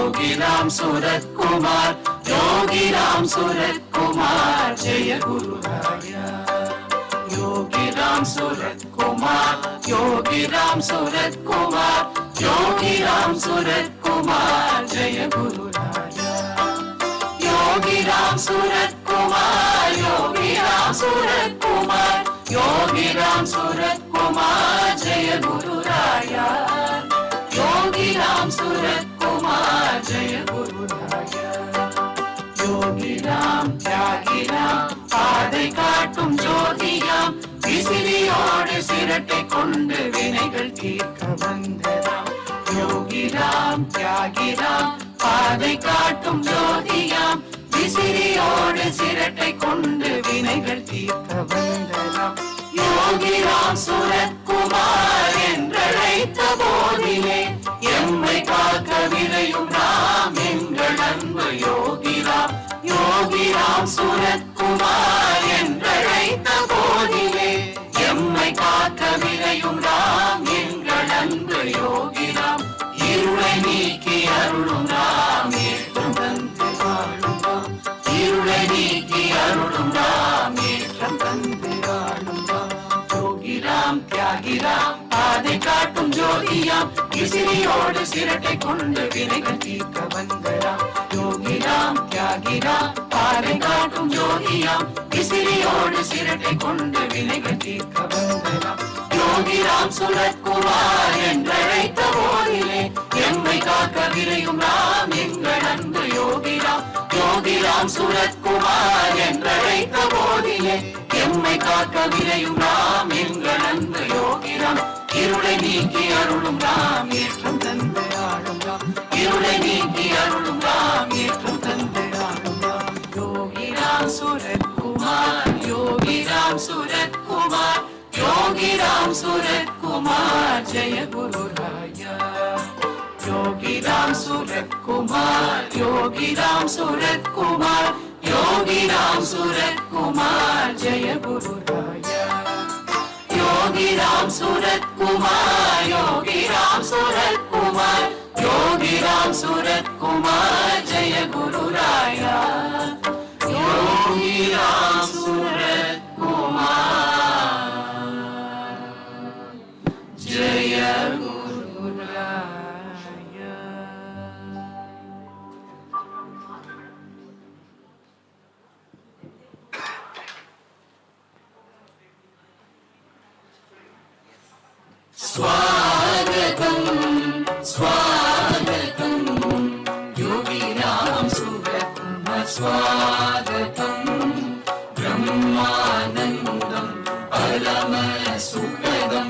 Yogi Ramsuratkumar, Yogi Ramsuratkumar, Jaya Guru Raya. Yogi Ramsuratkumar, Yogi Ramsuratkumar, Yogi Ramsuratkumar, Jaya Guru Raya. Yogi Ramsuratkumar, Yogi Ramsuratkumar, Yogi Ramsuratkumar, Jaya Guru Raya. Yogi Ramsuratkumar, Jaya Guru Raya. Yogi Ram, Tyagi Ram, பாதை காட்டும் ஜோதியாம், விசிறியோடு சிரட்டை கொண்டு வினைகள் தீர்க்க வந்ததாம். யோகி ராம், தியாகி ராம், பாதை காட்டும் ஜோதியாம், விசிறியோடு சிரட்டை கொண்டு வினைகள் தீர்க்க வந்ததாம். யோகி ராம் சுரத்குமார் என்றழைத்த போதிலே எம்மை காக்க விரையும் ராம் எங்கள் அன்பு யோகி ராம். யோகி ராம் சுரத்குமார் என்றழைத்த போதிலே எம்மை காக்க விரையும் ராம் எங்கள் அன்பு யோகி ராம். இருளை நீக்கி அருளும் ராம், ஏற்றம் தந்து வாழும் ராம். இருளை நீக்கி அருளும் ராம், ஏற்றம் தந்து வாழும் ராம். யோகி ராம், தியாகி ராம், பாதை காட்டும் ஜோதியாம், விசிறியோடு சிரட்டை கொண்டு வினைகள் தீர்க்க வந்த ராம். யோகி ராம், தியாகி ராம், பாதை காட்டும் ஜோதியாம், விசிறியோடு சிரட்டை கொண்டு வினைகள் தீர்க்க வந்த ராம். யோகி ராம் சுரத்குமார் என்றழைத்த போதிலே எம்மை காக்க விரையும் ராம் எங்கள் அன்பு யோகி ராம். யோகி ராம் சுரத்குமார் என்றழைத்த போதிலே எம்மை காக்க விரையும் ராம் எங்கள் அன்பு யோகி ராம். இருளை நீக்கி அருளும் ராம், ஏற்றம் தந்து ஆளும் ராம். இருளை நீக்கி அருளும் ராம், ஏற்றம் தந்து ஆளும் ராம். யோகி ராம் சுரத்குமார், யோகி ராம் சுரத்குமார், யோகி ராம் சுரத்குமார், ஜெய குரு ராயா. யோகி ராம் சுரத்குமார், யோகி ராம் சுரத்குமார், யோகி ராம் சுரத்குமார், ஜெய குரு ராயா. யோகி ராம் சுரத்குமார், யோகி ராம் சுரத்குமார், யோகி ராம் சுரத்குமார், ஜெய குரு ராயா. யோகி ராம் சுரத்குமார், ஜெய குரு ராயா. स्वागतं स्वागतं योगी रामसुरत्कुमार, स्वागतं ब्रह्मानन्दं परमसुखदं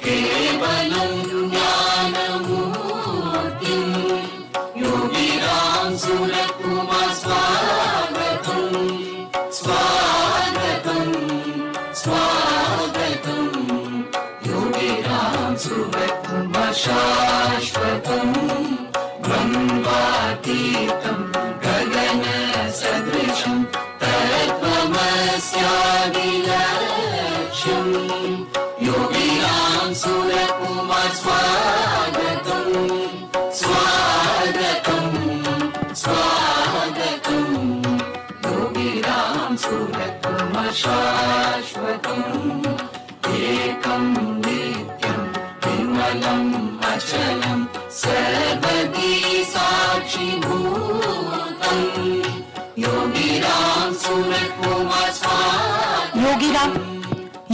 केवलं ज्ञानमूर्तिं योगी रामसुरत्कुमार, स्वागतं स्वागतं स्वागतं योगी रामसुरत्कुमार, शाश्वतं ब्रह्मातीतं गगनसदृशं तत्त्वमस्यादिलक्ष्यं योगी रामसुरत्कुमार, स्वागतं स्वागतं स्वागतं योगी रामसुरत्कुमार, शाश्वतं एकं नित्यं विमलम् अचलं सर्वदी साक्षिभूतं योगी रामसुरत्कुमार,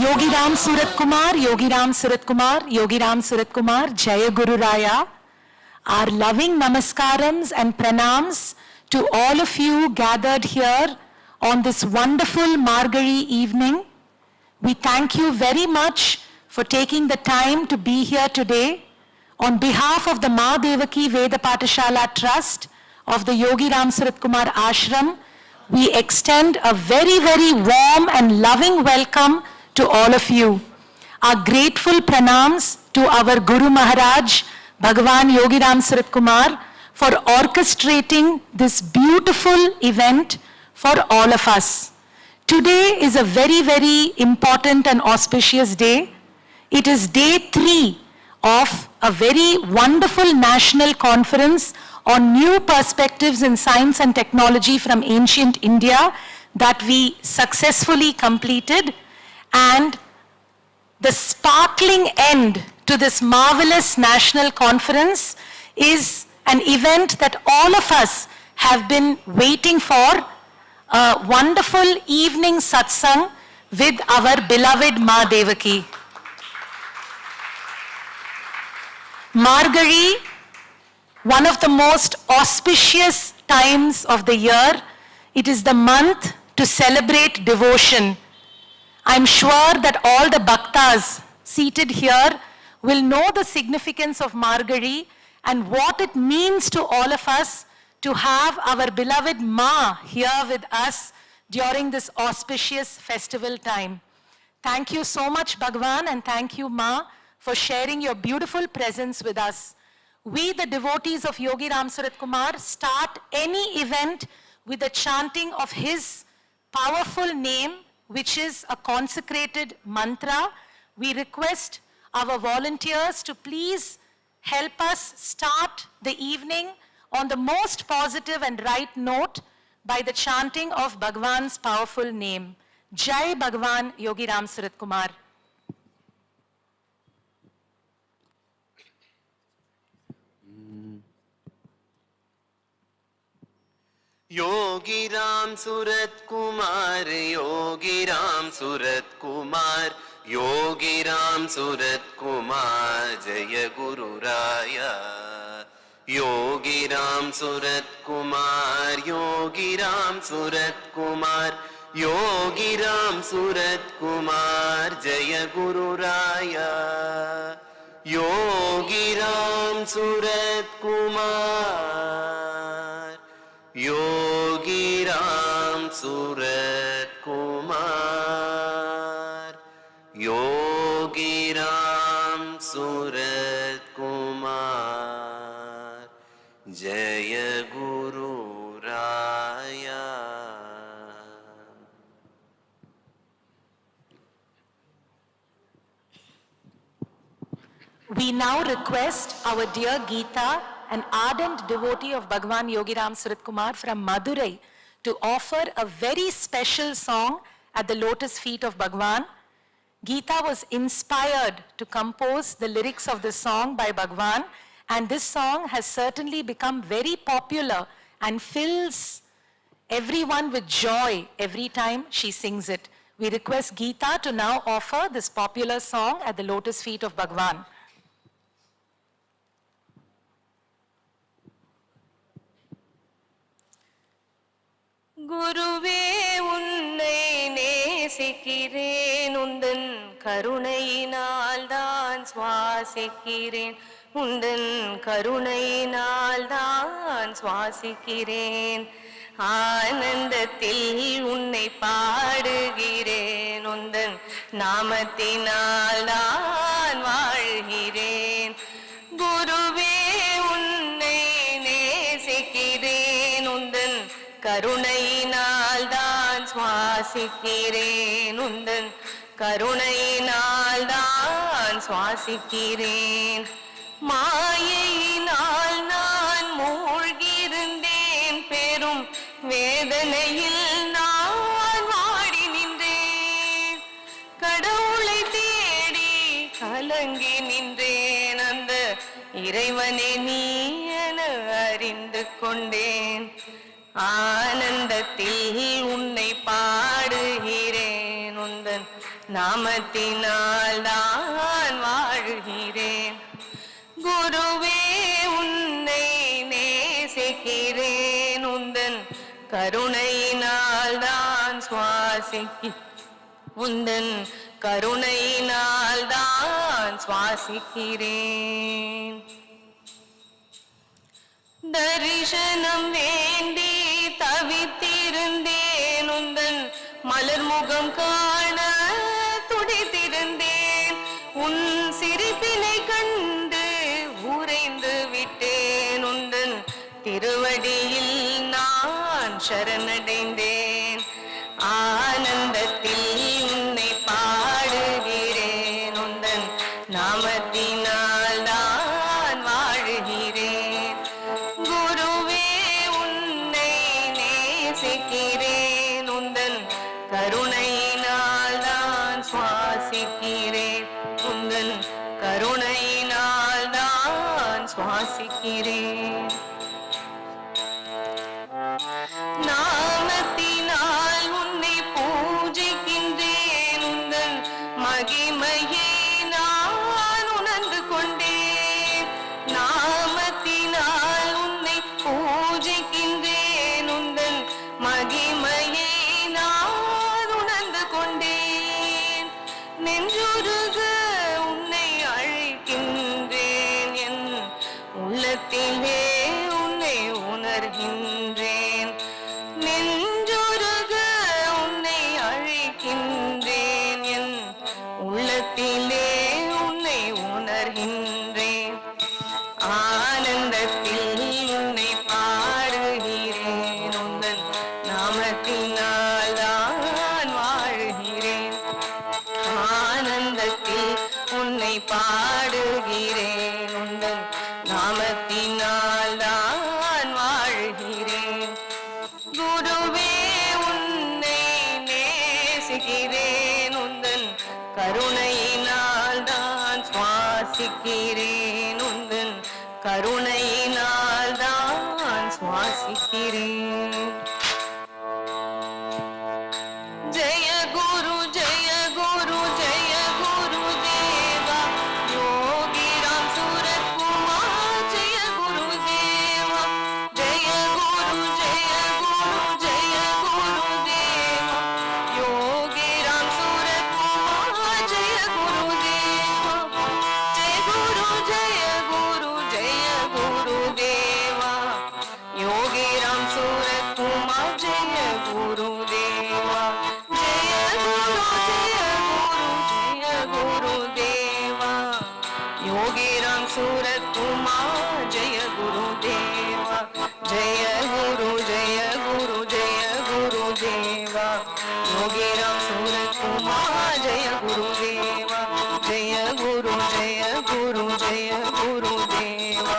Yogi Ramsuratkumar, Yogi Ramsuratkumar, Yogi Ramsuratkumar, Jaya Guru Raya. Our loving namaskarams and pranams to all of you gathered here on this wonderful Margari evening. We thank you very much for taking the time to be here today. On behalf of the Ma Devaki Veda Patashala Trust of the Yogi Ramsuratkumar Ashram, we extend a very, very warm and loving welcome to all of you. Our grateful pranams to our Guru Maharaj, Bhagavan Yogi Ramsuratkumar, for orchestrating this beautiful event for all of us. Today is a very, very important and auspicious day. It is day 3 of a very wonderful national conference on new perspectives in science and technology from ancient India that we successfully completed, and the sparkling end to this marvelous national conference is an event that all of us have been waiting for, a wonderful evening satsang with our beloved Ma Devaki. Margazhi, one of the most auspicious times of the year. It is the month to celebrate devotion. I'm sure that all the bhaktas seated here will know the significance of Margazhi and what it means to all of us to have our beloved Ma here with us during this auspicious festival time. Thank you so much, Bhagwan, and thank you, Ma, for sharing your beautiful presence with us. We, the devotees of Yogi Ramsuratkumar, start any event with the chanting of his powerful name, which is a consecrated mantra. We request our volunteers to please help us start the evening on the most positive and right note by the chanting of Bhagwan's powerful name. Jai Bhagwan Yogi Ramsuratkumar. Yogi Ramsuratkumar, Yogi Ramsuratkumar, Yogi Ramsuratkumar, Jaya Guru Raya. Yogi Ramsuratkumar, Yogi Ramsuratkumar, Yogi Ramsuratkumar, Jaya Guru Raya. Yogi Ramsuratkumar, Yogi Ramsuratkumar, Yogi Ramsuratkumar, Jaya Guru Raya. We now request our dear Geeta, an ardent devotee of Bhagwan Yogi Ramsuratkumar from Madurai, to offer a very special song at the lotus feet of Bhagwan. Geeta was inspired to compose the lyrics of this song by Bhagwan, and this song has certainly become very popular and fills everyone with joy every time she sings it. We request Geeta to now offer this popular song at the lotus feet of Bhagwan. குருவே உன்னை நேசிக்கிறேன் உந்தன் கருணையினால் தான் சுவாசிக்கிறேன் உந்தன் கருணையினால் தான் சுவாசிக்கிறேன் ஆனந்தத்தில் உன்னை பாடுகிறேன் உந்தன் நாமத்தினால் தான் வாழ்கிறேன் குருவே உன்னை நேசிக்கிறேன் உந்தன் கருணையினால் தான் சுவாசிக்கிறேன் உந்தன் கருணையினால் தான் சுவாசிக்கிறேன் மாயையினால் நான் மூழ்கியிருந்தேன் பெரும் வேதனையில் நான் வாடி நின்றேன் கடவுளை தேடி கலங்கி நின்றேன் அந்த இறைவனை நீ என அறிந்து கொண்டேன் ஆனந்தத்தில் உன்னை பாடுகிறேன் உந்தன் நாமத்தினால் தான் வாழ்கிறேன் குருவே உன்னை நேசிக்கிறேன் உந்தன் கருணையினால் தான் உந்தன் கருணையினால் தான் சுவாசிக்கிறேன் தரிசனம் வேண்டி தவித்திருந்தேன் உந்தன் மலர்முகம் காண துடித்திருந்தேன் உன் சிரிப்பினை கண்டு உறைந்து விட்டேன் உந்தன் திருவடியில் நான் சரணடைந்தேன் ஆனந்தத்தில் உன்னை பாடுகிறேன் உந்தன் நாமத்தினால் தான் வாழ்கிறேன் குரு சுவாசிக்கிறேன் உந்தன் கருணையினால் நான் சுவாசிக்கிறேன் உந்தன் கருணையினால் நான் சுவாசிக்கிறேன் நாமத்தினால் உன்னை பூஜிக்கின்றேன் உந்தன் மகிமையை நான் உணர்ந்து கொண்டேன் நாமத்தினால் உன்னை பூஜிக்கின்றேன் உந்தன் மகிமையை நான் உணர்ந்து கொண்டேன் நெஞ்சுருக உன்னை அழைக்கின்றேன் என் உள்ளத்திலே உன்னை உணர்கின்றேன் நெஞ்சுருக உன்னை அழைக்கின்றேன் என் உள்ளத்திலே உன்னை உணர்கின்றேன் ஆனந்தத்தில் உன்னை பாடுகிறேன் உந்தன் நாமத்தினால் நான் வாழ்கிறேன் ஆனந்தத்தில் உன்னை பாடுகிறேன் உந்தன் நாமத்தினால் நான் வாழ்கிறேன் குருவே உன்னை நேசிக்கிறேன் உந்தன் கருணையினால் நான் சுவாசிக்கிறேன் உந்தன் கருணையினால் நான் சுவாசிக்கிறேன் ஜெய குரு ஜெய குரு ஜெய குரு தேவா யோகி ராம் சூரத்குமார் ஜெய குரு தேவா ஜெய குரு ஜெய குரு ஜெய குரு தேவா யோகி ராம் சூரத்குமார் ஜெய குரு தேவா ஜெய குரு ஜெய குரு ஜெய குரு தேவா யோகி ராம் சூரத்குமார் ஜெய குரு தேவா ஜெய குரு ஜெய குரு ஜெய குரு தேவா யோகி ராம் சூரத்குமார் ஜெய குரு தேவா ஜெய குரு ஜெய குரு ஜெய குரு தேவா யோகி ராம் சூரத்குமார் ஜெய குரு தேவா ஜெய குரு ஜெய குரு ஜெய குரு தேவா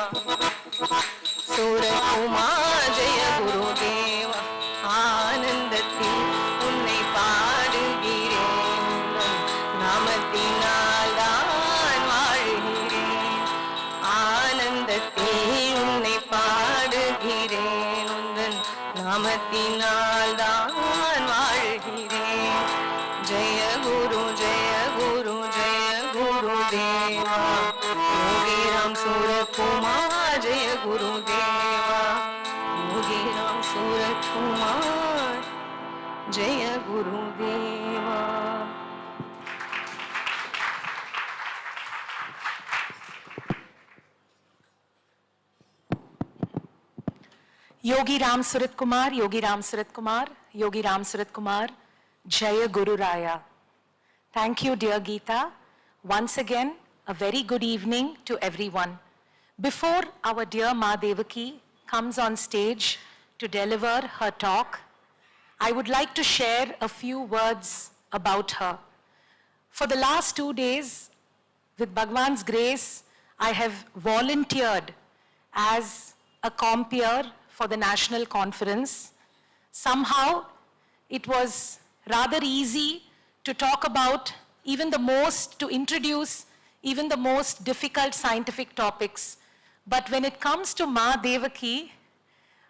சூரத்குமார் ஜெய குரு தேவா ஆனந்தத்தில் உன்னை பாடுகிறேன் உந்தன் நாமத்தினால் நான் வாழ்கிறேன் ஆனந்தத்தில் உன்னை பாடுகிறேன் உந்தன் நாமத்தினால் நான் வாழ்கிறேன் ஜெய குரு ஜெய குரு ஜெய குரு தேவா யோகி ராம் சூரத்குமார் ஜெய குரு தேவா யோகி ராம் சூரத்குமார் ஜெய குரு தேவா Yogi Ramsuratkumar, Yogi Ramsuratkumar, Yogi Ramsuratkumar, Jaya Guru Raya. Thank you, dear Geeta. Once again, a very good evening to everyone. Before our dear Ma Devaki comes on stage to deliver her talk, I would like to share a few words about her. For the last 2 days, with Bhagwan's grace, I have volunteered as a compeer for the national conference. Somehow, it was rather easy to talk about to introduce even the most difficult scientific topics. But when it comes to Ma Devaki,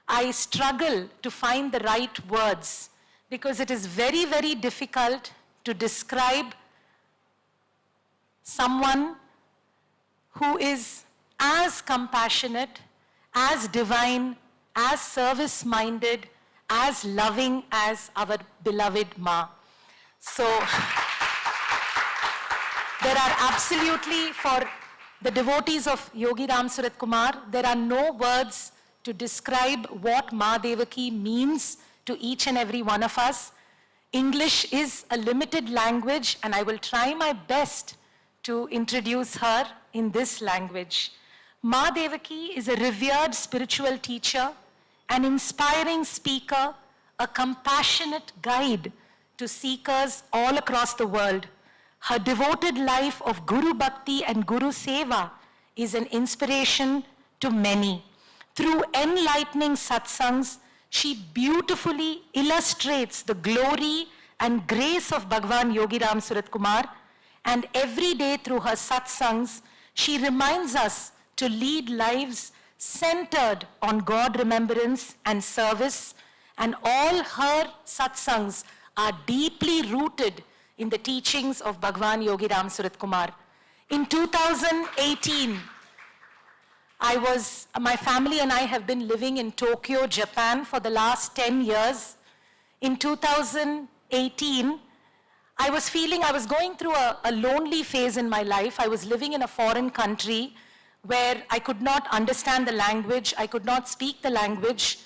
I struggle to find the right words because it is very, very difficult to describe someone who is as compassionate, as divine, as service-minded, as loving as our beloved Ma. So, there are absolutely, for the devotees of Yogi Ramsuratkumar, there are no words to describe what Ma Devaki means to each and every one of us. English is a limited language, and I will try my best to introduce her in this language. Ma Devaki is a revered spiritual teacher, an inspiring speaker, a compassionate guide to seekers all across the world. Her devoted life of Guru Bhakti and Guru Seva is an inspiration to many. Through enlightening satsangs, she beautifully illustrates the glory and grace of Bhagwan Yogi Ramsuratkumar, and every day through her satsangs, she reminds us to lead lives centered on God remembrance and service, and all her satsangs are deeply rooted in the teachings of Bhagwan Yogi Ramsuratkumar. In 2018, my family and I have been living in Tokyo, Japan for the last 10 years. In 2018, I was going through a lonely phase in my life. I was living in a foreign country where I could not understand the language, I could not speak the language.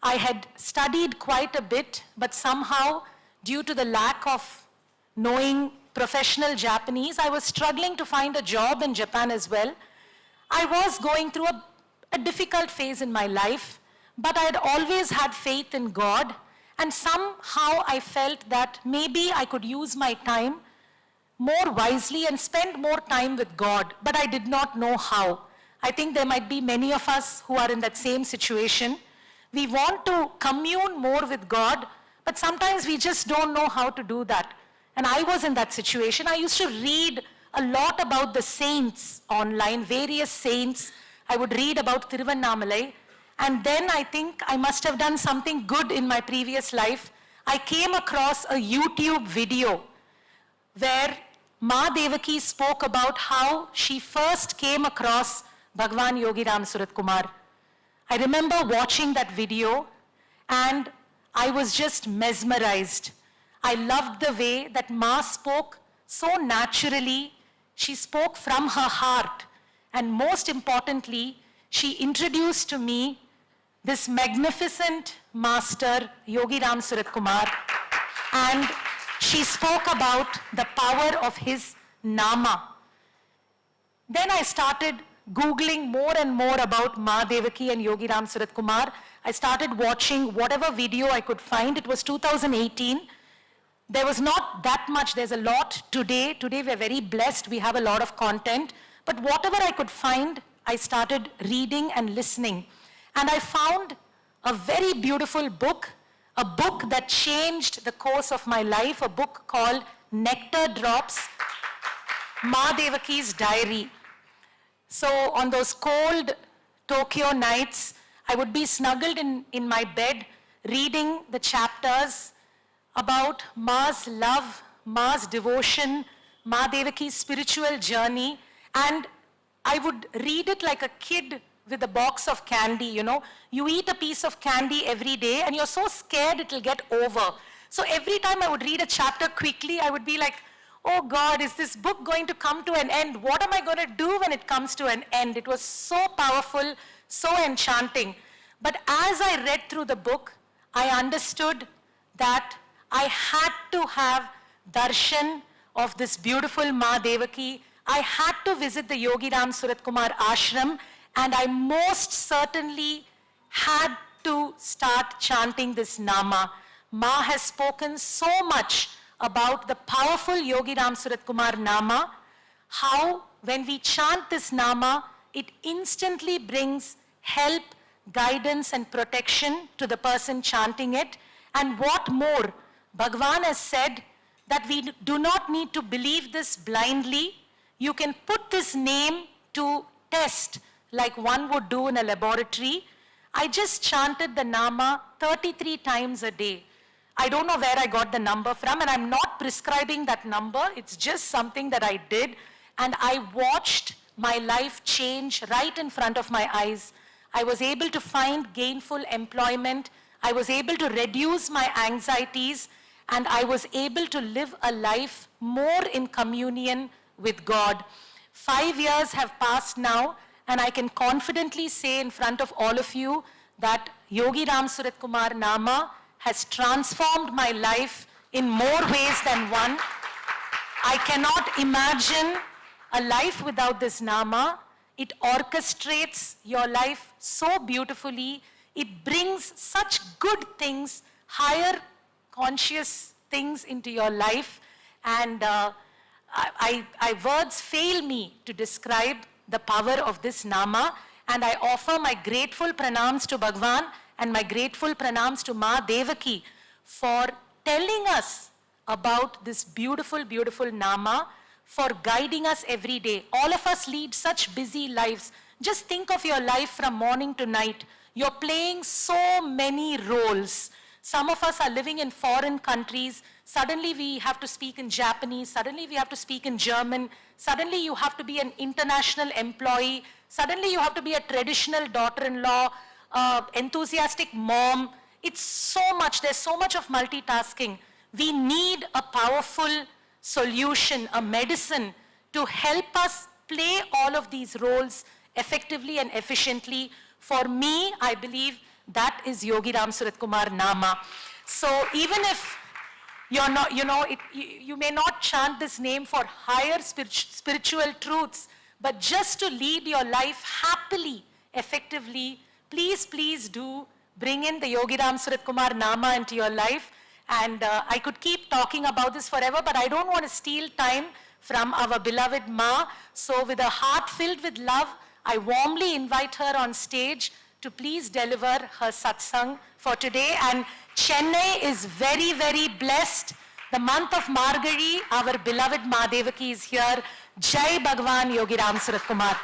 I had studied quite a bit, but somehow, due to the lack of knowing professional Japanese, I was struggling to find a job in Japan as well. I was going through a difficult phase in my life, but I had always had faith in God, and somehow I felt that maybe I could use my time more wisely and spend more time with God, but I did not know how. I think there might be many of us who are in that same situation. We want to commune more with God, but sometimes we just don't know how to do that. And I was in that situation. I used to read a lot about the saints online, various saints. I would read about Tiruvannamalai, and then I think I must have done something good in my previous life. I came across a YouTube video where Ma Devaki spoke about how she first came across Bhagwan Yogi Ramsuratkumar. I remember watching that video and I was just mesmerized. I loved the way that Ma spoke so naturally. She spoke from her heart, and most importantly, she introduced to me this magnificent master, Yogi Ramsuratkumar, and she spoke about the power of his Nama. Then I started Googling more and more about Ma Devaki and Yogi Ramsuratkumar. I started watching whatever video I could find. It was 2018. There was not that much, there's a lot today. Today we're very blessed, we have a lot of content. But whatever I could find, I started reading and listening. And I found a very beautiful book, a book that changed the course of my life, a book called Nectar Drops, Ma Devaki's Diary. So on those cold Tokyo nights, I would be snuggled in my bed, reading the chapters about Ma's love, Ma's devotion, Ma Devaki's spiritual journey, and I would read it like a kid with a box of candy, you know. You eat a piece of candy every day and you're so scared it'll get over. So every time I would read a chapter quickly, I would be like, oh God, is this book going to come to an end? What am I going to do when it comes to an end? It was so powerful, so enchanting. But as I read through the book, I understood that I had to have darshan of this beautiful Ma Devaki. I had to visit the Yogi Ramsuratkumar ashram, and I most certainly had to start chanting this Nama. Ma has spoken so much about the powerful Yogi Ramsuratkumar Nama, how when we chant this Nama, it instantly brings help, guidance and protection to the person chanting it. And what more, Bhagwan has said that we do not need to believe this blindly. You can put this name to test like one would do in a laboratory. I just chanted the Nama 33 times a day. I don't know where I got the number from, and I'm not prescribing that number. It's just something that I did, and I watched my life change right in front of my eyes. I was able to find gainful employment. I was able to reduce my anxieties, and I was able to live a life more in communion with God. 5 years have passed now, and I can confidently say in front of all of you that Yogi Ramsuratkumar Nama has transformed my life in more ways than one. I cannot imagine a life without this Nama. It orchestrates your life so beautifully. It brings such good things, higher conscious things into your life. And words fail me to describe the power of this Nama. And I offer my grateful pranams to Bhagwan and my grateful pranams to Ma Devaki for telling us about this beautiful, beautiful Nama, for guiding us every day. All of us lead such busy lives. Just think of your life from morning to night. You're playing so many roles. Some of us are living in foreign countries. Suddenly we have to speak in Japanese. Suddenly we have to speak in German. Suddenly you have to be an international employee. Suddenly you have to be a traditional daughter-in-law, enthusiastic mom. It's so much. There's so much of multitasking. We need a powerful solution, a medicine to help us play all of these roles effectively and efficiently. For me, I believe that is Yogi Ramsuratkumar Nama. So even if you're not, you may not chant this name for higher spiritual truths, but just to lead your life happily, effectively, please do bring in the Yogi Ramsuratkumar Nama into your life. And I could keep talking about this forever, but I don't want to steal time from our beloved Ma. So with a heart filled with love, I warmly invite her on stage to please deliver her satsang for today. And Chennai is very, very blessed. The month of Margari, our beloved Ma Devaki is here. Jai Bhagwan Yogi Ramsuratkumar.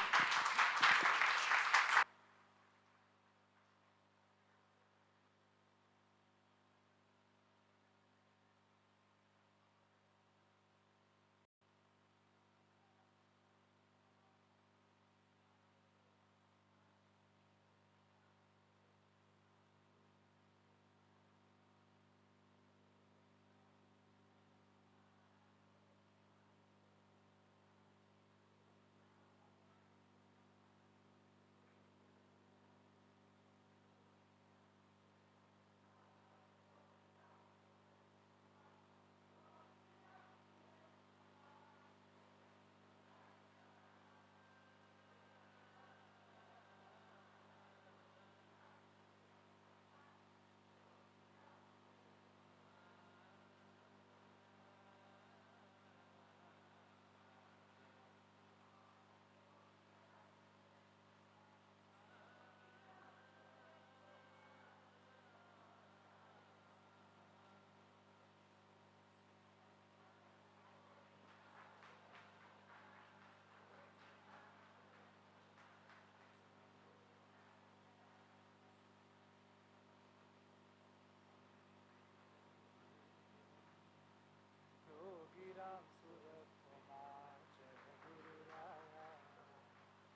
Yogi Ramsuratkumar, Jaya Guru Raya.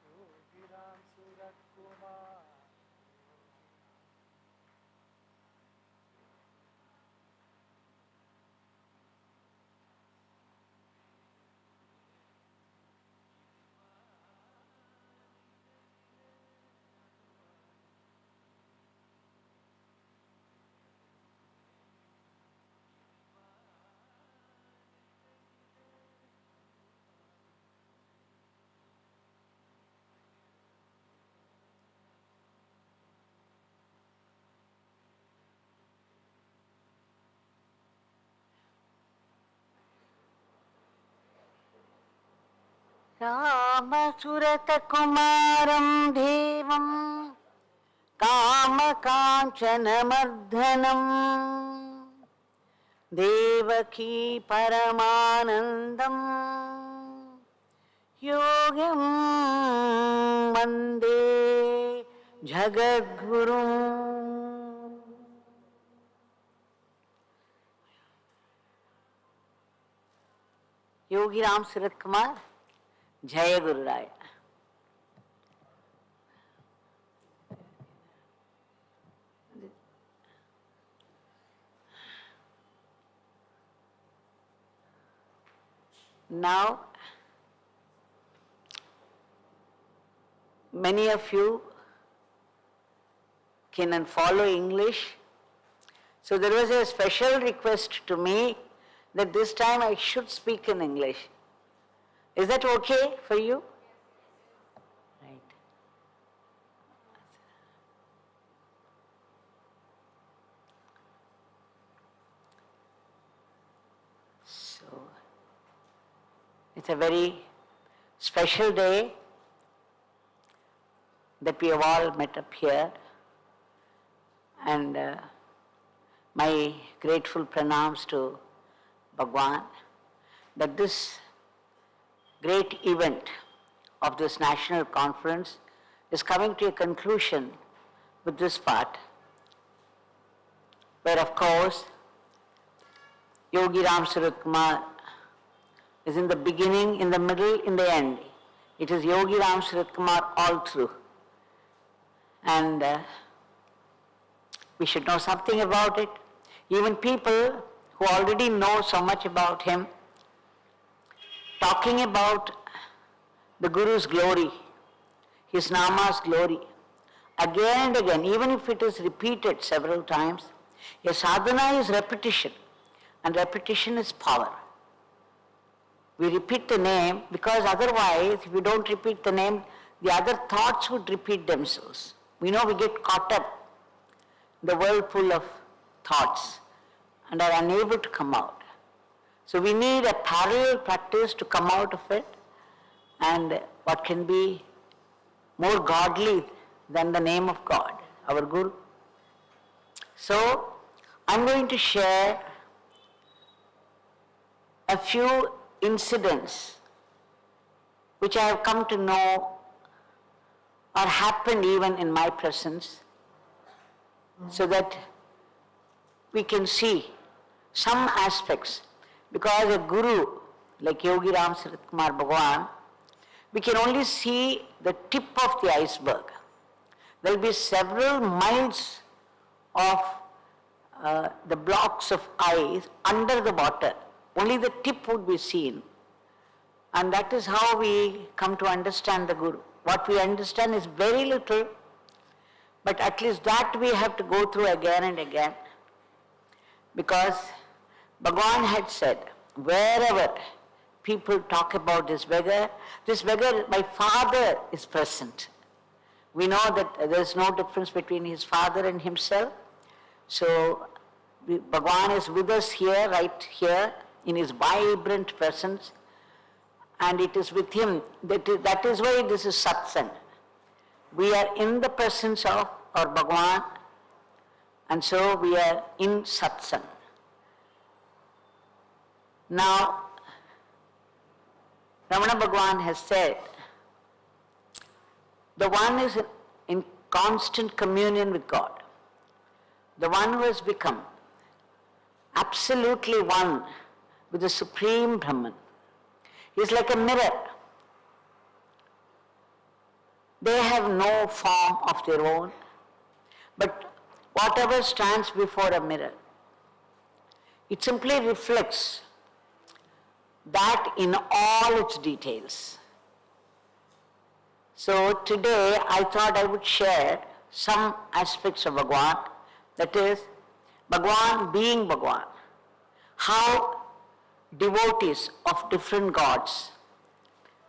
Yogi Ramsuratkumar. रामसुरतकुमारं देवं कामकाञ्चनमर्दनं देवकी परमानन्दं योगिं वन्दे जगद्गुरुम्. योगी राम सूरत कुमार, जय गुरु राय. Now, many of you can follow English. So there was a special request to me that this time I should speak in English. Is that okay for you? Right. So, it's a very special day that we have all met up here. And my grateful pranams to Bhagwan that this great event of this national conference is coming to a conclusion with this part, where of course Yogi Ramsuratkumar is in the beginning, in the middle, in the end. It is Yogi Ramsuratkumar all through. And we should know something about it. Even people who already know so much about him, talking about the Guru's glory, his Nama's glory, again and again, even if it is repeated several times, a sadhana is repetition, and repetition is power. We repeat the name because otherwise, if we don't repeat the name, the other thoughts would repeat themselves. We know we get caught up in the whirlpool of thoughts and are unable to come out. So we need a parallel practice to come out of it, and what can be more godly than the name of God, our Guru. So I'm going to share a few incidents which I have come to know or happened even in my presence, so that we can see some aspects. Because a Guru like Yogi Ramsuratkumar Bhagwan, we can only see the tip of the iceberg. There will be several miles of the blocks of ice under the water. Only the tip would be seen. And that is how we come to understand the Guru. What we understand is very little, but at least that we have to go through again and again. Because Bhagwan had said, wherever people talk about this beggar, my father is present. We know that there is no difference between his father and himself. So Bhagwan is with us here, right here, in his vibrant presence, and it is with him. That is why this is Satsang. We are in the presence of our Bhagwan, and so we are in Satsang. Now, Ramana Bhagwan has said, the one is in constant communion with God. The one who has become absolutely one with the Supreme Brahman. He is like a mirror. They have no form of their own, but whatever stands before a mirror, it simply reflects that in all its details. So today I thought I would share some aspects of Bhagwan, that is, Bhagwan being Bhagwan. How devotees of different gods,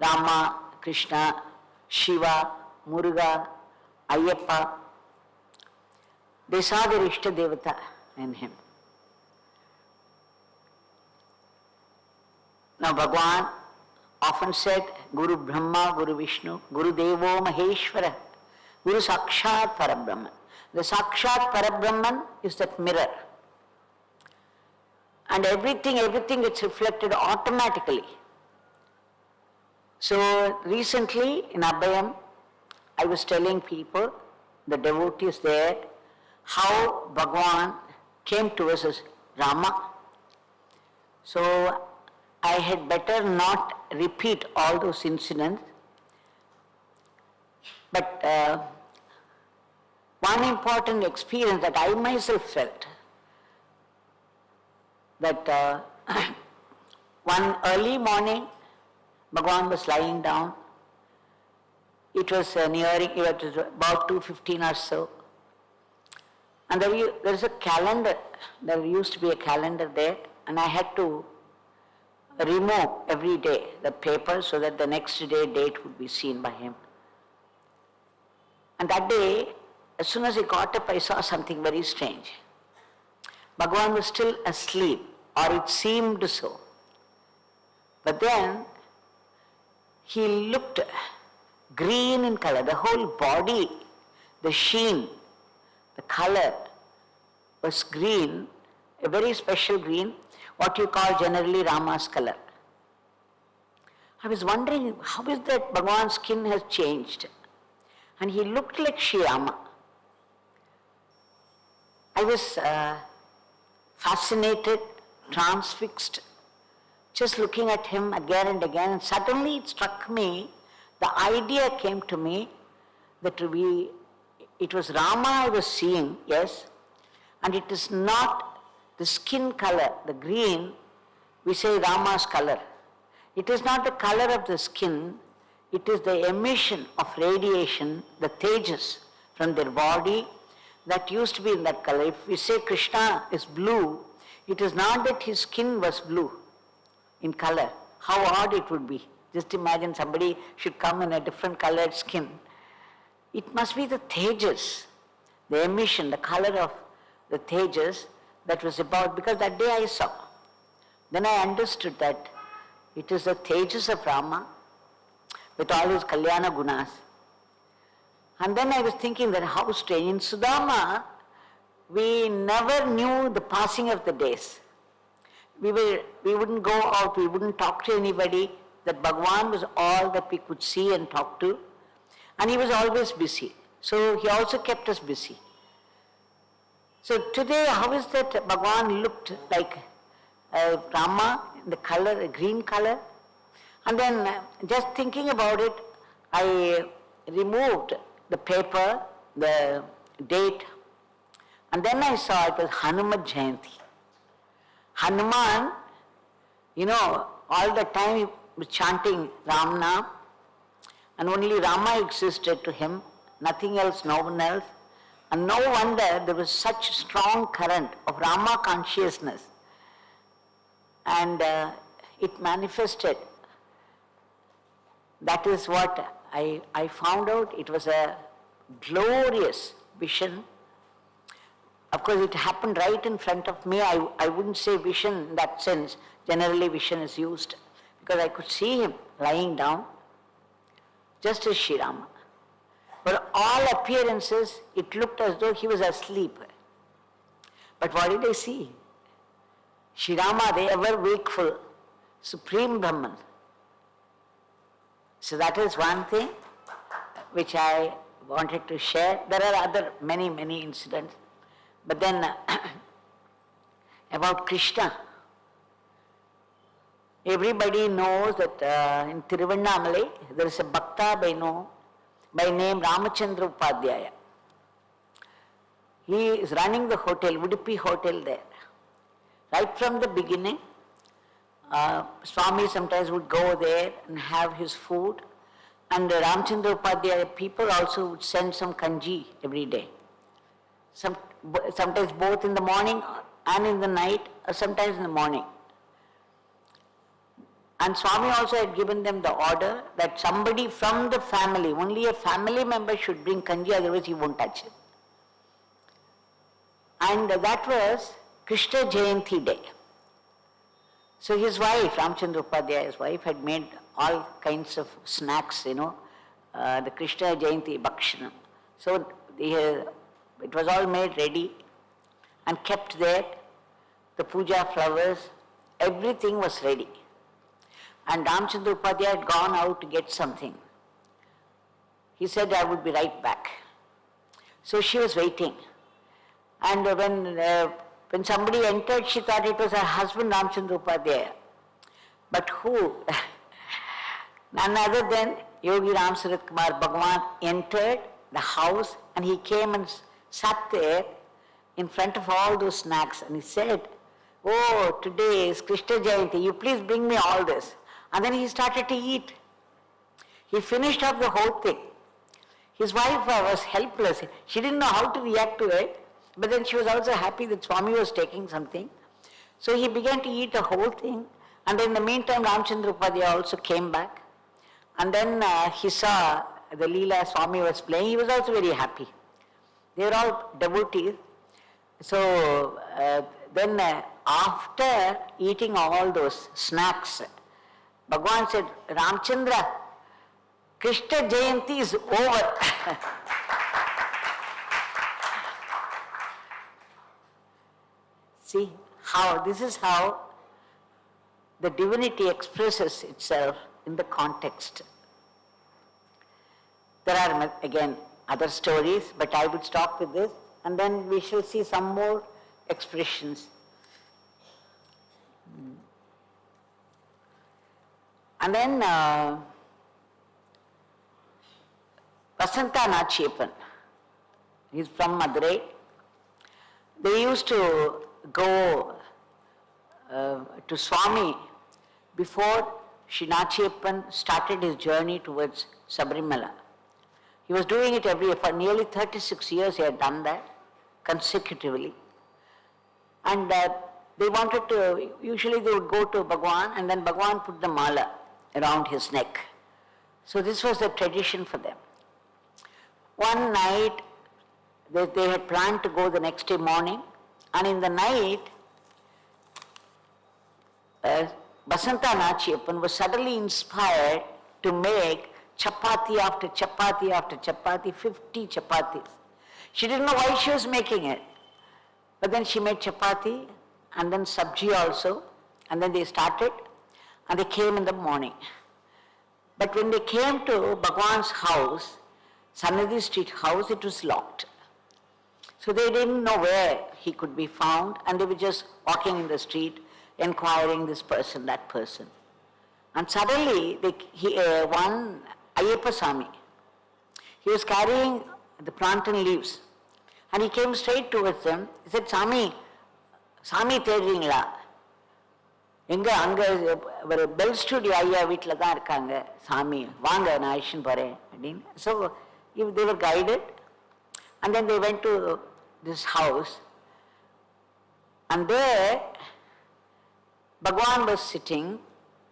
Rama, Krishna, Shiva, Muruga, Ayyappa, they saw their Ishta Devata in him. Now Bhagwan often said, Guru Brahma, Guru Vishnu, Guru Devo Maheshwara, Guru Sakshat Parabrahman. The Sakshat Parabrahman is that mirror. And everything gets reflected automatically. So recently in Abhayam, I was telling people, the devotees there, how Bhagwan came to us as Rama. So I had better not repeat all those incidents. But one important experience that I myself felt, that one early morning, Bhagwan was lying down. It was nearing, it was about 2:15 or so. And there is a calendar, there used to be a calendar there, and I had to remove every day the paper so that the next day date would be seen by him. And that day, as soon as he got up, I saw something very strange. Bhagwan was still asleep, or it seemed so. But then, he looked green in color, the whole body, the sheen, the color was green, a very special green, what you call generally Rama's color. I was wondering, how is that Bhagavan's skin has changed? And he looked like Sri Rama. I was fascinated, transfixed, just looking at him again and again, and suddenly it struck me, the idea came to me that it was Rama I was seeing, yes, and it is not the skin color, the green, we say Rama's color. It is not the color of the skin, it is the emission of radiation, the tejas from their body that used to be in that color. If we say Krishna is blue, it is not that his skin was blue in color. How odd it would be. Just imagine somebody should come in a different colored skin. It must be the tejas, the emission, the color of the tejas that was about, because that day I saw. Then I understood that it is the tejas of Rama with all his Kalyana gunas. And then I was thinking that how strange. In Sudama, we never knew the passing of the days. We wouldn't go out, we wouldn't talk to anybody, that Bhagavan was all that we could see and talk to. And he was always busy. So he also kept us busy. So today, how is that Bhagavan looked like Rama in the color, a green color? And then just thinking about it, I removed the paper, the date, and then I saw it was Hanuman Jayanti. Hanuman, all the time he was chanting Ram Nam, and only Rama existed to him, nothing else, no one else. And no wonder there was such strong current of Rama consciousness. And it manifested. That is what I found out. It was a glorious vision. Of course, it happened right in front of me. I wouldn't say vision in that sense. Generally, vision is used. Because I could see him lying down, just as Sri Rama. For all appearances, it looked as though he was asleep. But what did I see? Sri Rama, the ever wakeful, Supreme Brahman. So that is one thing which I wanted to share. There are other many incidents. But then about Krishna, everybody knows that in Tiruvannamalai there is a Bhakta by name Ramachandra Upadhyaya. He is running the hotel, Udupi hotel there. Right from the beginning, Swami sometimes would go there and have his food, and Ramachandra Upadhyaya people also would send some kanji every day. Sometimes both in the morning and in the night, or sometimes in the morning. And Swami also had given them the order that somebody from the family, only a family member should bring kanji, otherwise he won't touch it. And that was Krishna Jayanti day. So his wife, Ramachandra Upadhyaya's wife, had made all kinds of snacks, the Krishna Jayanti Bhakshanam. So it was all made ready and kept there. The puja flowers, everything was ready. And Ramachandra Upadhyaya had gone out to get something. He said, I would be right back. So she was waiting. And when somebody entered, she thought it was her husband, Ramachandra Upadhyaya. But who? None other than Yogi Ramsuratkumar. Bhagavan entered the house and he came and sat there in front of all those snacks. And he said, oh, today is Krishna Jayanti. You please bring me all this. And then he started to eat. He finished up the whole thing. His wife was helpless. She didn't know how to react to it. But then she was also happy that Swami was taking something. So he began to eat the whole thing. And in the meantime, Ramachandra Upadhyaya also came back. And then he saw the Leela Swami was playing. He was also very happy. They were all devotees. So then after eating all those snacks, Bhagavan said, Ramachandra, Krishna Jayanti is over. See how, this is how the divinity expresses itself in the context. There are again other stories, but I would stop with this and then we shall see some more expressions. And then Vasanta Nachiepan, he's from Madurai. They used to go to Swami before Nachiepan started his journey towards Sabrimala. He was doing it every year. For nearly 36 years he had done that consecutively. And they wanted to, usually they would go to Bhagwan and then Bhagwan put the mala around his neck. So this was the tradition for them. One night they had planned to go the next day morning, and in the night Vasanta Nachiepan was suddenly inspired to make chapati after chapati after chapati, 50 chapatis. She didn't know why she was making it. But then she made chapati and then sabji also, and then they started and they came in the morning. But when they came to Bhagwan's house, Sannadhi Street house, it was locked. So they didn't know where he could be found, and they were just walking in the street, inquiring this person, that person. And suddenly, one Ayyappa Swami, he was carrying the plantain leaves, and he came straight towards them. He said, Swami தேடுறீங்களா? எங்க அங்க ஒரு bell studio ஐயா வீட்டில் தான் இருக்காங்க சாமி, வாங்க நான் அழிச்சுன்னு போறேன் அப்படின்னு. So they were guided, and then they went to this house, and there Bhagwan was sitting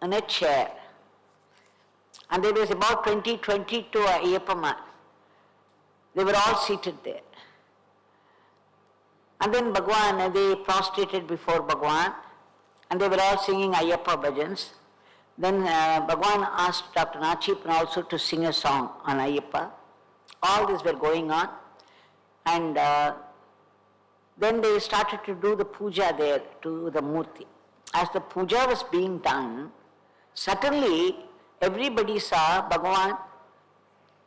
in a chair, and there was about 22 Ayyappamas. They were all seated there. And then Bhagwan, they prostrated before Bhagwan, and they were all singing Ayyappa bhajans. Then Bhagwan asked Dr. Nachiepan also to sing a song on Ayyappa. All this were going on, and then they started to do the puja there to the Murti. As the puja was being done, suddenly everybody saw Bhagwan.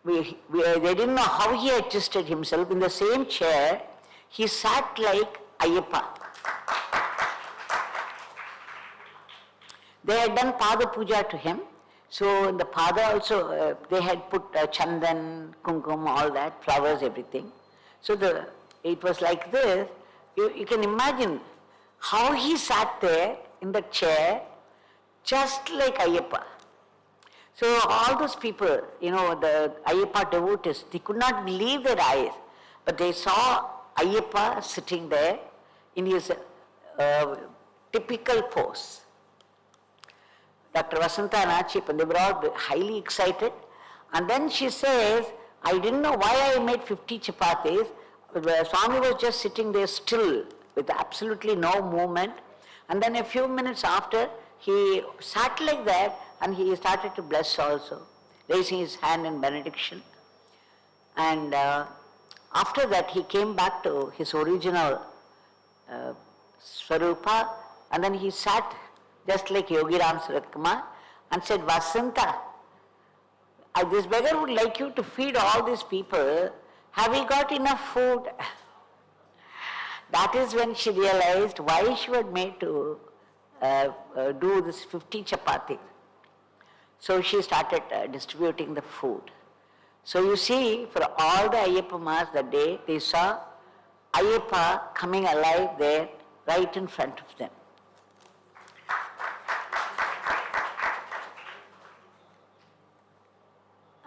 They didn't know how he adjusted himself. In the same chair, he sat like Ayyappa. They had done Pada Puja to him. So in the Pada also, they had put chandan, kumkum, all that, flowers, everything. So it was like this. You can imagine how he sat there in the chair, just like Ayyappa. So all those people, the Ayyappa devotees, they could not believe their eyes, but they saw Ayyappa sitting there in his typical pose. Dr. Vasanta Nachiepan, they were all highly excited. And then she says, I didn't know why I made 50 chapatis. Swami was just sitting there still with absolutely no movement. And then a few minutes after, he sat like that and he started to bless also, raising his hand in benediction. And after that, he came back to his original Swarupa, and then he sat just like Yogi Ramsuratkumar and said, Vasanta, this beggar would like you to feed all these people. Have we got enough food? That is when she realized why she was made to do this 50 chapatis. So she started distributing the food. So you see, for all the Ayyappamas that day, they saw Ayyappa coming alive there right in front of them.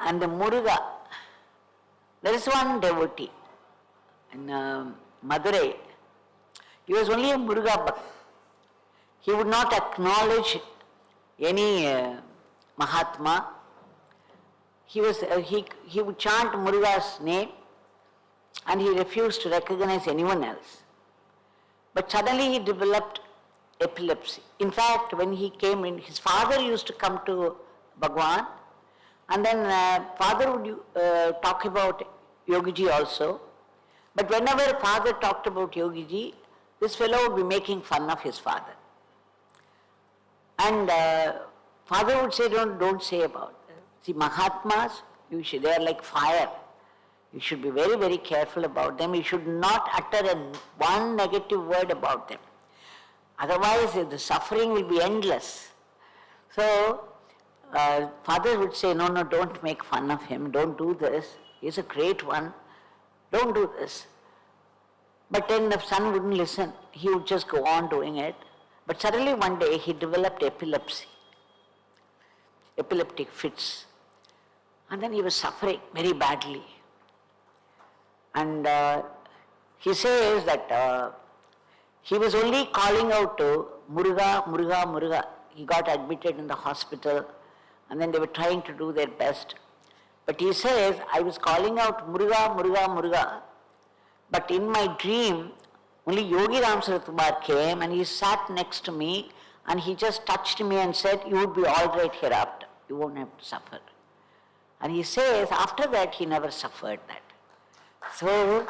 And the Muruga, there is one devotee in Madurai. He was only a Muruga Bhakt. He would not acknowledge any Mahatma. He would chant Muruga's name, and he refused to recognize anyone else. But suddenly he developed epilepsy. In fact, when he came in, his father used to come to Bhagwan, and then father would talk about Yogiji also. But whenever father talked about Yogiji, this fellow would be making fun of his father. And father would say, don't say about them. See, Mahatmas, they are like fire. You should be very, very careful about them. You should not utter one negative word about them. Otherwise, the suffering will be endless. So, father would say, no, don't make fun of him. Don't do this. He's a great one. Don't do this. But then the son wouldn't listen. He would just go on doing it. But suddenly one day he developed epilepsy, epileptic fits. And then he was suffering very badly. And he says that he was only calling out to Muruga, Muruga, Muruga. He got admitted in the hospital and then they were trying to do their best. But he says, I was calling out Muruga, Muruga, Muruga. But in my dream, only Yogi Ramsuratkumar came and he sat next to me and he just touched me and said, you would be all right hereafter. You won't have to suffer. And he says, after that, he never suffered that. So,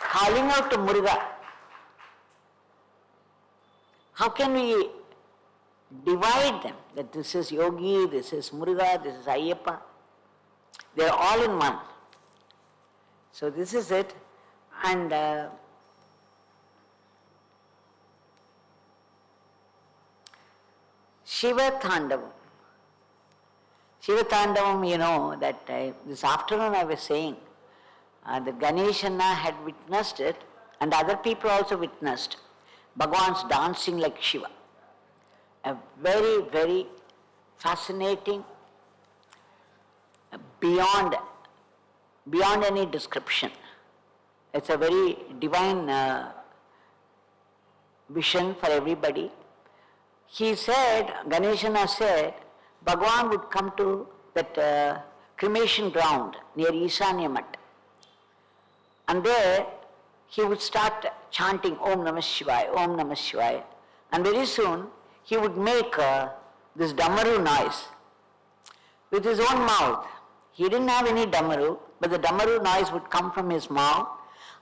calling out to Muruga, how can we divide them? That this is Yogi, this is Muruga, this is Ayyappa. They are all in one. So this is it. And Shiva Tandavam. Shiva Tandavam, you know, that this afternoon I was saying, that Ganeshana had witnessed it and other people also witnessed Bhagavan's dancing like Shiva. A very, very fascinating, beyond any description. It's a very divine vision for everybody. He said, Ganeshana said, Bhagavan would come to that cremation ground near Isanya Mat. And there he would start chanting Om Namah Shivaya, Om Namah Shivaya. And very soon he would make this Damaru noise with his own mouth. He didn't have any Damaru, but the Damaru noise would come from his mouth.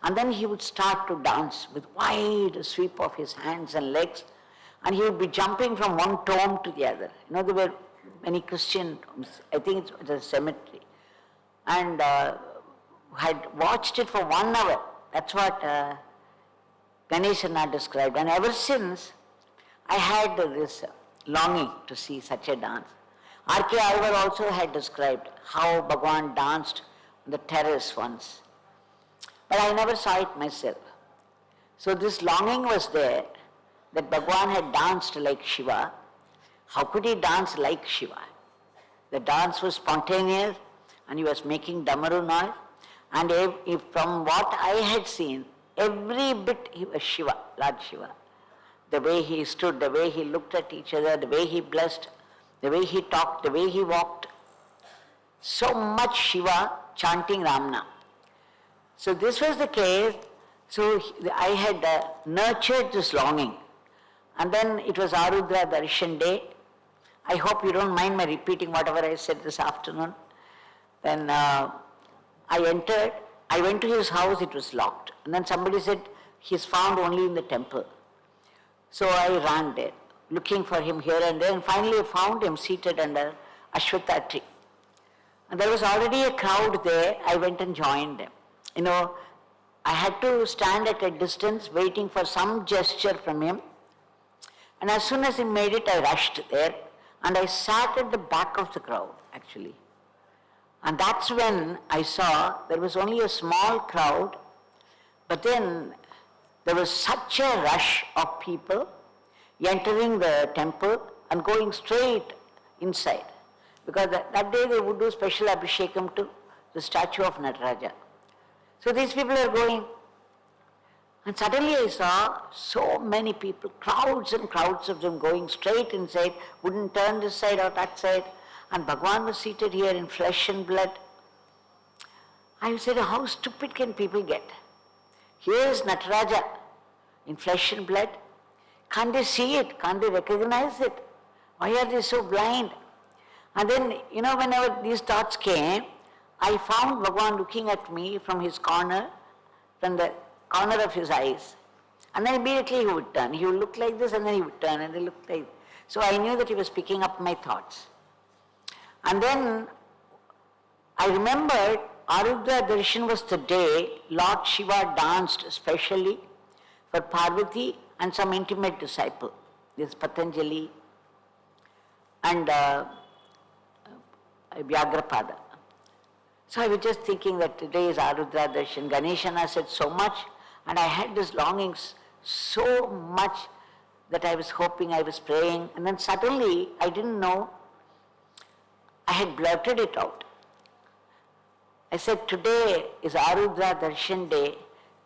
And then he would start to dance with wide sweep of his hands and legs. And he would be jumping from one tomb to the other. You know, there were many Christian tombs. I think it was a cemetery. And had watched it for 1 hour. That's what Ganeshana described. And ever since, I had this longing to see such a dance. R.K. Alvar also had described how Bhagavan danced on the terrace once. But I never saw it myself. So this longing was there, that Bhagavan had danced like Shiva. How could he dance like Shiva? The dance was spontaneous and he was making Damaru noise. And if from what I had seen, every bit he was Shiva, Lord Shiva. The way he stood, the way he looked at each other, the way he blessed, the way he talked, the way he walked. So much Shiva chanting Ramnam. So this was the case. So I had nurtured this longing. And then it was Arudra Darshan Day. I hope you don't mind my repeating whatever I said this afternoon. Then I entered, I went to his house, it was locked. And then somebody said, he's found only in the temple. So I ran there, looking for him here and there, and finally I found him seated under Ashwatha tree. And there was already a crowd there, I went and joined them. You know, I had to stand at a distance waiting for some gesture from him. And as soon as he made it, I rushed there, and I sat at the back of the crowd, actually. And that's when I saw there was only a small crowd, but then there was such a rush of people entering the temple and going straight inside. Because that day they would do special abhishekam to the statue of Nataraja. So these people are going. And suddenly I saw so many people, crowds and crowds of them going straight inside, wouldn't turn this side or that side. And Bhagavan was seated here in flesh and blood. I said, how stupid can people get? Here is Nataraja in flesh and blood. Can't they see it? Can't they recognize it? Why are they so blind? And then, you know, whenever these thoughts came, I found Bhagavan looking at me from his corner, from the corner of his eyes. And then immediately he would turn. He would look like this and then he would turn and then look like this. So I knew that he was picking up my thoughts. And then I remembered Arudra Darshan was the day Lord Shiva danced specially for Parvati and some intimate disciple, this Patanjali and Vyagrapada. So I was just thinking that today is Arudra Darshan. Ganeshana said so much, and I had this longings so much that I was hoping, I was praying, and then suddenly I didn't know, I had blurted it out. I said, today is Arudra Darshan day.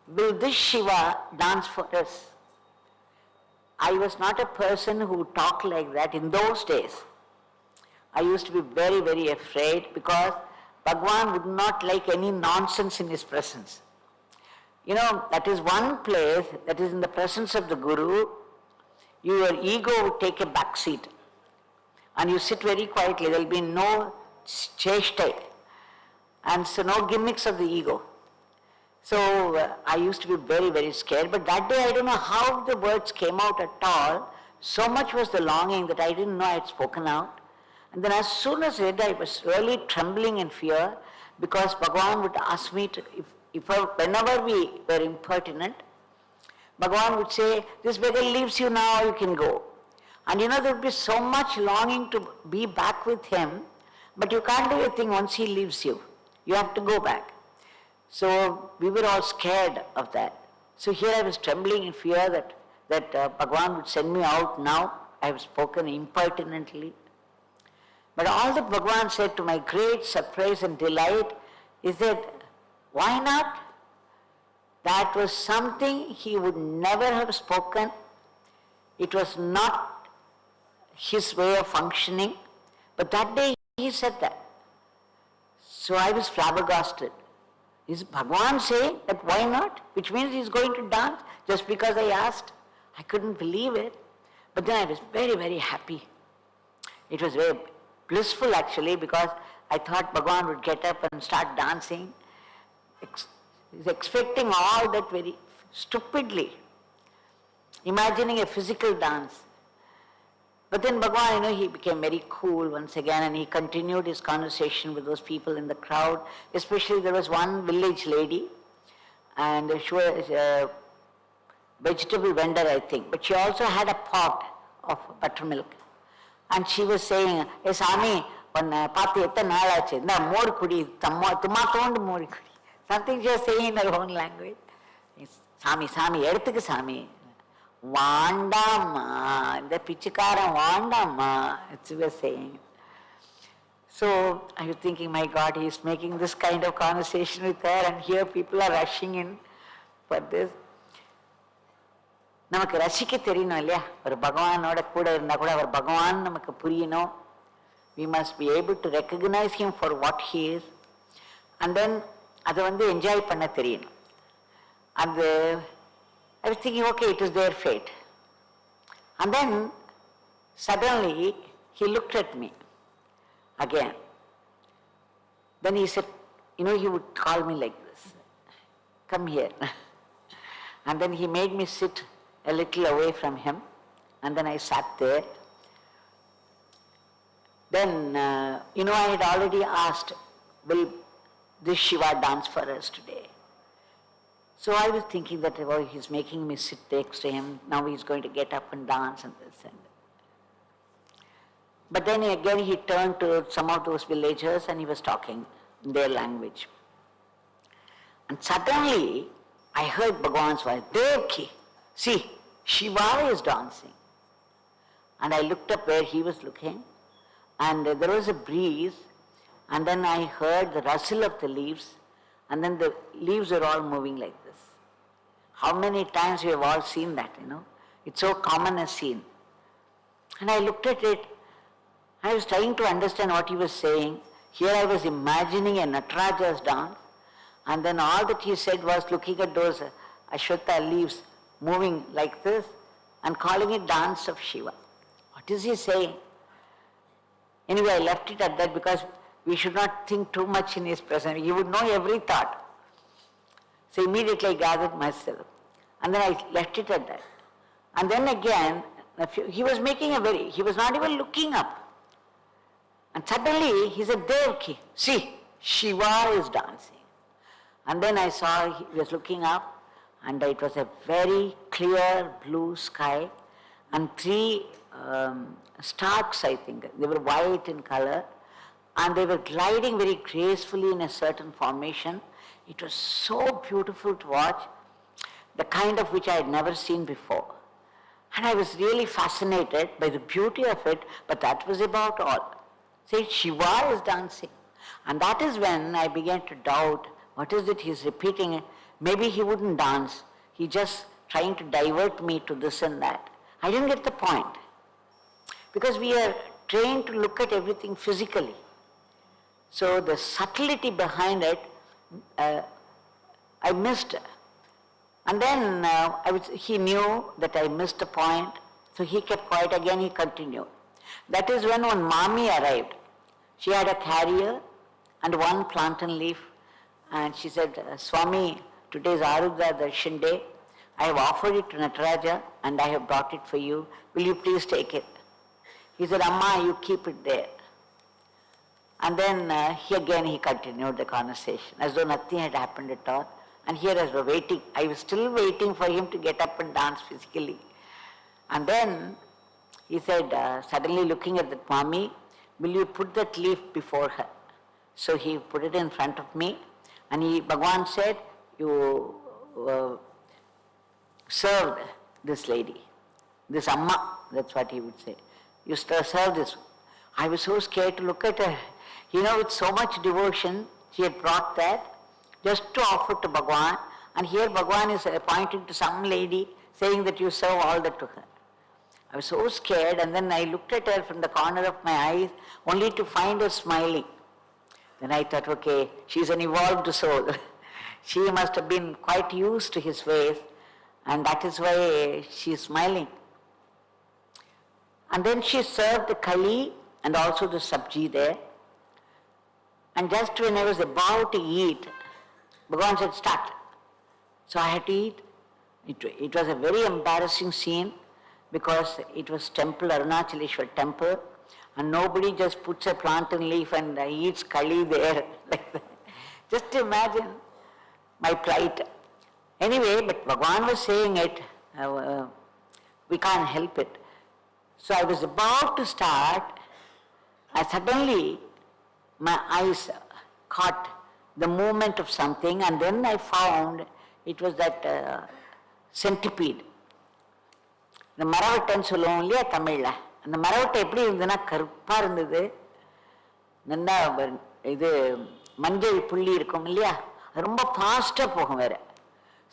Will this Shiva dance for us? I was not a person who talked like that in those days. I used to be very, very afraid because Bhagwan would not like any nonsense in his presence. You know, that is one place that is in the presence of the Guru, your ego would take a back seat and you sit very quietly. There will be no cheshtai and so no gimmicks of the ego. So I used to be very, very scared, but that day I don't know how the words came out at all. So much was the longing that I didn't know I had spoken out. And then as soon as I did, I was really trembling in fear because Bhagavan would ask me to, whenever we were impertinent, Bhagavan would say, this beggar leaves you now, you can go. And you know, there would be so much longing to be back with him, but you can't do a thing once he leaves you. You have to go back. So we were all scared of that. So here I was trembling in fear that Bhagavan would send me out now. I have spoken impertinently. But all that Bhagavan said, to my great surprise and delight, is that, why not? That was something he would never have spoken. It was not his way of functioning. But that day he said that. So I was flabbergasted. Is Bhagavan saying that why not? Which means he's going to dance just because I asked. I couldn't believe it. But then I was very, very happy. It was very blissful actually because I thought Bhagavan would get up and start dancing. He's expecting all that very stupidly, imagining a physical dance. But then Bhagavan, you know, he became very cool once again and he continued his conversation with those people in the crowd. Especially there was one village lady and she was a vegetable vendor, I think, but she also had a pot of buttermilk. And she was saying, hey Swami, paathu ethana naal aachu, indha more kudi, thumma thondu more kudi. Something she was saying in her own language. Swami, eduthuku Swami. Vandamma, the pichikaram vandamma, she was saying. So I was thinking, my God, he is making this kind of conversation with her and here people are rushing in for this. நமக்கு ரசிக்க தெரியணும் இல்லையா, ஒரு பகவானோட கூட இருந்தா கூட அவர் பகவான் நமக்கு புரியணும். We must be able to recognize him for what he is and then அதை என்ஜாய் பண்ண தெரியணும். அது I was thinking, okay, it is their fate. And then suddenly he looked at me again. Then he said, you know, he would call me like this, come here. And then he made me sit a little away from him and then I sat there. Then, you know, I had already asked, will this Shiva dance for us today? So I was thinking that, oh, he's making me sit next to him, now he's going to get up and dance and this and that. But then again he turned to some of those villagers and he was talking in their language. And suddenly I heard Bhagavan's voice, Devaki, see, Shiva is dancing. And I looked up where he was looking and there was a breeze and then I heard the rustle of the leaves and then the leaves are all moving like this. How many times we have all seen that, you know? It's so common a scene. And I looked at it, I was trying to understand what he was saying. Here I was imagining a Nataraja's dance and then all that he said was looking at those Ashwatha leaves moving like this and calling it dance of Shiva. What is he saying? Anyway, I left it at that because we should not think too much in his presence. He would know every thought. So immediately I gathered myself. And then I left it at that. And then again, he was he was not even looking up. And suddenly he said, Devaki, see, Shiva is dancing. And then I saw he was looking up, and it was a very clear blue sky, and 3 storks, I think. They were white in color, and they were gliding very gracefully in a certain formation. It was so beautiful to watch, the kind of which I had never seen before. And I was really fascinated by the beauty of it, but that was about all. See, Shiva is dancing. And that is when I began to doubt, what is it he's repeating? Maybe he wouldn't dance. He just trying to divert me to this and that. I didn't get the point. Because we are trained to look at everything physically. So the subtlety behind it, I missed. And then he knew that I missed a point, so he kept quiet again, he continued. That is when one Mami arrived. She had a carrier and 1 plantain leaf, and she said, Swami, today is Arudha Darshan day. I have offered it to Nataraja and I have brought it for you. Will you please take it? He said, Amma, you keep it there. And then he continued the conversation as though nothing had happened at all. And here I was waiting. I was still waiting for him to get up and dance physically. And then he said, suddenly looking at the Mami, will you put that leaf before her? So he put it in front of me, and Bhagavan said, you served this lady, this Amma, that's what he would say. You serve this. I was so scared to look at her. With so much devotion, she had brought that just to offer to Bhagavan, and here Bhagavan is pointing to some lady saying that you serve all that to her. I was so scared, and then I looked at her from the corner of my eyes only to find her smiling. Then I thought, okay, she's an evolved soul. She must have been quite used to his ways, and that is why she's smiling. And then she served the kali and also the sabji there. And just when I was about to eat, Bhagavan said, start. So I had to eat. It was a very embarrassing scene because it was temple, Arunachaleshwar temple, and nobody just puts a plantain leaf and eats kali there like that. Just imagine my plight. Anyway, but Bhagavan was saying it, we can't help it. So I was about to start, and suddenly my eyes caught the movement of something, and then I found it was that centipede. The மரவட்டைன்னு சொல்லுவோம் இல்லையா தமிழில், அந்த மரவட்டை எப்படி இருந்ததுன்னா கருப்பாக இருந்தது, நல்லா இது மஞ்சள் புள்ளி இருக்கும் இல்லையா, அது ரொம்ப ஃபாஸ்ட்டாக போகும் வேறு.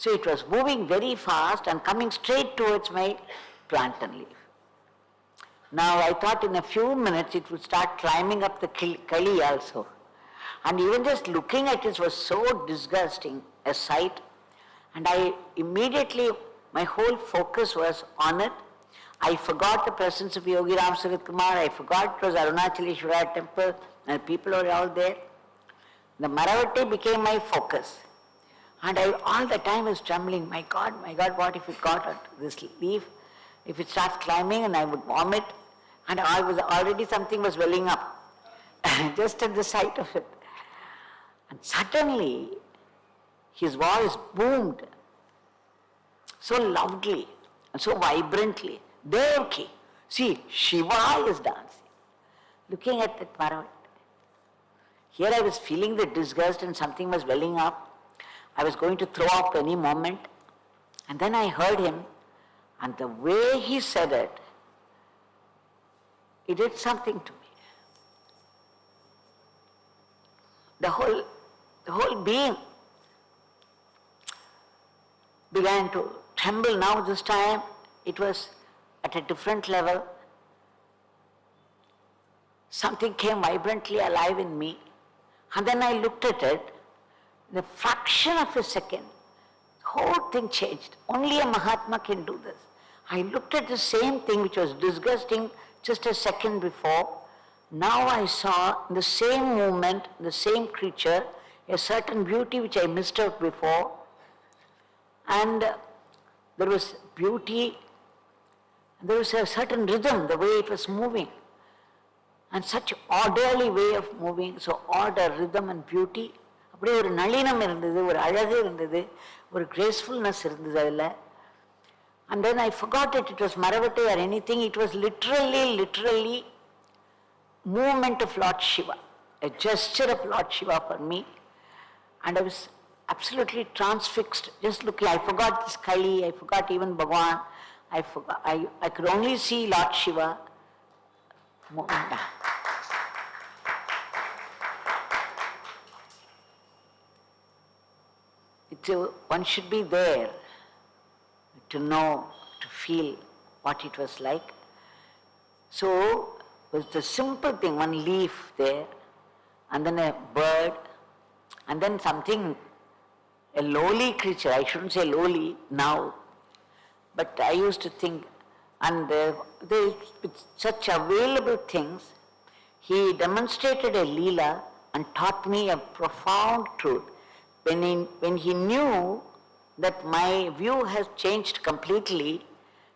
So it was moving very fast and coming straight towards my plantain leaf. Now I thought in a few minutes it would start climbing up the kali also. And even just looking at it was so disgusting a sight. And I immediately, my whole focus was on it. I forgot the presence of Yogi Ramsuratkumar. I forgot it was Arunachaleshwara temple and people were all there. The Maravati became my focus. And I all the time was trembling, my God, what if it got onto this leaf? If it starts climbing and I would vomit, and already something was welling up, just at the sight of it. And suddenly, his voice boomed so loudly and so vibrantly. Devaki, see, Shiva is dancing. Looking at that Maravati. Here I was feeling the disgust and something was welling up. I was going to throw up any moment. And then I heard him, and the way he said it, it did something to me. The whole being began to tremble. Now this time it was at a different level. Something came vibrantly alive in me. And then I looked at it, in a fraction of a second, the whole thing changed. Only a Mahatma can do this. I looked at the same thing which was disgusting just a second before. Now I saw in the same movement, the same creature, a certain beauty which I missed out before. And there was beauty, there was a certain rhythm, the way it was moving, and such orderly way of moving, so order, rhythm and beauty. அப்படியே ஒரு நளினம் இருந்தது, ஒரு அழகு இருந்தது, ஒரு gracefulness இருந்தது அதில். And then I forgot it was Maravate or anything, it was literally movement of Lord Shiva, a gesture of Lord Shiva for me. And I was absolutely transfixed, just looking. I forgot this Kali, I forgot even Bhagavan, I could only see Lord Shiva moving. One should be there to know, to feel what it was like. So it was the simple thing, one leaf there, and then a bird, and then something, a lowly creature, I shouldn't say lowly now, but I used to think, and with such available things, he demonstrated a Leela and taught me a profound truth. When he knew that my view has changed completely,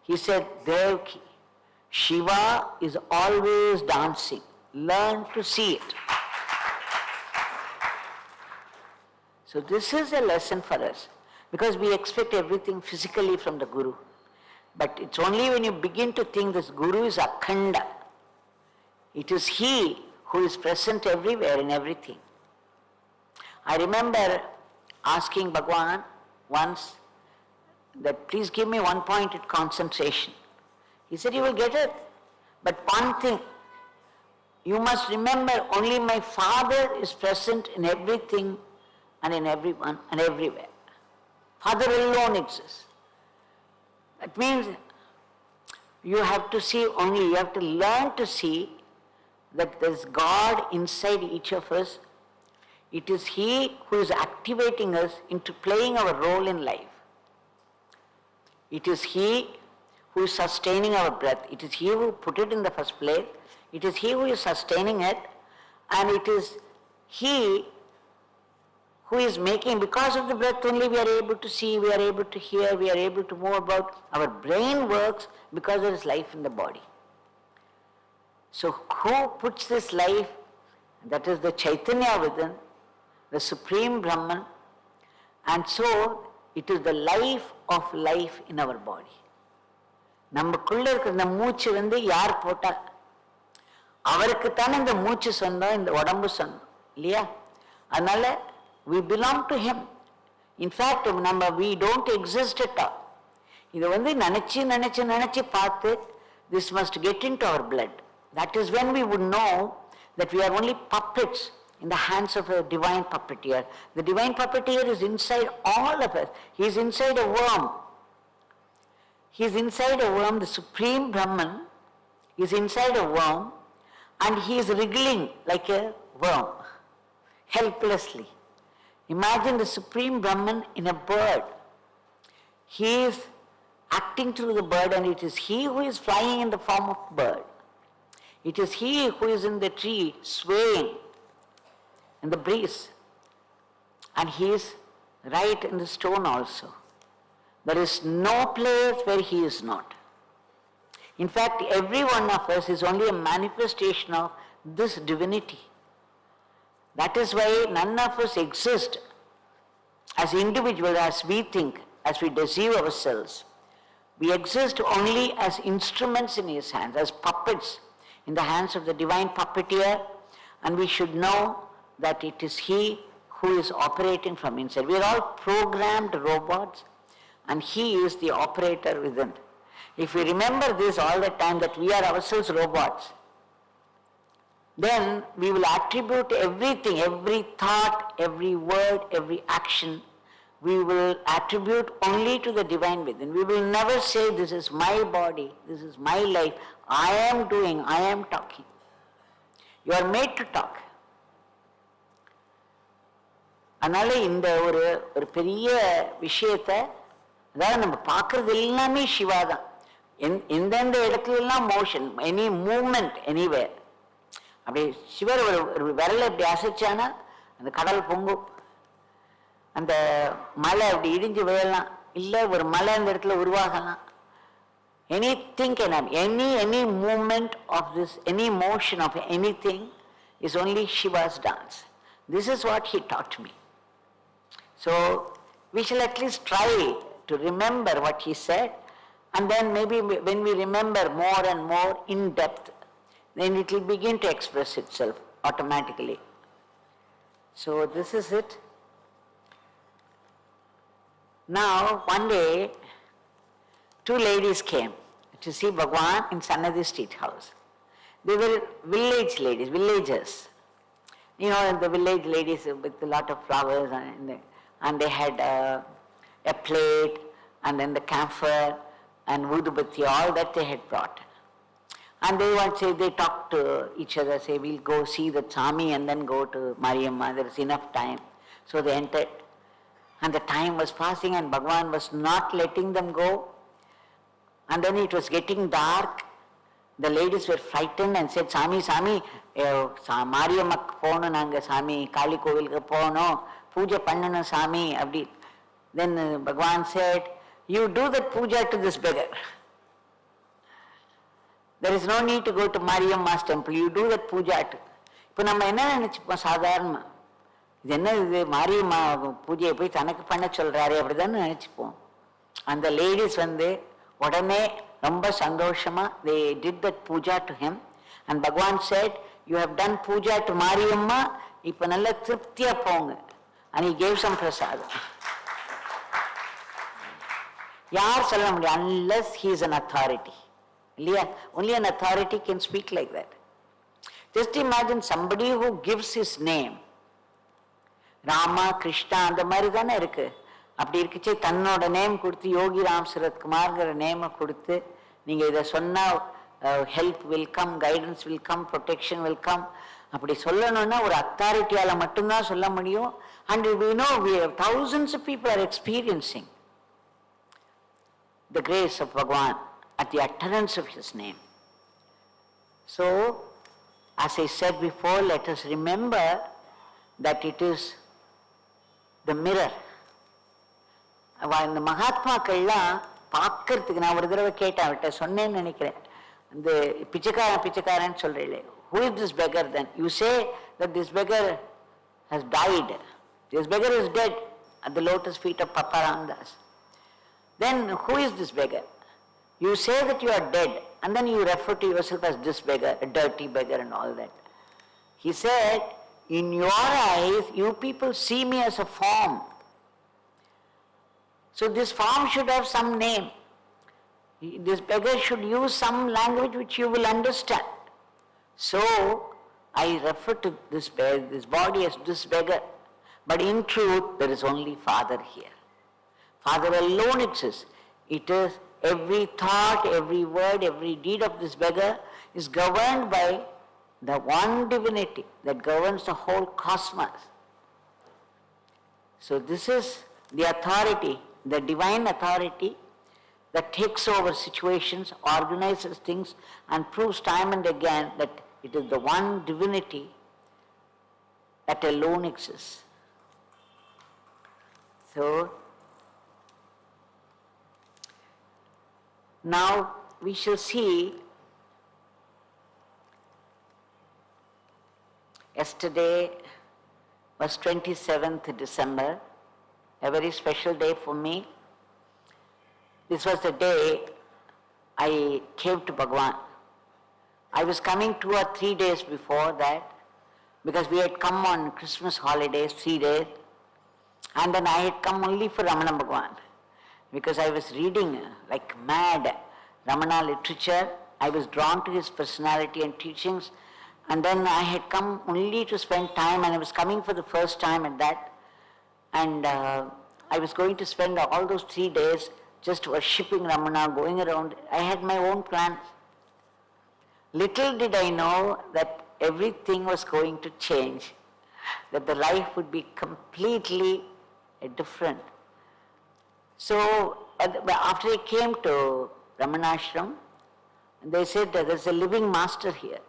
he said, Devaki, Shiva is always dancing. Learn to see it. So this is a lesson for us, because we expect everything physically from the Guru. But it's only when you begin to think this Guru is Akhanda. It is he who is present everywhere in everything. I remember asking Bhagavan once that please give me one-pointed concentration. He said, you will get it. But one thing, you must remember only my Father is present in everything and in everyone and everywhere. Father alone exists. That means you have to see only, you have to learn to see that there's God inside each of us. It is he who is activating us into playing our role in life. It is he who is sustaining our breath. It is he who put it in the first place. It is he who is sustaining it. And it is he who is making, because of the breath only we are able to see, we are able to hear, we are able to move about. Our brain works because there is life in the body. So who puts this life? That is the Chaitanya within, the Supreme Brahman, and so it is the life of life in our body. நமக்குள்ள இருக்கிற இந்த மூச்சு யார் போட்டா? அவருக்குத்தானே இந்த மூச்சு சொந்தம், இந்த உடம்பு சொந்தம் இல்லையா? அதனால we belong to him. In fact, we don't exist at all. இது நினைச்சு பார்த்து, this must get into our blood. That is when we would know that we are only puppets in the hands of a divine puppeteer. The divine puppeteer is inside all of us. He is inside a worm. He is inside a worm. The Supreme Brahman is inside a worm, and he is wriggling like a worm, helplessly. Imagine the Supreme Brahman in a bird. He is acting through the bird, and it is he who is flying in the form of bird. It is he who is in the tree swaying in the breeze, and he is right in the stone also. There is no place where he is not. In fact, every one of us is only a manifestation of this divinity. That is why none of us exist as individuals, as we think, as we deceive ourselves. We exist only as instruments in his hands, as puppets in the hands of the divine puppeteer, and we should know that it is he who is operating from inside. We are all programmed robots, and he is the operator within. If we remember this all the time, that we are ourselves robots, then we will attribute everything, every thought, every word, every action, we will attribute only to the divine within. We will never say, this is my body, this is my life, I am doing, I am talking. You are made to talk. அதனால இந்த ஒரு பெரிய விஷயத்தை, அதாவது நம்ம பார்க்கறது எல்லாமே சிவா தான். எந்தெந்த இடத்துலலாம் மோஷன், எனி மூவ்மெண்ட், எனிவேர், அப்படி சிவர் ஒரு விரலை இப்படி அசைச்சானா அந்த கடல் பொங்கும், அந்த மலை அப்படி இடிஞ்சு விழலாம், இல்லை ஒரு மலை அந்த இடத்துல உருவாகலாம். Anything can happen. Any movement of this, any motion of anything is only Shiva's dance. This is what he taught me. So we shall at least try to remember what he said, and then maybe when we remember more and more in depth, then it will begin to express itself automatically. So this is it. Now one day, two ladies came to see Bhagwan in Sannadhi Street House. They were village ladies, villagers. You know, the village ladies with a lot of flowers, and they had a plate, and then the camphor and udubati, all that they had brought. And they talked to each other, say, we'll go see the Swami and then go to Mariamma, there is enough time. So they entered, and the time was passing, and Bhagwan was not letting them go. And then it was getting dark. The ladies were frightened and said, Swami, Mariammakku ponom nanga Swami, Kali Kovilukku ponom, puja pannanum Swami, abdi. Then Bhagwan said, you do that puja to this beggar. There is no need to go to Mariamma's temple, you do that puja to. இப்போ நம்ம என்ன நினைச்சுப்போம் சாதாரணமாக, இது என்ன இது மாரியம்மா பூஜையை போய் தனக்கு பண்ண சொல்கிறாரு அப்படிதான் நினைச்சுப்போம். அந்த லேடிஸ் உடனே ரொம்ப சந்தோஷமா they did that puja to him, and Bhagwan said, you have done puja to Mariamma, இப்போ நல்ல திருப்தியா போங்க, and he gave some prasadam. யார் சொல்ல முடியும் unless he is an authority, இல்லையா? Only an authority can speak like that. Just imagine somebody who gives his name, Rama Krishna அந்த மாதிரி தானே இருக்கு. அப்படி இருக்குச்சே தன்னோட நேம் கொடுத்து யோகி ராம்சுரத்குமார்ங்கிற நேமை கொடுத்து நீங்கள் இதை சொன்னால் help will come, guidance will come, protection will come, அப்படி சொல்லணும்னா ஒரு அத்தாரிட்டியால் மட்டும்தான் சொல்ல முடியும். And we know thousands of people are experiencing the grace of Bhagwan at the utterance of his name. So, as I said before, let us remember that it is the mirror. இந்த மகாத்மாக்கள்லாம் பார்க்கறதுக்கு, நான் ஒரு தடவை கேட்டேன், அவர்கிட்ட சொன்னேன்னு நினைக்கிறேன், இந்த பிச்சைக்காரன் சொல்றீங்களே, who is this beggar then? You say that this beggar has died. This beggar is dead at the lotus feet of Papa Ramdas. Then who is this beggar? You say that you are dead, and then you refer to yourself as this beggar, a dirty beggar and all that. He said, in your eyes, you people see me as a form. So this form should have some name. This beggar should use some language which you will understand. So I refer to this body as this beggar. But in truth, there is only Father here. Father alone exists. It is every thought, every word, every deed of this beggar is governed by the one divinity that governs the whole cosmos. So this is the authority, the divine authority that takes over situations, organizes things, and proves time and again that it is the one divinity that alone exists. So, now we shall see, yesterday was 27th December, a very special day for me. This was the day I came to Bhagwan. I was coming 2 or 3 days before that, because we had come on Christmas holidays, 3 days, and then I had come only for Ramana Bhagwan, because I was reading like mad Ramana literature. I was drawn to his personality and teachings, and then I had come only to spend time, and I was coming for the first time at that, and I was going to spend all those 3 days just worshipping Ramana, going around. I had my own plans. Little did I know that everything was going to change, that the life would be completely different. So after I came to Ramanashram, they said that there's a living master here.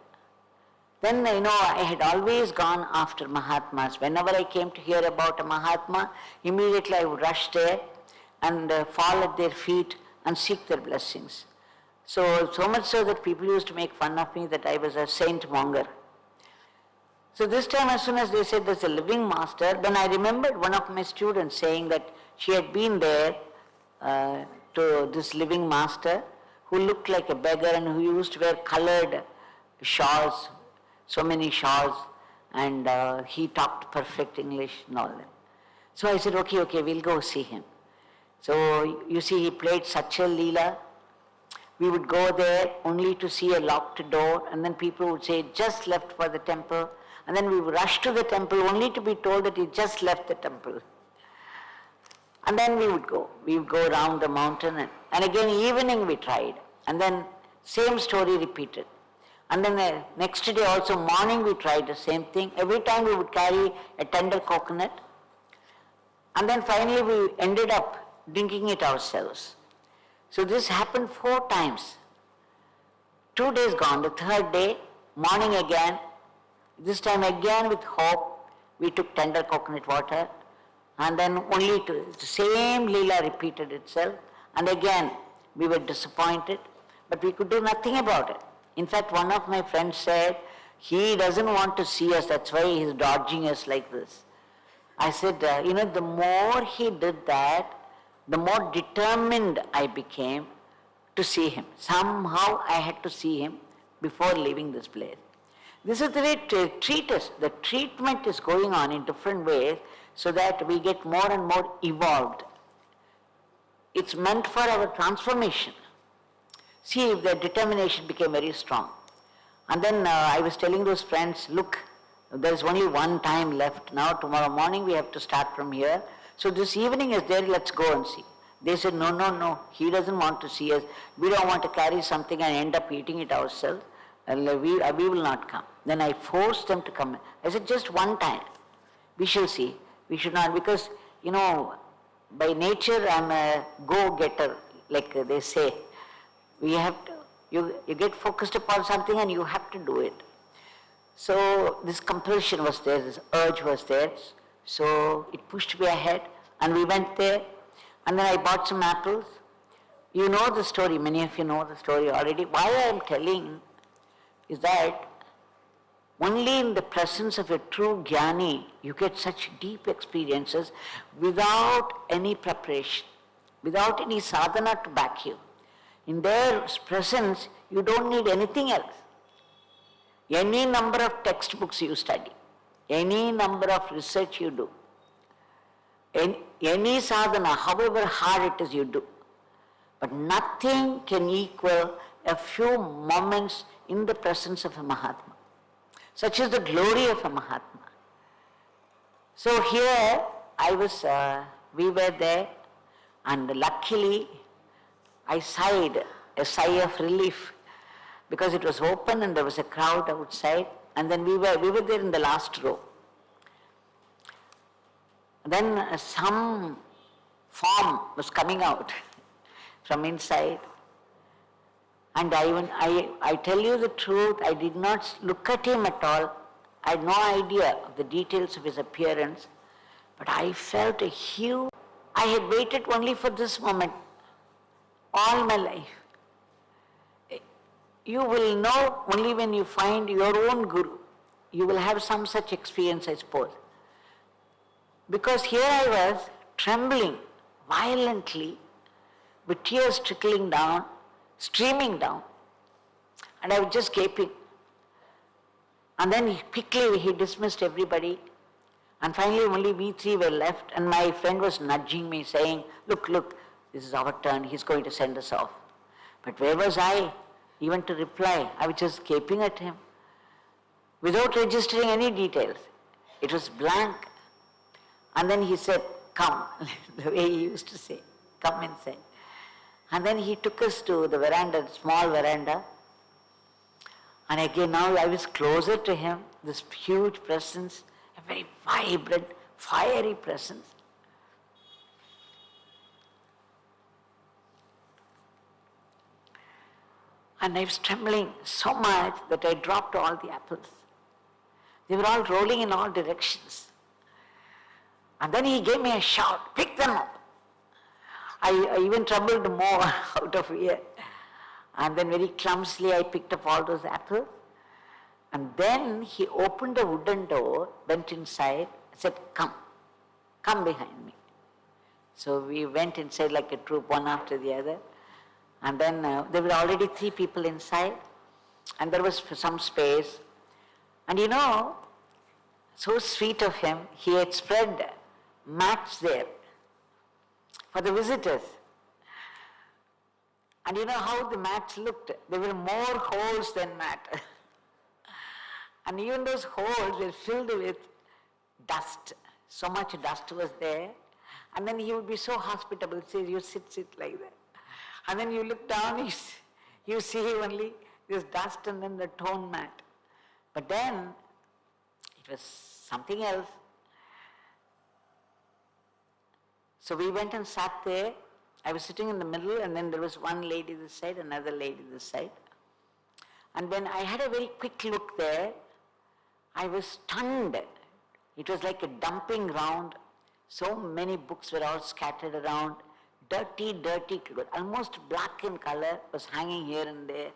Then, I had always gone after Mahatmas. Whenever I came to hear about a Mahatma, immediately I would rush there and fall at their feet and seek their blessings. So much so that people used to make fun of me that I was a saint monger. So this time, as soon as they said there's a living master, then I remembered one of my students saying that she had been there to this living master who looked like a beggar and who used to wear colored shawls, so many shawls, and he talked perfect English and all that. So I said, okay, we'll go see him. So you see, he played such a leela. We would go there only to see a locked door, and then people would say, just left for the temple. And then we would rush to the temple only to be told that he just left the temple. And then we would go around the mountain, and again evening we tried. And then same story repeated. And then the next day also morning we tried the same thing. Every time we would carry a tender coconut. And then finally we ended up drinking it ourselves. So this happened 4 times. 2 days gone, the 3rd day, morning again, this time again with hope, we took tender coconut water, and then only to, the same leela repeated itself, and again we were disappointed, but we could do nothing about it. In fact, one of my friends said, he doesn't want to see us, that's why he's dodging us like this. I said, the more he did that, the more determined I became to see him. Somehow I had to see him before leaving this place. This is the way to treat us. The treatment is going on in different ways so that we get more and more evolved. It's meant for our transformation. See, if the determination became very strong. And then I was telling those friends, look, there's only one time left now. Tomorrow morning we have to start from here. So this evening is there, let's go and see. They said, no, he doesn't want to see us. We don't want to carry something and end up eating it ourselves. We will not come. Then I forced them to come. I said, just one time. We shall see. We should not, because, by nature I'm a go-getter, like they say. We have to, you get focused upon something and you have to do it. So this compulsion was there, this urge was there. So it pushed me ahead, and we went there, and then I bought some apples. You know the story, many of you know the story already. Why I am telling is that only in the presence of a true jnani you get such deep experiences without any preparation, without any sadhana to back you. In their presence, you don't need anything else. Any number of textbooks you study, any number of research you do, any sadhana, however hard it is you do, but nothing can equal a few moments in the presence of a Mahatma. Such is the glory of a Mahatma. So here we were there, and luckily I sighed a sigh of relief because it was open and there was a crowd outside, and then we were there in the last row. Then some form was coming out from inside, and I tell you the truth, I did not look at him at all. I had no idea of the details of his appearance, but I felt a huge, I had waited only for this moment all my life. You will know only when you find your own guru. You will have some such experience, I suppose. Because here I was trembling violently with tears trickling down, streaming down, and I was just gaping. And then quickly he dismissed everybody, and finally only we 3 were left, and my friend was nudging me saying, look, this is our turn, he's going to send us off. But where was I even to reply? I was just gaping at him without registering any details. It was blank. And then he said, come, the way he used to say, come inside. And then he took us to the veranda, small veranda. And again now I was closer to him, this huge presence, a very vibrant, fiery presence. And I was trembling so much that I dropped all the apples. They were all rolling in all directions. And then he gave me a shout, pick them up. I even troubled more out of here. And then very clumsily I picked up all those apples. And then he opened a wooden door, went inside, said, come behind me. So we went inside like a troop, one after the other. And then there were already 3 people inside. And there was some space. And you know, so sweet of him, he had spread mats there for the visitors. And you know how the mats looked? There were more holes than mat. And even those holes were filled with dust. So much dust was there. And then he would be so hospitable, say, you sit like that. And then you look down, you see only this dust and then the torn mat. But then it was something else. So we went and sat there. I was sitting in the middle, and then there was one lady this side, another lady this side. And when I had a very quick look there, I was stunned. It was like a dumping ground. So many books were all scattered around. Dirty, almost black in color, was hanging here and there.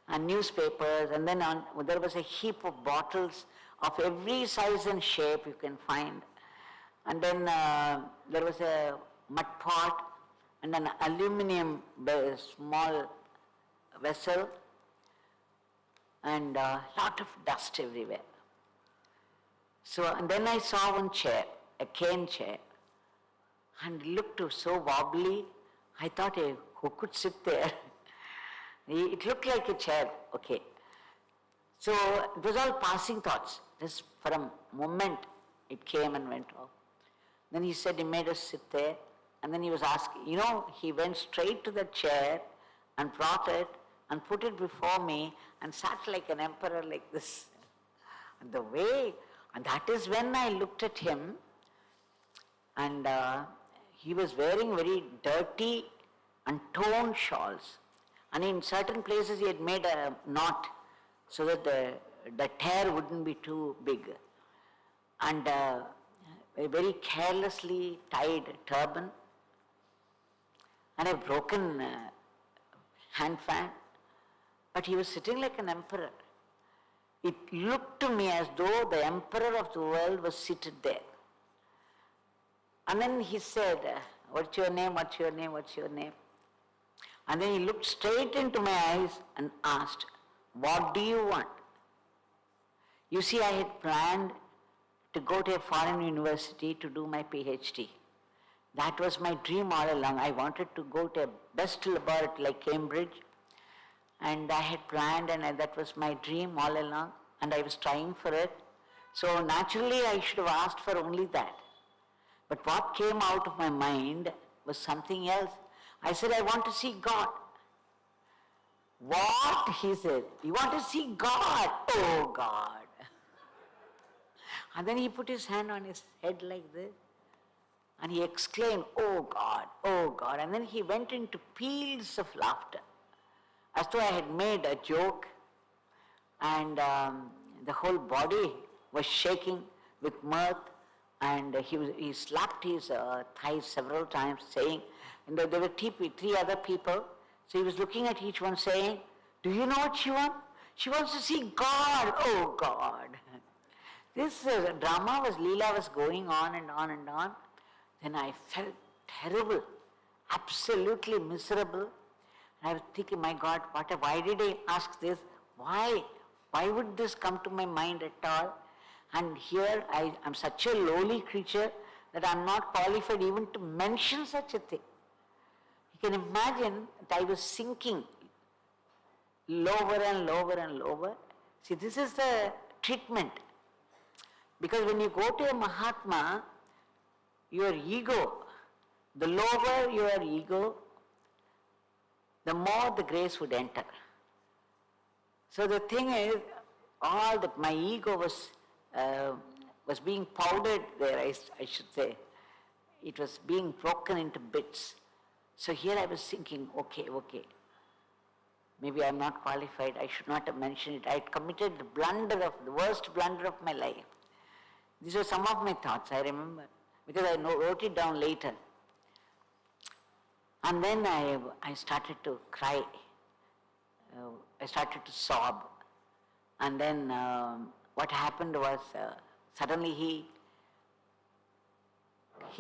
And newspapers, and then there was a heap of bottles of every size and shape you can find. And then there was a mud pot and an aluminum small vessel, and a lot of dust everywhere. So, and then I saw one chair, a cane chair, and it looked so wobbly. I thought, hey, who could sit there? It looked like a chair, okay. So it was all passing thoughts. Just for a moment, it came and went off. Then he said he made us sit there, and then he was asking, you know, he went straight to the chair and brought it and put it before me and sat like an emperor like this. And the way, and that is when I looked at him, and he was wearing very dirty and torn shawls. And in certain places he had made a knot so that the tear wouldn't be too big. And a very carelessly tied turban and a broken hand fan. But he was sitting like an emperor. It looked to me as though the emperor of the world was seated there. And then he said, what's your name, what's your name, what's your name? And then he looked straight into my eyes and asked, what do you want? You see, I had planned to go to a foreign university to do my PhD. That was my dream all along. I wanted to go to a best laboratory like Cambridge, and I had planned, and that was my dream all along, and I was trying for it. So naturally I should have asked for only that. But what came out of my mind was something else. I said, I want to see God. What? He said, you want to see God? Oh God. And then he put his hand on his head like this, and he exclaimed, oh God, oh God. And then he went into peals of laughter, as though I had made a joke, and the whole body was shaking with mirth, and he slapped his thighs several times, saying, and there were 3 other people, so he was looking at each one saying, do you know what she wants? She wants to see God, oh God. This drama Leela was going on and on and on. Then I felt terrible, absolutely miserable. And I was thinking, my God, why did I ask this? Why? Why would this come to my mind at all? And here I am such a lowly creature that I am not qualified even to mention such a thing. You can imagine that I was sinking lower and lower and lower. See, this is the treatment. Because when you go to a Mahatma, your ego, the lower your ego, the more the grace would enter. So the thing is, all that my ego was being powdered there, I should say. It was being broken into bits. So here I was thinking, okay, maybe I'm not qualified, I should not have mentioned it. I had committed the worst blunder of my life. These were some of my thoughts, I remember, because I wrote it down later. And then I started to cry. I started to sob. And then what happened was suddenly he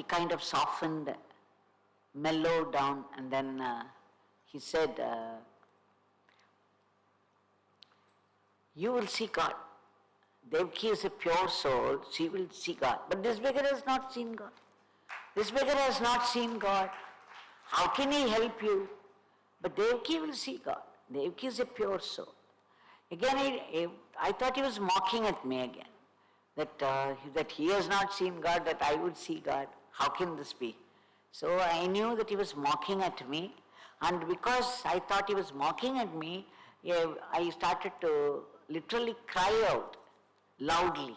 kind of softened, mellowed down, and then he said, you will see God. Devaki is a pure soul, she will see God. But this beggar has not seen God. This beggar has not seen God. How can he help you? But Devaki will see God. Devaki is a pure soul. Again, I thought he was mocking at me again. That he has not seen God, that I would see God. How can this be? So I knew that he was mocking at me. And because I thought he was mocking at me, I started to literally cry out loudly.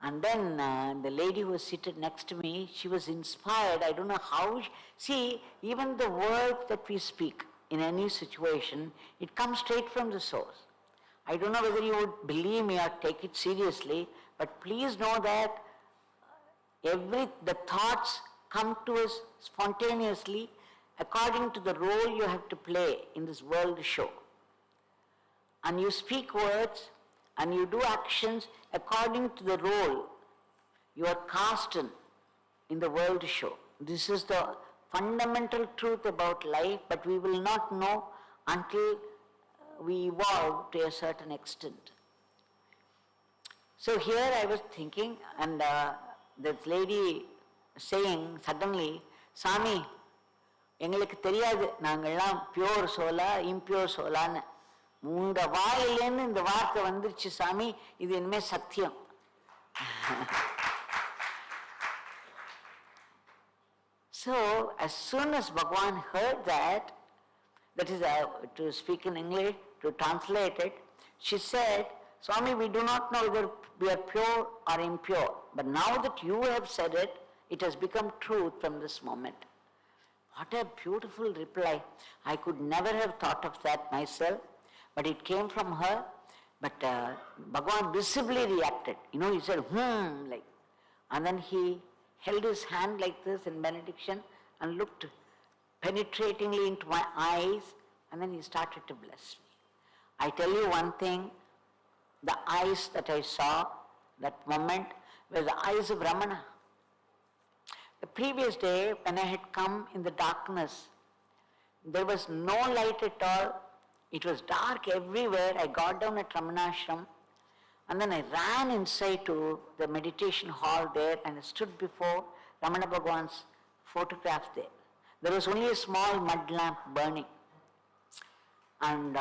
And then the lady who was seated next to me, she was inspired. I don't know how. See, even the words that we speak in any situation, it comes straight from the source. I don't know whether you would believe me or take it seriously, but please know that the thoughts come to us spontaneously according to the role you have to play in this world show. And you speak words and you do actions according to the role you are cast in the world show. This is the fundamental truth about life, but we will not know until we evolve to a certain extent. So here I was thinking, and this lady saying suddenly, Swami, எங்களுக்கு தெரியாது நாங்கள்லாம் pure சோலா impure சோலான்னு உங்க வாயிலேருந்து இந்த வார்த்தை வந்துருச்சு சாமி, இது இனிமே சத்தியம். So as soon as Bhagavan heard that is to speak in English, to translate it, she said, Swami, we do not know whether we are pure or impure, but now that you have said it, it has become truth from this moment. What a beautiful reply. I could never have thought of that myself, but it came from her. But Bhagavan visibly reacted. He said, like. And then he held his hand like this in benediction and looked penetratingly into my eyes, and then he started to bless me. I tell you one thing, the eyes that I saw that moment were the eyes of Ramana. The previous day, when I had come in the darkness, there was no light at all. It was dark everywhere. I got down at Ramana Ashram, and then I ran inside to the meditation hall there, and I stood before Ramana Bhagavan's photograph there. There was only a small mud lamp burning. And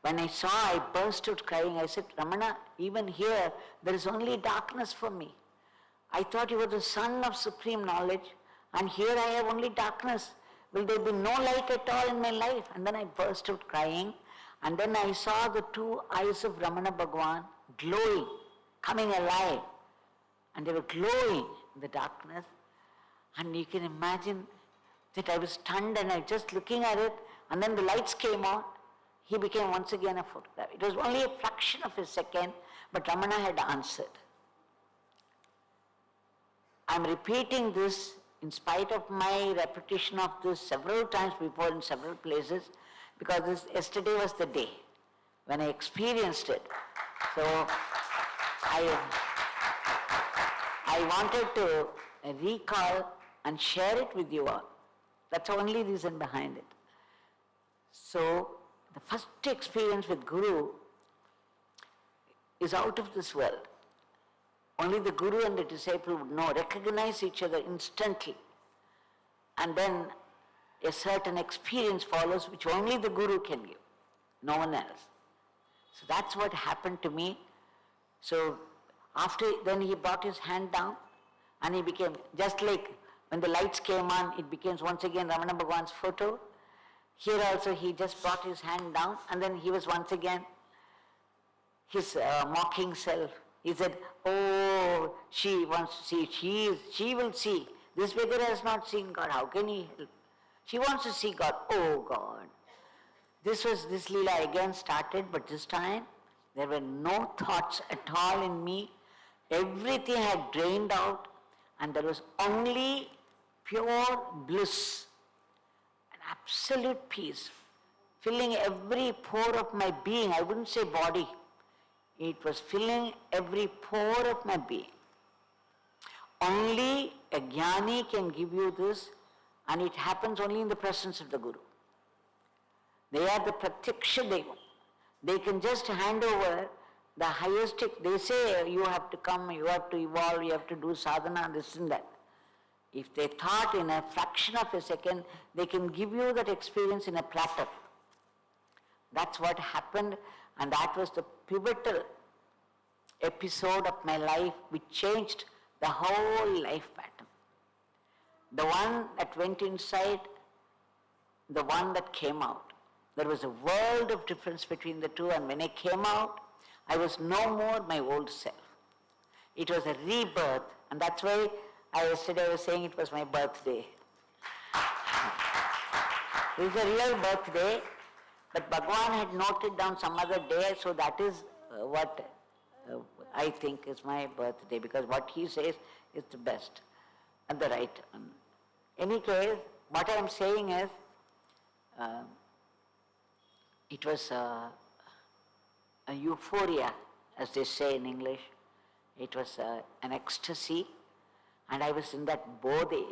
when I saw, I burst out crying. I said, Ramana, even here, there is only darkness for me. I thought you were the son of supreme knowledge, and here I have only darkness. Will there be no light at all in my life? And then I burst out crying, and then I saw the two eyes of Ramana Bhagavan glowing, coming alive, and they were glowing in the darkness. And you can imagine that I was stunned, and I was just looking at it, and then the lights came on. He became once again a photograph. It was only a fraction of a second, but Ramana had answered. I'm repeating this in spite of my repetition of this several times before in several places, because yesterday was the day when I experienced it. So I wanted to recall and share it with you all. That's the only reason behind it. So the first experience with Guru is out of this world. Only the Guru and the disciple would know, recognize each other instantly. And then a certain experience follows which only the Guru can give, no one else. So that's what happened to me. So then he brought his hand down, and he became, just like when the lights came on, it became once again Ramana Bhagavan's photo. Here also he just brought his hand down, and then he was once again his mocking self. He said, oh, she wants to see, she will see. This beggar has not seen God, how can he help? She wants to see God, oh God. This Leela again started, but this time there were no thoughts at all in me. Everything had drained out, and there was only pure bliss, an absolute peace, filling every pore of my being. I wouldn't say body. It was filling every pore of my being. Only a jnani can give you this, and it happens only in the presence of the Guru. They are the pratyaksha devam. They can just hand over the highest. They say you have to come, you have to evolve, you have to do sadhana, this and that. If they thought in a fraction of a second, they can give you that experience in a platter. That's what happened, and that was the pivotal episode of my life which changed the whole life pattern. The one that went inside, the one that came out. There was a world of difference between the two, and when I came out, I was no more my old self. It was a rebirth, and that's why yesterday I was saying it was my birthday. It is a real birthday, but Bhagavan had noted down some other day, so that is what I think is my birthday, because what he says is the best and the right one. In any case, what I am saying is, it was a euphoria, as they say in English. It was an ecstasy, and I was in that bodhi,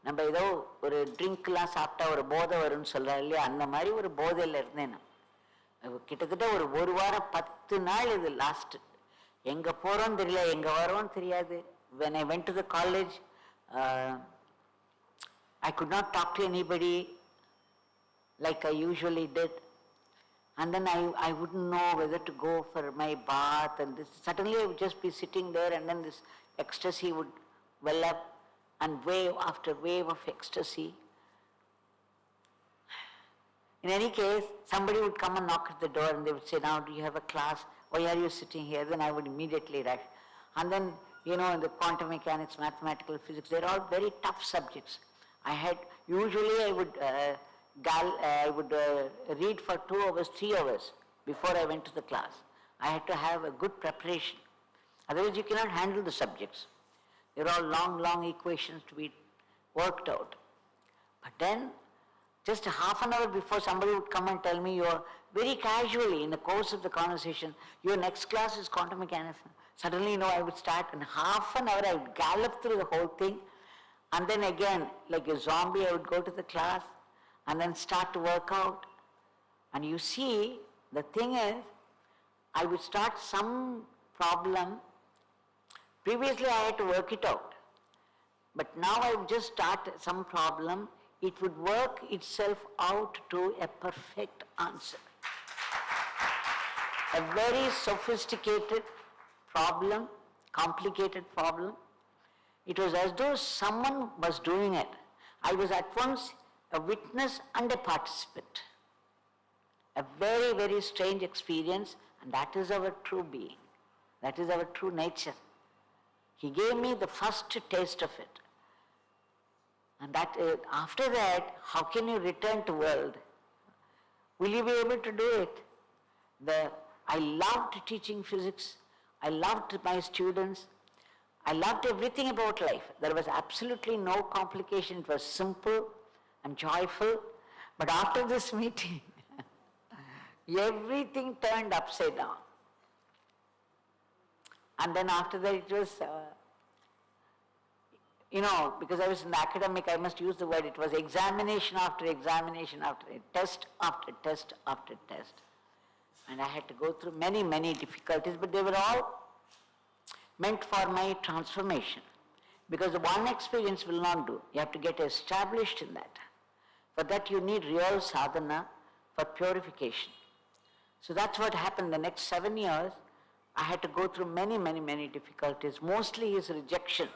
நம்ம ஏதோ ஒரு ட்ரிங்க்லாம் சாப்பிட்டா ஒரு போதை வரும்னு சொல்கிறா இல்லையா, அந்த மாதிரி ஒரு போதையில் இருந்தேன் நான். கிட்டத்தட்ட ஒரு வாரம் 10 நாள் இது லாஸ்ட்டு. எங்கே போகிறோன்னு தெரியல, எங்கே வரோன்னு தெரியாது. When I went to the college, I could not talk to anybody like I usually did. And then I wouldn't know whether to go for my bath, and this, suddenly I would just be sitting there, and then this ecstasy would well up, and wave after wave of ecstasy. In any case, somebody would come and knock at the door, and they would say, now do you have a class? Why are you sitting here? Then I would immediately rush. And then, in the quantum mechanics, mathematical physics, they're all very tough subjects. Usually I would read for 2 hours, 3 hours before I went to the class. I had to have a good preparation. Otherwise you cannot handle the subjects. They're all long equations to be worked out. But then, just half an hour before, somebody would come and tell me, very casually in the course of the conversation, your next class is quantum mechanics. Suddenly, I would start, in half an hour I would gallop through the whole thing, and then again, like a zombie, I would go to the class, and then start to work out. And you see, the thing is, I would start some problem. Previously I had to work it out, but now I would just start some problem, it would work itself out to a perfect answer. A very sophisticated problem, complicated problem. It was as though someone was doing it. I was at once a witness and a participant. A very, very strange experience, and that is our true being. That is our true nature. He gave me the first taste of it. And that after that, how can you return to world? Will you be able to do it? I loved teaching physics. I loved my students. I loved everything about life. There was absolutely no complication. It was simple and joyful. But after this meeting, everything turned upside down. And then after that it was, because I was in the academic, I must use the word, it was examination after examination after test after test after test. And I had to go through many, many difficulties, but they were all meant for my transformation. Because the one experience will not do. You have to get established in that. For that you need real sadhana for purification. So that's what happened. The next 7 years, I had to go through many, many, many difficulties, mostly his rejection.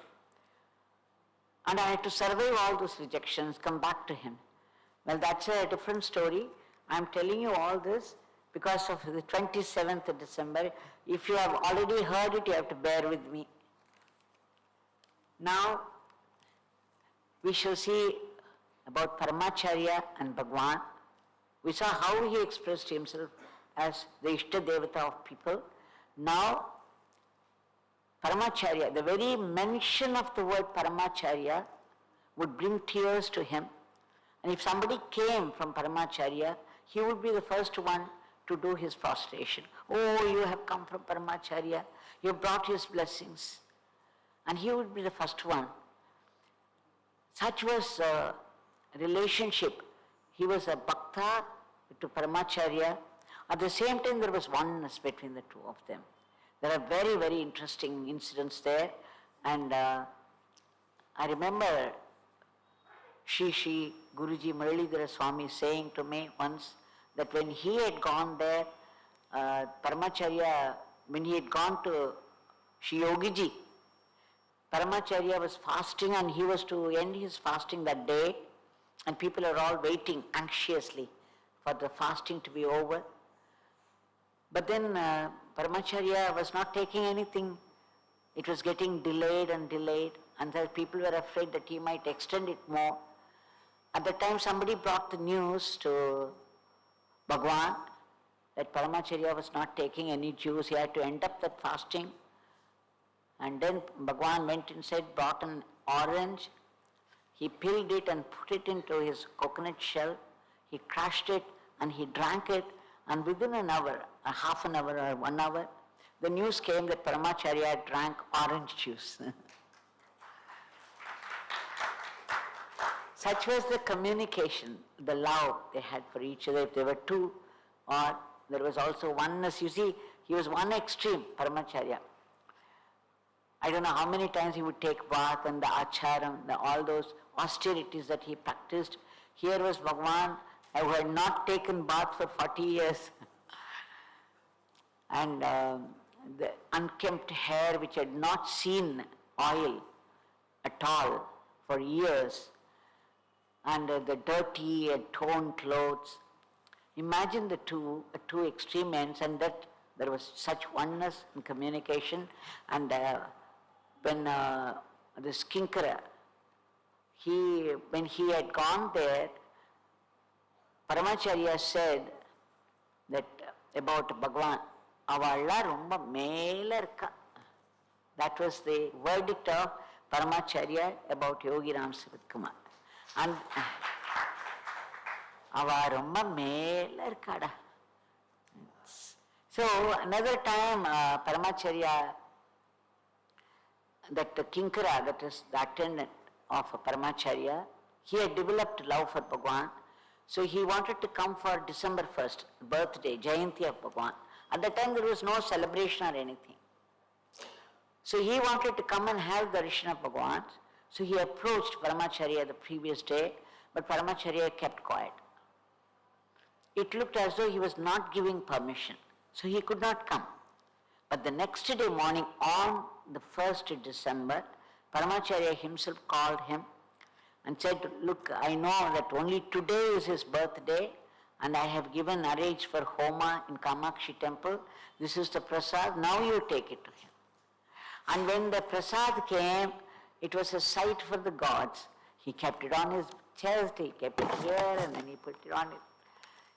And I had to survive all those rejections, come back to him. Well, that's a different story. I'm telling you all this because of the 27th of December. If you have already heard it, you have to bear with me. Now, we shall see about Paramacharya and Bhagavan. We saw how he expressed himself as the Ishta Devata of people. Now, Paramacharya, the very mention of the word Paramacharya would bring tears to him. And if somebody came from Paramacharya, he would be the first one to do his prostration. Oh, you have come from Paramacharya, you have brought his blessings. And he would be the first one. Such was a relationship. He was a bhakta to Paramacharya. At the same time, there was oneness between the two of them. There are very, very interesting incidents there. And I remember Shri Guruji Muralidhara Swami saying to me once that when he had gone there, Paramacharya, when he had gone to Shri Yogiji, Paramacharya was fasting and he was to end his fasting that day, and people are all waiting anxiously for the fasting to be over. But then Paramacharya was not taking anything. It was getting delayed, and the people were afraid that he might extend it more. At that time, somebody brought the news to Bhagwan that Paramacharya was not taking any juice. He had to end up that fasting. And then Bhagwan went inside, brought an orange. He peeled it and put it into his coconut shell. He crushed it and he drank it. And within an hour, a half an hour or 1 hour, the news came that Paramacharya drank orange juice. Such was the communication, the love they had for each other. If there were two, or there was also oneness. You see, he was one extreme, Paramacharya. I don't know how many times he would take bath and the acharam, all those austerities that he practiced. Here was Bhagwan who had not taken bath for 40 years. And the unkempt hair which had not seen oil at all for years. And the dirty and torn clothes. Imagine the two extreme ends, and that there was such oneness in communication. And when this Kinkara, when he had gone there, Paramacharya said that about Bhagwan, avalla romba mela irka. That was the verdict of Paramacharya about Yogi Ramsuratkumar. And ava romba mela irkada. So another time Paramacharya, that Kinkara, that is the attendant of Paramacharya, he had developed love for Bhagwan. So he wanted to come for December 1st, birthday, Jayanti of Bhagwan. At that time there was no celebration or anything. So he wanted to come and have the darshan of Bhagwan. So he approached Paramacharya the previous day, but Paramacharya kept quiet. It looked as though he was not giving permission. So he could not come. But the next day morning, on the 1st December, Paramacharya himself called him and said, look, I know that only today is his birthday and I have arranged for Homa in Kamakshi temple. This is the prasad, now you take it to him. And when the prasad came, it was a sight for the gods. He kept it on his chest, he kept it here, and then he put it on it.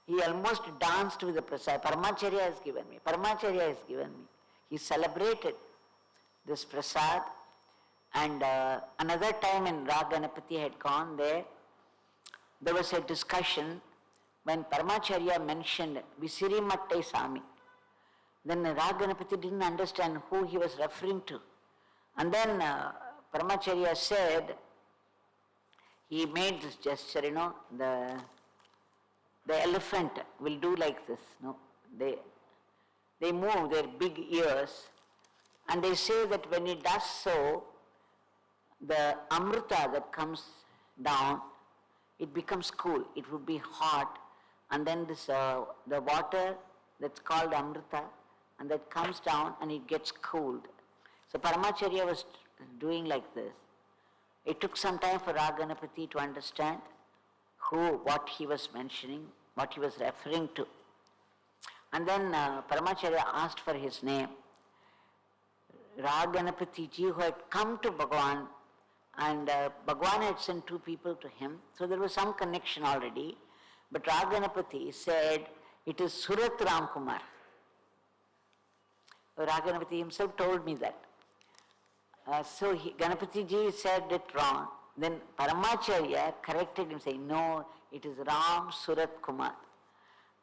He almost danced with the prasad. Paramacharya has given me, Paramacharya has given me. He celebrated this prasad. And another time when Ganapati had gone there was a discussion when Paramacharya mentioned Visirimattai Sami. Then Ganapati didn't understand who he was referring to. And then Paramacharya said, he made this gesture, the elephant will do like this. No, they move their big ears, and they say that when it does so, the amrita that comes down, it becomes cool. It would be hot, and then this the water that's called amrita, and that comes down and it gets cooled. So Paramacharya was doing like this. It took some time for Ganapati to understand what he was mentioning, what he was referring to. And then Paramacharya asked for his name. Ganapati ji, who had come to Bhagwan, and Bhagwan had sent two people to him, so there was some connection already. But Ganapati said, it is Surat Ramkumar. Ganapati himself told me that. So Ganapati ji said it wrong. Then Paramacharya corrected him saying, no, it is Ramsuratkumar.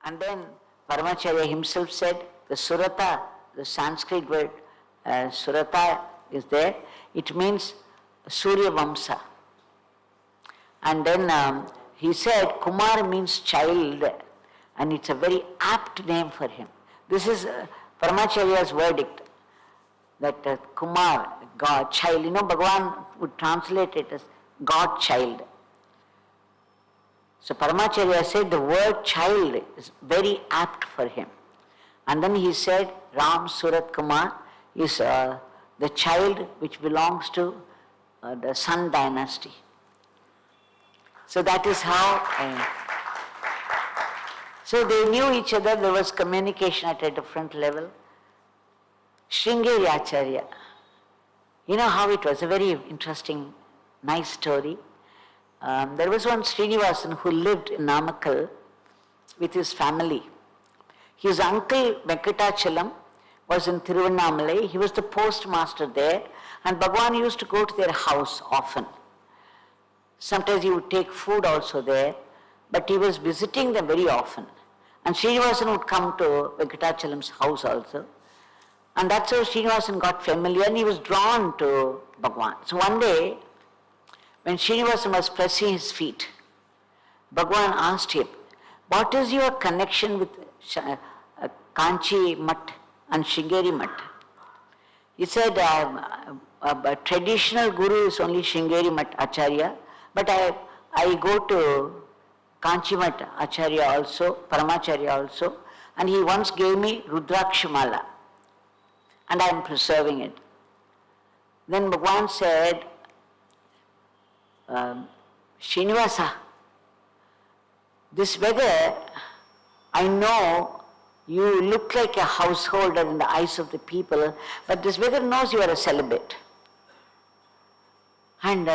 And then Paramacharya himself said, the Surata, the Sanskrit word Surata is there, it means Surya Vamsa. And then he said, Kumar means child, and it's a very apt name for him. This is Paramacharya's verdict, that Kumar, God, child. Bhagavan would translate it as God child. So Paramacharya said the word child is very apt for him. And then he said Ramsuratkumar is the child which belongs to the Sun dynasty. So that is how, so they knew each other, there was communication at a different level. Sringeri Acharya, you know how it was, a very interesting, nice story. There was one Srinivasan who lived in Namakkal with his family. His uncle Venkatachalam was in Tiruvannamalai. He was the postmaster there, and Bhagavan used to go to their house often. Sometimes he would take food also there, but he was visiting them very often. And Srinivasan would come to Venkatachalam's house also. And that's how Srinivasan got familiar, and he was drawn to Bhagavan. So one day, when Srinivasan was pressing his feet, Bhagavan asked him, what is your connection with Kanchi Mat and Sringeri Mat? He said, a traditional guru is only Sringeri Mat Acharya, but I go to Kanchi Mat Acharya also, Paramacharya also, and he once gave me Rudrakshamala, and I am preserving it. Then Bhagavan said, Srinivasa, this beggar, I know you look like a householder in the eyes of the people, but this beggar knows you are a celibate. And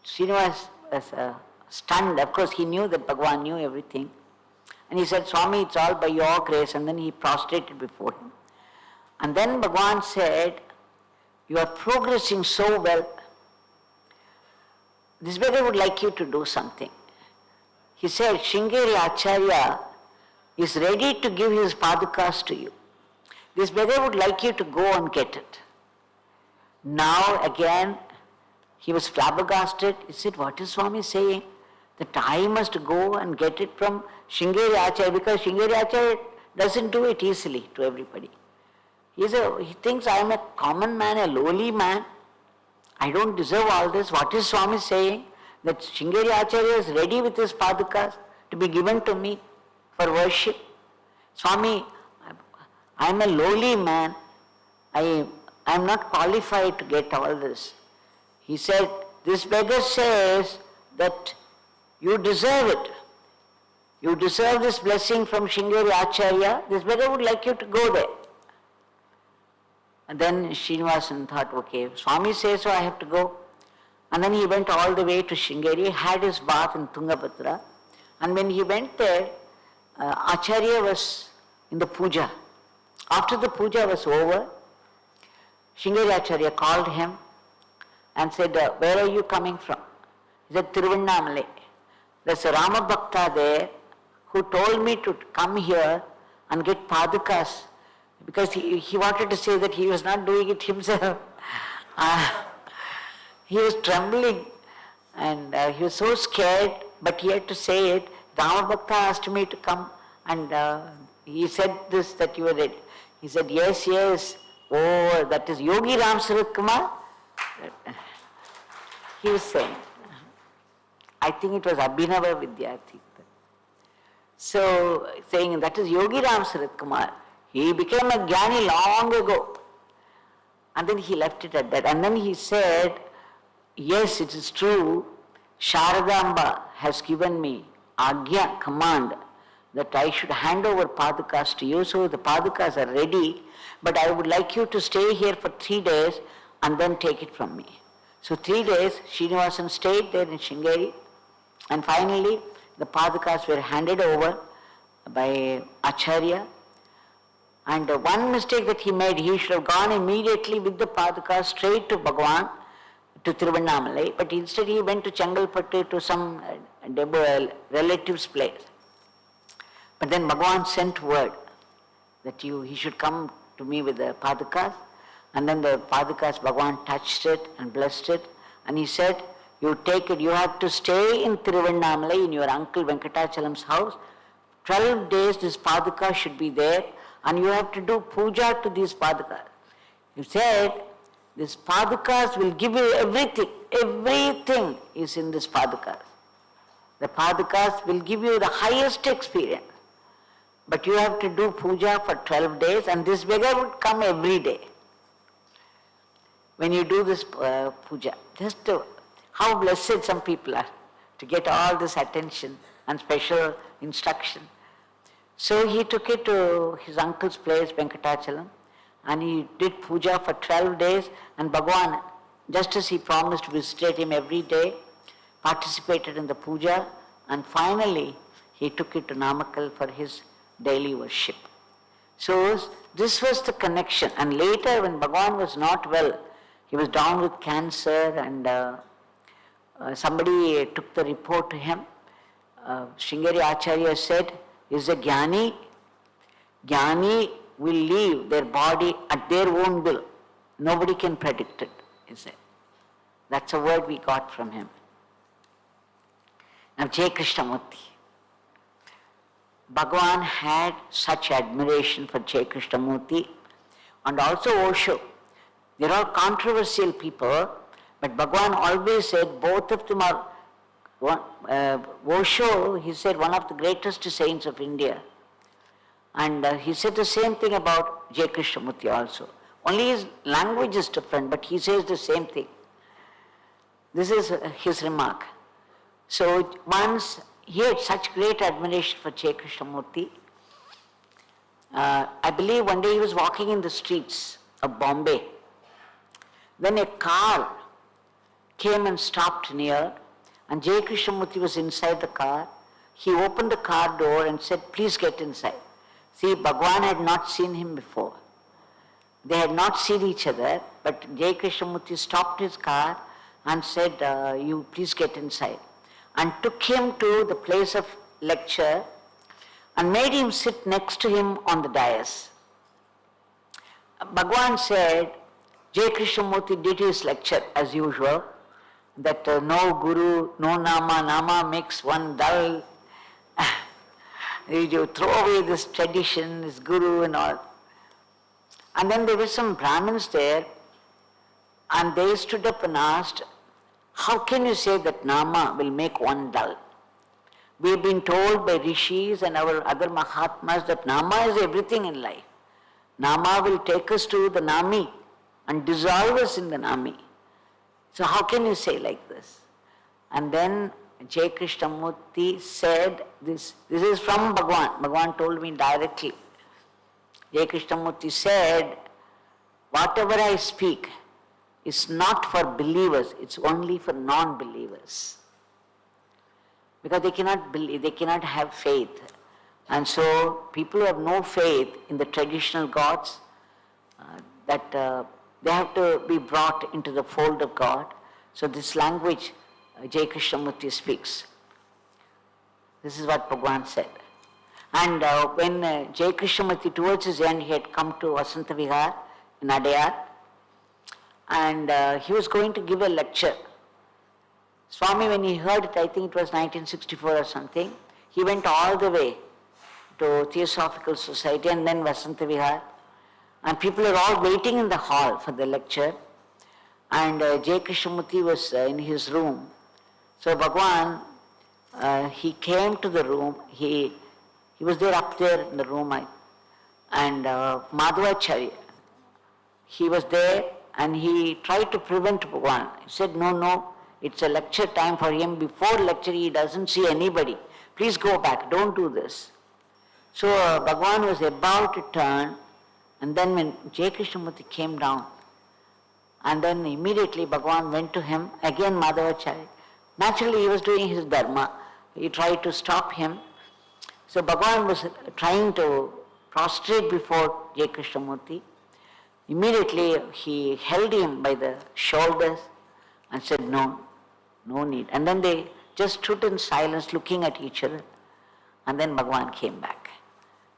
Srinivas was stunned. Of course, he knew that Bhagavan knew everything. And he said, Swami, it's all by your grace. And then he prostrated before him. And then Bhagavan said, you are progressing so well. This beggar would like you to do something. He said, Sringeri Acharya is ready to give his padukas to you. This beggar would like you to go and get it. Now again, he was flabbergasted. He said, what is Swami saying? That I must go and get it from Sringeri Acharya, because Sringeri Acharya doesn't do it easily to everybody. He thinks I am a common man, a lowly man. I don't deserve all this. What is Swami saying? That Sringeri Acharya is ready with his padukas to be given to me for worship. Swami, I am a lowly man. I am not qualified to get all this. He said, this beggar says that you deserve it. You deserve this blessing from Sringeri Acharya. This beggar would like you to go there. And then Srinivasan thought, okay, Swami says so, I have to go. And then he went all the way to Sringeri, had his bath in Tungabhadra. And when he went there, Acharya was in the puja. After the puja was over, Sringeri Acharya called him and said, where are you coming from? He said, Tiruvannamalai. There's a Rama Bhakta there who told me to come here and get padukas, because he wanted to say that he was not doing it himself. He was trembling and he was so scared, but he had to say it. Rama Bhakta asked me to come, and he said this, that you were ready. He said, yes, yes. Oh, that is Yogi Ramsuratkumar. He was saying, I think it was Abhinava Vidyarthi. So, saying that is Yogi Ramsuratkumar. He became a jnani long ago. And then he left it at that. And then he said, yes, it is true, Sharadamba has given me Agya, command, that I should hand over padukas to you. So the padukas are ready, but I would like you to stay here for 3 days and then take it from me. So 3 days, Srinivasan stayed there in Sringeri, and finally the padukas were handed over by Acharya. And one mistake that he made, he should have gone immediately with the padukas straight to Bhagavan, to Tiruvannamalai, but instead he went to Chengalpattu to some relative's place. But then Bhagavan sent word that he should come to me with the Padukas, and then the Padukas, Bhagavan touched it and blessed it, and he said, you take it, you have to stay in Tiruvannamalai in your uncle Venkatachalam's house. 12 days this Paduka should be there, and you have to do puja to these Padukas. He said, these Padukas will give you everything. Everything is in this Padukas. The Padukas will give you the highest experience. But you have to do puja for 12 days, and this beggar would come every day. When you do this puja, how blessed some people are to get all this attention and special instruction. So he took it to his uncle's place, Venkatachalam, and he did puja for 12 days, and Bhagavan, just as he promised, visited him every day, participated in the puja, and finally he took it to Namakkal for his daily worship. So this was the connection. And later when Bhagavan was not well, he was down with cancer, and somebody took the report to him. Sringeri Acharya said, is a Jnani. Jnani will leave their body at their own will. Nobody can predict it, he said. That's a word we got from him. Now Jai Krishnamurti. Bhagavan had such admiration for Jai Krishnamurti, and also Osho. They're all controversial people, but Bhagavan always said both of them are Osho, he said, one of the greatest saints of India. And he said the same thing about Jai Krishnamurti also. Only his language is different, but he says the same thing. This is his remark. So once he had such great admiration for Jai Krishnamurti, I believe one day he was walking in the streets of Bombay. Then a car came and stopped near, and Jai Krishnamurti was inside the car. He opened the car door and said, please get inside. See, Bhagavan had not seen him before. They had not seen each other, but Jai Krishnamurti stopped his car and said, you please get inside. And took him to the place of lecture and made him sit next to him on the dais. Bhagavan said, Jai Krishnamurti did his lecture as usual, that no guru, no nama, nama makes one dull. You throw away this tradition, this guru and all. And then there were some Brahmins there, and they stood up and asked, how can you say that nama will make one dull? We have been told by rishis and our other Mahatmas that nama is everything in life. Nama will take us to the Nami and dissolve us in the Nami. So how can you say like this? And then Jai Krishnamurti said this is from Bhagavan. Bhagavan told me directly. Jai Krishnamurti said, whatever I speak is not for believers, it's only for non-believers. Because they cannot believe, they cannot have faith. And so people who have no faith in the traditional gods, they have to be brought into the fold of God. So this language Jai Krishnamurti speaks. This is what Bhagavan said. And when Jai Krishnamurti towards his end, he had come to Vasanta Vihar in Adayar, and he was going to give a lecture. Swami, when he heard it, I think it was 1964 or something, he went all the way to Theosophical Society and then Vasanta Vihar, and people are all waiting in the hall for the lecture, and Jai Krishnamurti was in his room. So Bhagavan, he came to the room, he was there up there in the room, and Madhavacharya, he was there, and he tried to prevent Bhagavan. He said, no, it's a lecture time for him. Before lecture he doesn't see anybody. Please go back, don't do this. So Bhagavan was about to turn, and then when Jai Krishnamurti came down, and then immediately Bhagavan went to him, again Madhavacharya. Naturally he was doing his dharma. He tried to stop him. So Bhagavan was trying to prostrate before Jai Krishnamurti. Immediately he held him by the shoulders and said, no, no need. And then they just stood in silence looking at each other, and then Bhagavan came back.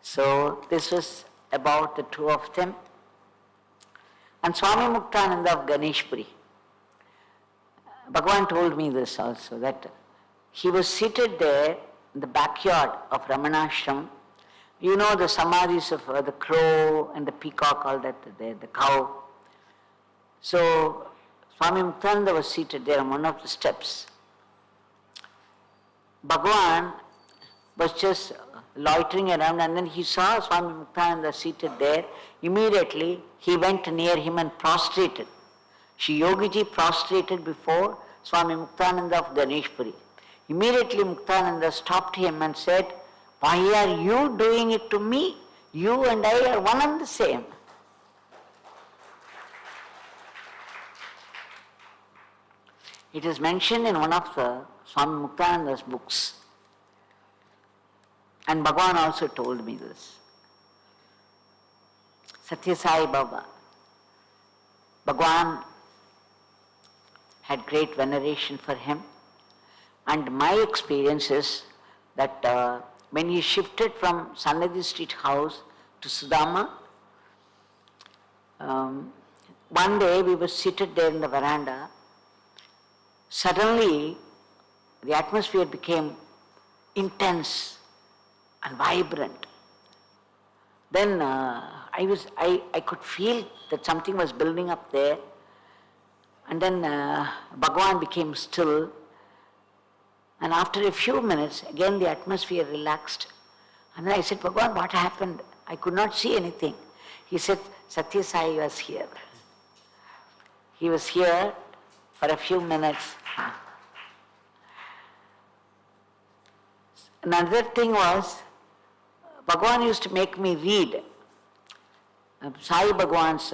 So this was about the two of them. And Swami Muktananda of Ganeshpuri, Bhagavan told me this also, that he was seated there in the backyard of Ramanashram. You know the samadhis of the crow and the peacock, all that there, the cow. So Swami Muktananda was seated there on one of the steps. Bhagavan was just loitering around, and then he saw Swami Muktananda seated there. Immediately he went near him and prostrated. Shri Yogiji prostrated before Swami Muktananda of Ganeshpuri. Immediately Muktananda stopped him and said, why are you doing it to me? You and I are one and the same. It is mentioned in one of the Swami Muktananda's books. And Bhagavan also told me this. Satya Sai Baba, Bhagavan had great veneration for him. And my experience is that when he shifted from Sannadhi Street house to Sudama, one day we were seated there in the veranda. Suddenly, the atmosphere became intense and vibrant. Then I could feel that something was building up there. And then Bhagavan became still. And after a few minutes, again the atmosphere relaxed. And then I said, Bhagavan, what happened? I could not see anything. He said, Satya Sai was here. He was here for a few minutes. Another thing was, Bhagavan used to make me read Sai Bhagavan's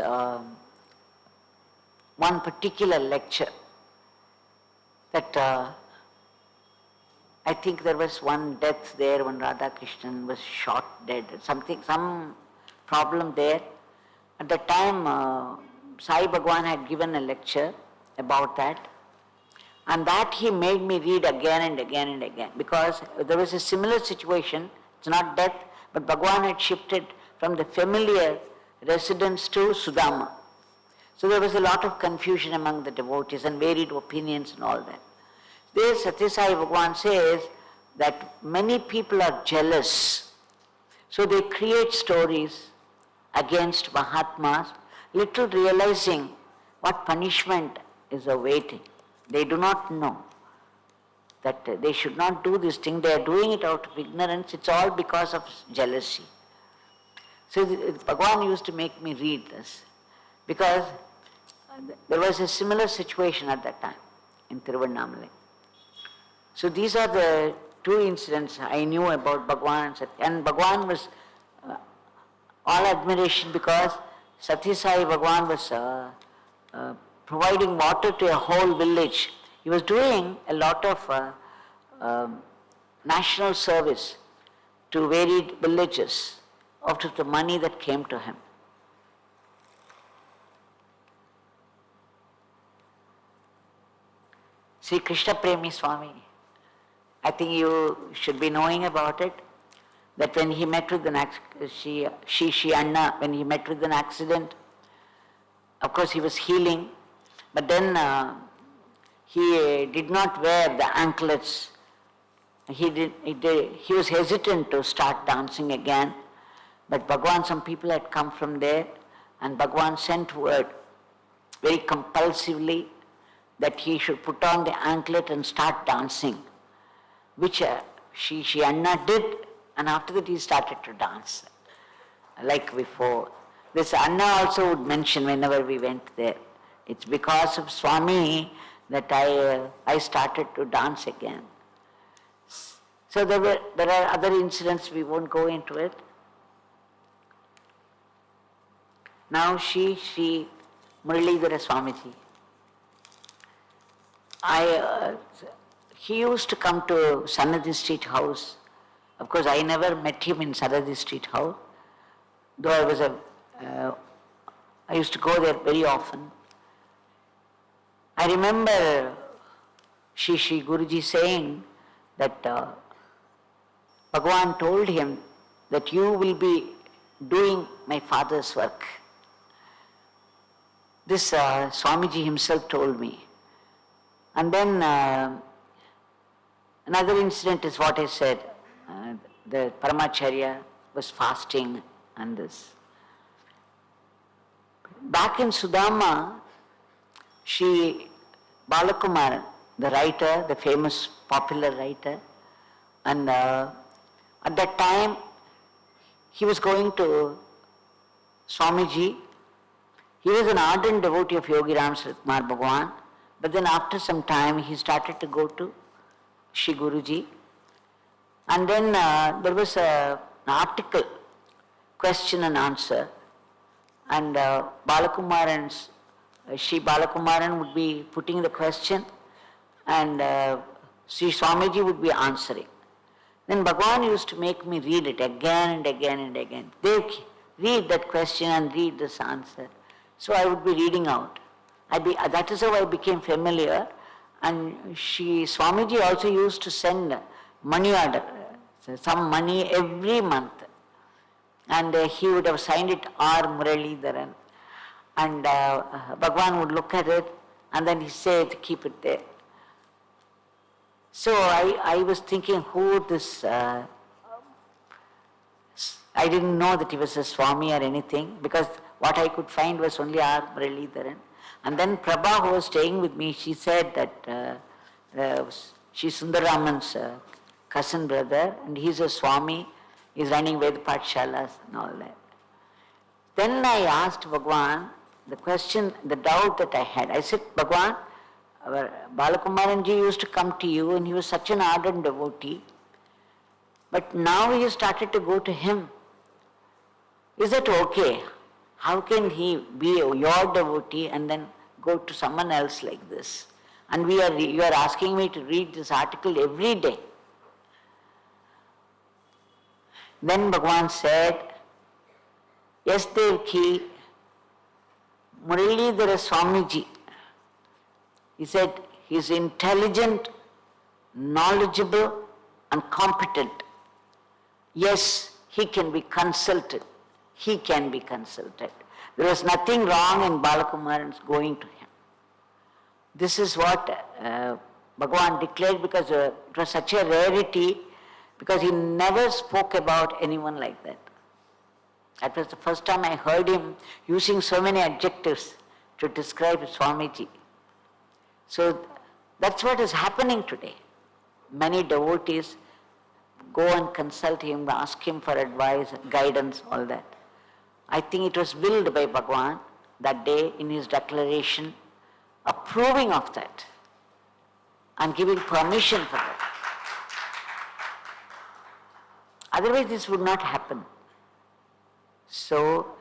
one particular lecture that I think there was one death there when Radha Krishnan was shot dead, some problem there. At the time, Sai Bhagavan had given a lecture about that, and that he made me read again and again and again, because there was a similar situation. It's not death, but Bhagavan had shifted from the familiar residence to Sudama. So there was a lot of confusion among the devotees and varied opinions and all that. There Satya Sai Bhagavan says that many people are jealous, so they create stories against Mahatmas, little realizing what punishment is awaiting. They do not know that they should not do this thing. They are doing it out of ignorance. It's all because of jealousy. So Bhagavan used to make me read this, because there was a similar situation at that time in Tiruvannamalai. So these are the two incidents I knew about Bhagavan and Satya. And Bhagavan was all admiration, because Satya Sai Bhagavan was providing water to a whole village. He was doing a lot of national service to varied villages out of the money that came to him. Sri Krishna Premi Swami, I think you should be knowing about it, that when he met with an Anna, when he met with an accident, of course he was healing, but then he did not wear the anklets. He was hesitant to start dancing again, but Bhagavan, some people had come from there, and Bhagavan sent word very compulsively that he should put on the anklet and start dancing, which Shri Anna did, and after that he started to dance like before. This Anna also would mention whenever we went there, it's because of Swami that I started to dance again. So there are other incidents, we won't go into it. Now Shri Muralidhara Swamiji, he used to come to Sannadhi Street house. Of course, I never met him in Sannadhi Street house, though I used to go there very often. I remember Shri Guruji saying that Bhagavan told him that you will be doing my father's work. This Swamiji himself told me. And then another incident is what I said. The Paramacharya was fasting and this. Back in Sudama, Shri Balakumar, the writer, the famous popular writer, and at that time he was going to Swamiji. He was an ardent devotee of Yogi Ramsuratkumar Bhagavan, but then after some time he started to go to Shri Guruji. And then there was an article, question and answer, and Shri Balakumaran would be putting the question and Shri Swamiji would be answering. Then Bhagavan used to make me read it again and again and again. Devaki, read that question and read this answer. So I would be reading out. That is how I became familiar. And Shri Swamiji also used to send money order, some money every month. And he would have signed it R. Muralidharan. And Bhagavan would look at it and then he said, keep it there. So I was thinking who this, I didn't know that he was a Swami or anything, because what I could find was only R. Muralidharan. And then Prabha, who was staying with me, she said that she's Sundaraman's cousin brother, and he's a Swami, he's running Ved Pathshalas and all that. Then I asked Bhagavan the question, the doubt that I had. I said, Bhagavan, our Balakumaranji used to come to you and he was such an ardent devotee, but now you started to go to him. Is that okay? How can he be your devotee and then go to someone else like this? And you are asking me to read this article every day. Then Bhagavan said, yes, Devaki, Muralidhara Swamiji, he said, he is intelligent, knowledgeable and competent. Yes, he can be consulted. He can be consulted. There was nothing wrong in Balakumaran's going to him. This is what Bhagavan declared, because it was such a rarity, because he never spoke about anyone like that. That was the first time I heard him using so many adjectives to describe Swamiji. So that's what is happening today. Many devotees go and consult him, ask him for advice, guidance, all that. I think it was willed by Bhagavan that day in his declaration, approving of that and giving permission for that. Otherwise this would not happen. So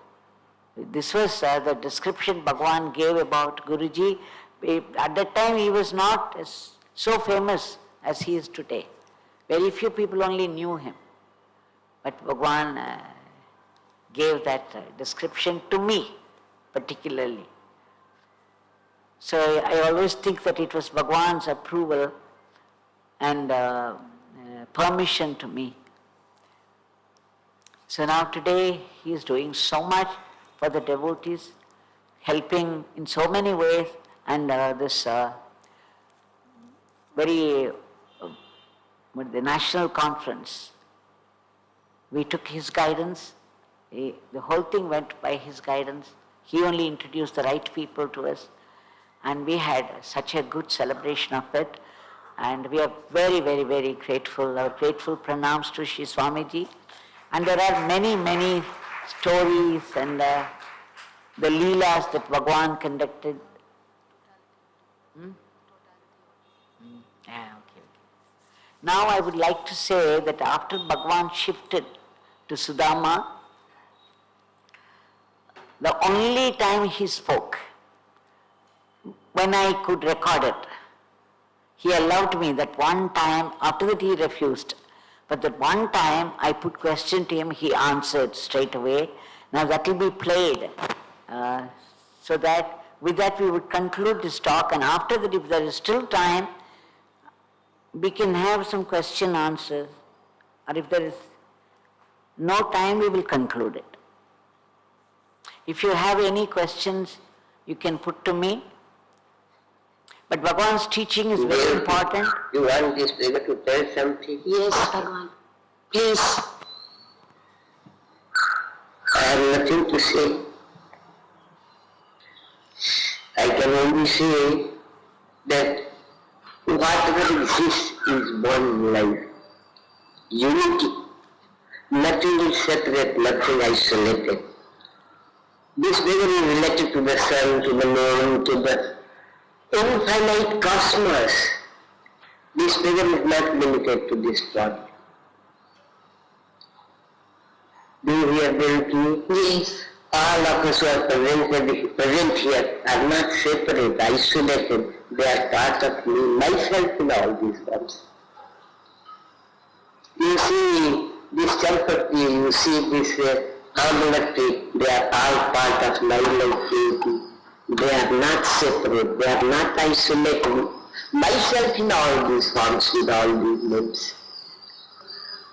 this was the description Bhagavan gave about Guruji. At that time he was not so famous as he is today. Very few people only knew him. But Bhagavan gave that description to me particularly. So I always think that it was Bhagavan's approval and permission to me. So now today he is doing so much for the devotees, helping in so many ways, and this the national conference, we took his guidance. The whole thing went by his guidance. He only introduced the right people to us, and we had such a good celebration of it. And we are very, very, very grateful. Our grateful pranams to Shri Swamiji. And there are many, many stories and the leelas that Bhagavan conducted. Okay. Now I would like to say that after Bhagavan shifted to Sudama, the only time he spoke, when I could record it, he allowed me that one time. After that he refused. But that one time I put question to him, he answered straight away. Now that will be played so that with that we would conclude this talk, and after that, if there is still time, we can have some question answers, or if there is no time, we will conclude it. If you have any questions, you can put to me. But Bhagavan's teaching is very important. You want this brother to tell something? Yes, Bhagavan. Please. I have nothing to say. I can only say that whatever exists is one life. Unity. Nothing is separate, nothing isolated. This brother is related to the sun, to the moon, to the infinite cosmos. This brother is not limited to this body. Do you hear Devaki? Yes. All of us who are present here are not separate, isolated. They are part of me, myself in all these forms. You see this Champati, you see this Agavati, they are all part of my life. They are not separate, they are not isolated. Myself in all these forms with all these names.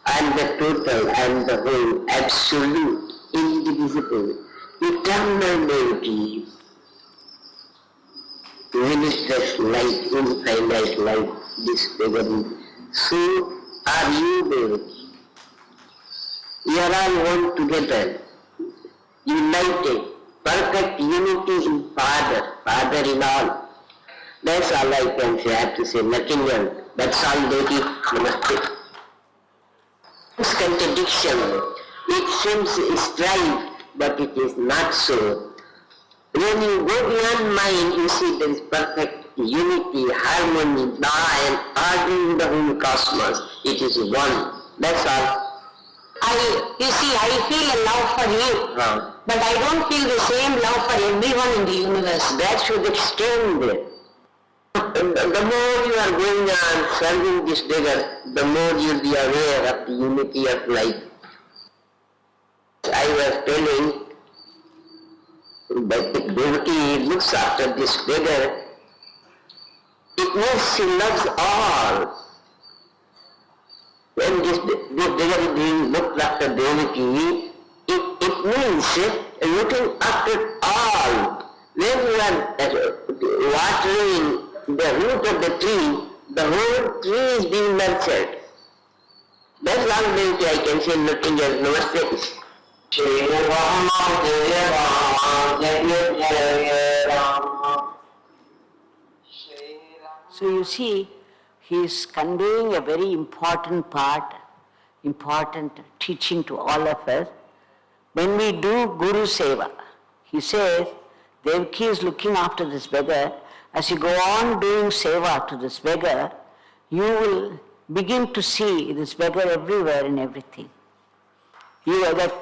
I am the total, I am the whole, absolute, indivisible, eternal Devaki. Limitless life, infinite life, this Devaki. So are you Devaki. We are all one together, united, perfect unity in Father, Father in all. That's all I can say. I have to say nothing else. That's all, Devaki. Namaste. This contradiction, it seems strife, but it is not so. When you go beyond mind, you see there is perfect unity, harmony, law and order in the whole cosmos. It is one. That's all. I feel a love for you, but I don't feel the same love for everyone in the universe. That should extend there. The more you are going on serving this beggar, the more you will be aware of the unity of life. I was telling that the devotee looks after this beggar, it means she loves all. When this beggar is being looked after devotee, it means looking after all. When you are watering the root of the tree, the whole tree is being nurtured. That's all devotee I can say, nothing else. Namaste. So you see, he is conveying a very important part, important teaching to all of us. When we do Guru Seva, he says, Devaki is looking after this beggar. As you go on doing Seva to this beggar, you will begin to see this beggar everywhere in everything. You are that.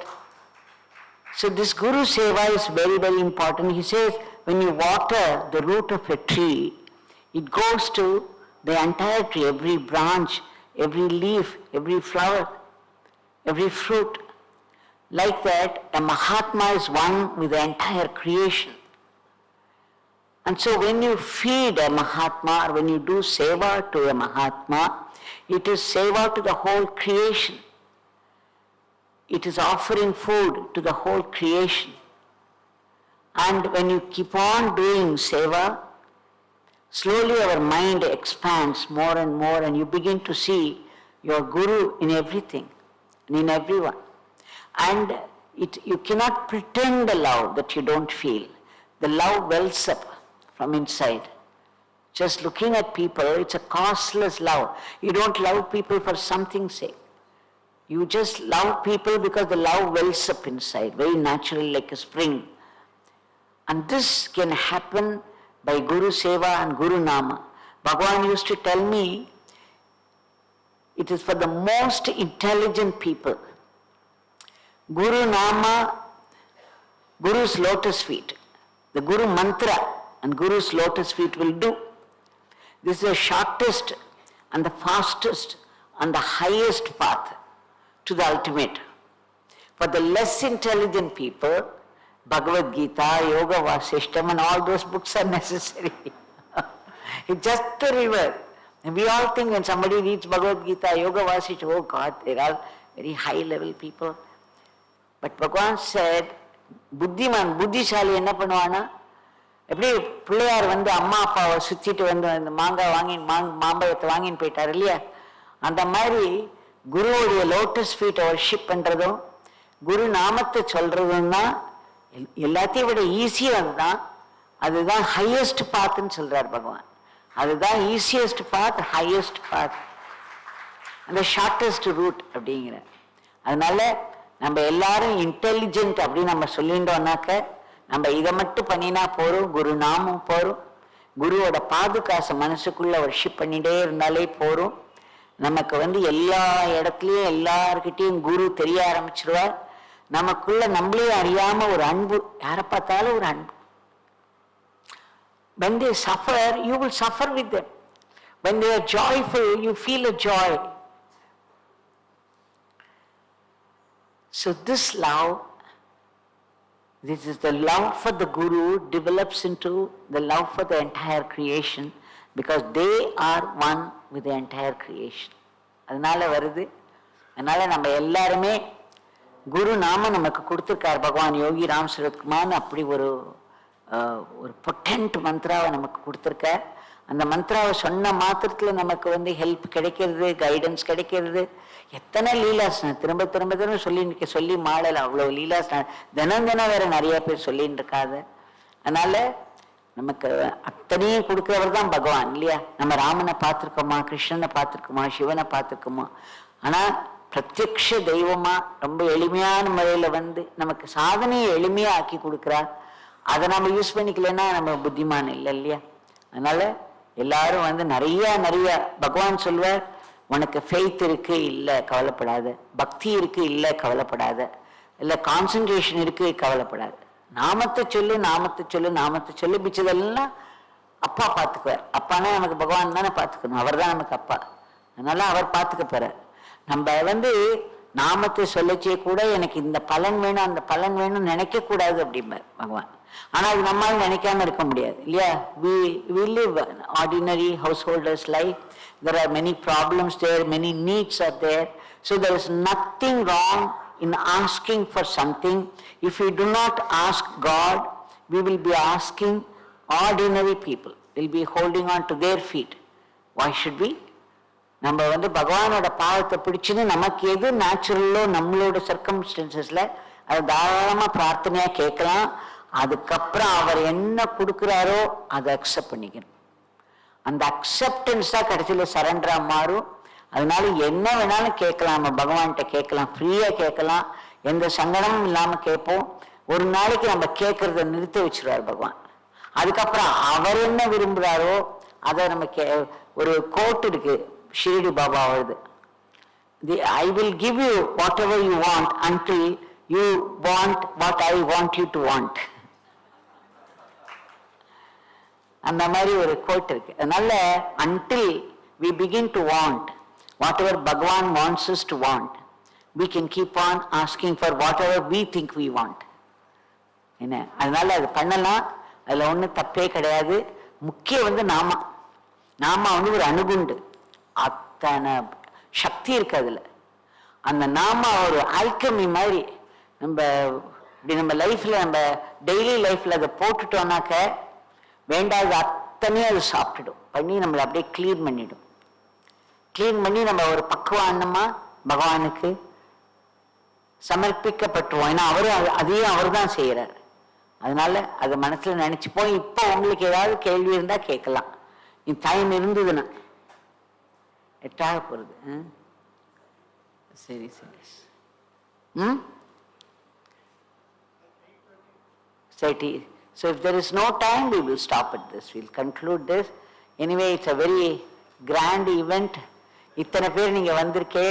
So this Guru Seva is very, very important. He says, when you water the root of a tree, it goes to the entire tree, every branch, every leaf, every flower, every fruit. Like that, a Mahatma is one with the entire creation. And so when you feed a Mahatma, or when you do Seva to a Mahatma, it is Seva to the whole creation. It is offering food to the whole creation. And when you keep on doing Seva, slowly our mind expands more and you begin to see your Guru in everything and in everyone. And you cannot pretend the love that you don't feel. The love wells up from inside. Just looking at people, it's a costless love. You don't love people for something's sake. You just love people because the love wells up inside, very naturally like a spring. And this can happen by Guru Seva and Guru Nama. Bhagavan used to tell me, it is for the most intelligent people. Guru Nama, Guru's lotus feet, the Guru Mantra and Guru's lotus feet will do. This is the shortest and the fastest and the highest path to the ultimate. For the less intelligent people, Bhagavad Gita, Yoga Vasishtam, and all those books are necessary. It's just a river. And we all think when somebody reads Bhagavad Gita, Yoga Vasishtam, oh God, they're all very high level people. But Bhagavan said, புத்திமான் புத்திசாலி என்ன பண்ணுவானா, எப்படி பிள்ளையார் வந்து அம்மா அப்பாவை சுத்திட்டு வந்து அந்த மாங்காய் வாங்கி மாம்பழத்தை வாங்கின்னு போயிட்டார் இல்லையா, அந்த மாதிரி குருவுடைய லோட்டஸ் ஃபீட்டை வர்ஷிப் பண்றதும் குரு நாமத்தை சொல்றதும் தான் எல்லாத்தையும் விட ஈஸியா அதுதான். அதுதான் ஹையஸ்ட் பாத்துன்னு சொல்றார் பகவான். அதுதான் ஈஸியஸ்ட் பாத், ஹையஸ்ட் பாத், அந்த ஷார்டஸ்ட் ரூட் அப்படிங்கிற. அதனால நம்ம எல்லாரும் இன்டெலிஜென்ட் அப்படின்னு நம்ம சொல்லிட்டோம்னாக்க நம்ம இதை மட்டும் பண்ணினா போறோம், குரு நாமும் போறோம், குருவோட பாதுகாசை மனசுக்குள்ள வர்ஷிப் பண்ணிட்டே இருந்தாலே போறோம். நமக்கு வந்து எல்லா இடத்துலயும் எல்லார்கிட்டையும் குரு தெரிய ஆரம்பிச்சிருவார். நமக்குள்ள நம்மளே அறியாம ஒரு அன்பு, யாரை பார்த்தாலும் ஒரு அன்பு. When they suffer, you will suffer with them. When they are joyful, you feel a joy. So this love, this is the love for the Guru develops into the love for the entire creation because they are one with the entire creation. அதனால வருது. அதனால நம்ம எல்லாருமே குரு நாம நமக்கு கொடுத்துருக்கார் பகவான் யோகி ராம் சுரத்குமார். அப்படி ஒரு பொட்டன்ட் மந்த்ராவை நமக்கு கொடுத்துருக்கார். அந்த மந்த்ராவை சொன்ன மாத்திரத்துல நமக்கு வந்து ஹெல்ப் கிடைக்கிறது, கைடன்ஸ் கிடைக்கிறது. எத்தனை லீலாசனம் திரும்ப திரும்ப திரும்ப சொல்லி மாடல, அவ்வளவு லீலாசனம் தினம் வேற நிறைய பேர் சொல்லிட்டு இருக்காது. அதனால நமக்கு அத்தனையும் கொடுக்கிறவர் தான் பகவான் இல்லையா. நம்ம ராமனை பார்த்துருக்கோமா, கிருஷ்ணனை பார்த்துருக்கோமா, சிவனை பார்த்துருக்கோமா, ஆனா பிரத்யக்ஷ தெய்வமா ரொம்ப எளிமையான முறையில வந்து நமக்கு சாதனையை எளிமையா ஆக்கி கொடுக்குறா. அதை நம்ம யூஸ் பண்ணிக்கலன்னா நம்ம புத்திமான் இல்லை இல்லையா. அதனால எல்லாரும் வந்து நிறைய பகவான் சொல்வார், உனக்கு ஃபெய்த் இருக்கு இல்லை கவலைப்படாத, பக்தி இருக்கு இல்லை கவலைப்படாத, இல்லை கான்சன்ட்ரேஷன் இருக்கு கவலைப்படாத, நாமத்தை சொல்லு நாமத்தை சொல்லு நாமத்தை சொல்லு. பிச்சதெல்லாம் அப்பா பார்த்துக்குவார். அப்பானா நமக்கு பகவான் தானே பார்த்துக்கணும், அவர் தான் நமக்கு அப்பா. அதனால அவர் பார்த்துக்க போறார். நம்ம வந்து நாமத்தை சொல்லச்சே கூட எனக்கு இந்த பலன் வேணும் அந்த பலன் வேணும் நினைக்க கூடாது அப்படிம்பார் பகவான். ஆனா அது நம்மளால நினைக்காம இருக்க முடியாது இல்லையா. we live an ordinary householder's life. There are many problems there, many needs are there. So there is nothing wrong in asking for something. If we do not ask God, we will be asking ordinary people. We'll be holding on to their feet. Why should we? நம்ம வந்து பகவானோட பாதத்தை பிடிச்சுன்னு நமக்கு எது நேச்சுரலோ நம்மளோட சர்க்கம்ஸ்டன்சஸ்ல அதை தாராளமா பிரார்த்தனையா கேட்கலாம். அதுக்கப்புறம் அவர் என்ன கொடுக்குறாரோ அதை அக்செப்ட் பண்ணிக்கணும். அந்த அக்செப்டன்ஸ் தான் கடைசியில சரண்டரா மாறும். அதனால என்ன வேணாலும் கேட்கலாம், நம்ம பகவான்கிட்ட கேட்கலாம், ஃப்ரீயா கேட்கலாம், எந்த சங்கடமும் இல்லாம கேட்போம். ஒரு நாளைக்கு நம்ம கேட்கறத நிறுத்தி வச்சிருவார் பகவான். அதுக்கப்புறம் அவர் என்ன விரும்புறாரோ அதை நம்ம ஒரு கோட் இருக்கு ஷிரடி பாபா வருது, I will give you whatever you want until you want what I want you to want. அந்த மாதிரி ஒரு கோட் இருக்கு. அதனால until we begin to want whatever Bhagavan wants us to want, we can keep on asking for whatever we think we want. என்ன அதனால அது பண்ணலாம், அதுல ஒன்றும் தப்பே கிடையாது. முக்கியம் வந்து நாம வந்து ஒரு அணுகுண்டு, அத்தனை சக்தி இருக்கு அதுல. அந்த நாம ஒரு ஆல்கமி மாதிரி நம்ம லைஃப்ல நம்ம டெய்லி லைஃப்ல அதை போட்டுட்டோம்னாக்க வேண்டாத அத்தனையும் அது சாப்பிட்டுடும், பண்ணி நம்மளை அப்படியே கிளீன் பண்ணிடும். கிளீன் பண்ணி நம்ம ஒரு பக்குவானமா பகவானுக்கு சமர்ப்பிக்கப்பட்டுருவோம். ஏன்னா அதையும் அவர் தான் செய்யறாரு. அதனால அதை மனசுல நினைச்சுப்போம். இப்போ உங்களுக்கு ஏதாவது கேள்வி இருந்தா கேட்கலாம், டைம் இருந்ததுன்னா. எட்டாக போறது. சரி சரி. So if there is no time, we will stop at this. We'll conclude this. Anyway, it's a very grand event. இத்தனை பேர் நீங்க வந்திருக்கே,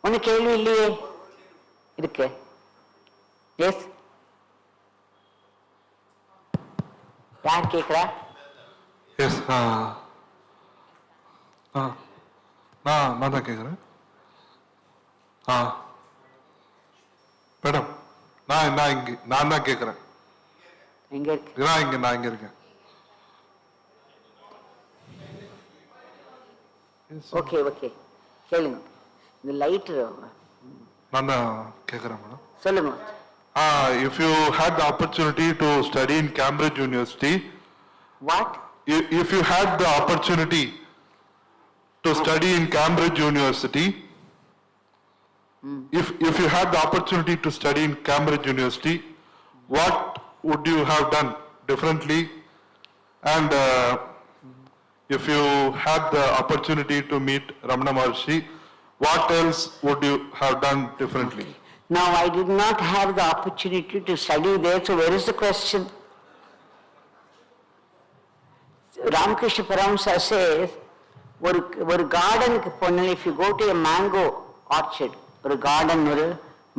ஒன்னும் கேள்வி இல்லையே? இருக்கு. எஸ், யார் கேட்கிறா? எஸ், நான் தான் கேட்குறேன். மேடம் நான் தான் கேட்கிறேன். எங்க இருக்கு? நான் இங்க இருக்கேன். ஓகே ஓகே, கேளுங்க. இந்த லைட் நான் தான் கேட்கிறேன் மேடம். சொல்லுங்க. If you had the opportunity to study in Cambridge University. What? If you had the opportunity to study in Cambridge University. If you had the opportunity to study in Cambridge University, what would you have done differently? And if you had the opportunity to meet Ramana Maharshi, what else would you have done differently? Now, I did not have the opportunity to study there, so where is the question? Ramakrishna Paramsa says, ஒரு கார்டனுக்கு போனா, if you go to a mango orchard, ஒரு garden, ஒரு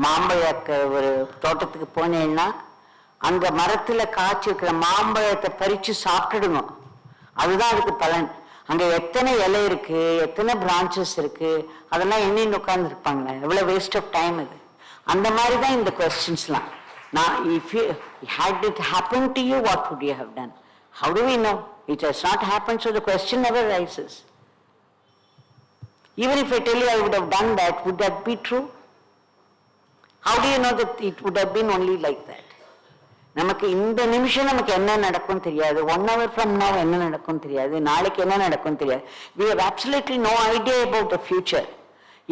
மாம்பழ ஒரு தோட்டத்துக்கு போனேன்னா, அங்க மரத்துல காய்ச்சிருக்கிற மாம்பழத்தை பறிச்சு சாப்பிட்டுடுங்க. அதுதான் அதுக்கு பலன். அங்க எத்தனை இலை இருக்கு, எத்தனை பிரான்ச்சஸ் இருக்கு, அதெல்லாம் எண்ணின்னு உட்கார்ந்து இருப்பாங்க. எவ்வளவு வேஸ்ட் ஆஃப் டைம் இது. அந்த மாதிரி தான் இந்த கொஸ்டின்ஸ்லாம். நான் if you had it happen to you, what would you have done? How do we know? It has not happened, so the question never rises. Even if I tell you I would have done that, would that be true? How do you know that it would have been only like that? நமக்கு இந்த நிமிஷம் நமக்கு என்ன நடக்கும் தெரியாது. 1 hour from now என்ன நடக்கும் தெரியாது. நாளைக்கு என்ன நடக்கும் தெரியாது. We have absolutely no idea about the future.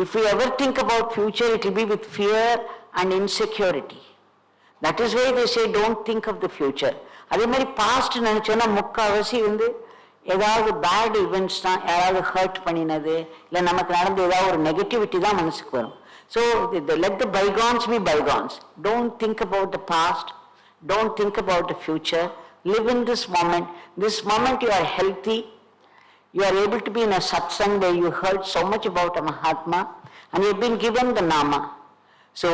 If we ever think about future, it will be with fear and insecurity. That is why they say don't think of the future. அதே மாதிரி past நினைச்சோன்னா முக்காவாசி ஏதாவது bad events தான், யாராவது hurt பண்ணினது, இல்லை நமக்கு நடந்த ஏதாவது ஒரு நெகட்டிவிட்டி தான் மனசுக்கு வரும். So let the bygones be bygones. Don't think about the past, don't think about the future. Live in this moment. This moment you are healthy. You are able to be in a satsang where you heard so much about a Mahatma and you have been given the Nama. So,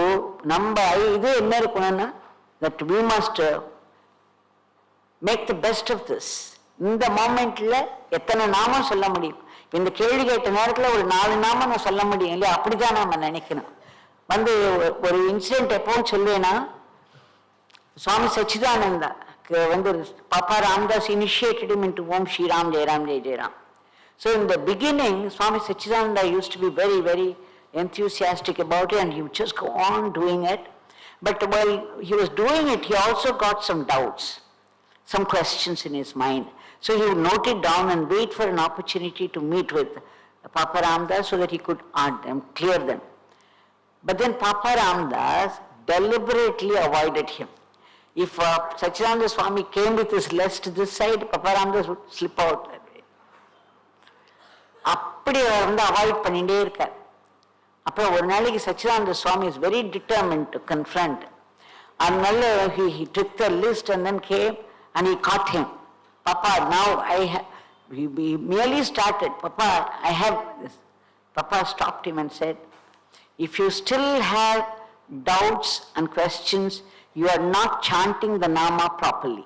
இது என்ன இருக்கணும்னா, that we must make the best of this. இந்த மோமெண்ட்ல எத்தனை நாமம் சொல்ல முடியும்? இந்த கேள்வி கேட்ட நேரத்தில் ஒரு 4 நாமம் நான் சொல்ல முடியும் இல்லையா? அப்படிதான் நாம நினைக்கணும். ஒரு இன்சிடென்ட் எப்பவும் சொல்லுவேன்னா, சுவாமி Satchidananda Papa Ramdas initiated him into Om Shri Ram Jai Ram Jai Jai Ram. So in the beginning, Swami Satchidananda used to be very, very enthusiastic about it, and he would just go on doing it. But while he was doing it, he also got some doubts, some questions in his mind. So he would note it down and wait for an opportunity to meet with Papa Ramdas so that he could clear them. But then Papa Ramdas deliberately avoided him. If Satchidananda Swami came with his legs to this side, Papa Ramdas would slip out. அப்படி avoid பண்ணிட்டே இருக்கார். அப்புறம் ஒரு நாளைக்கு Satchidananda Swami is very determined to confront. அதனால he took the list and then came and he caught him. Papa, now he merely started, Papa, I have this. Papa stopped him and said, if you still have doubts and questions, you are not chanting the Nama properly.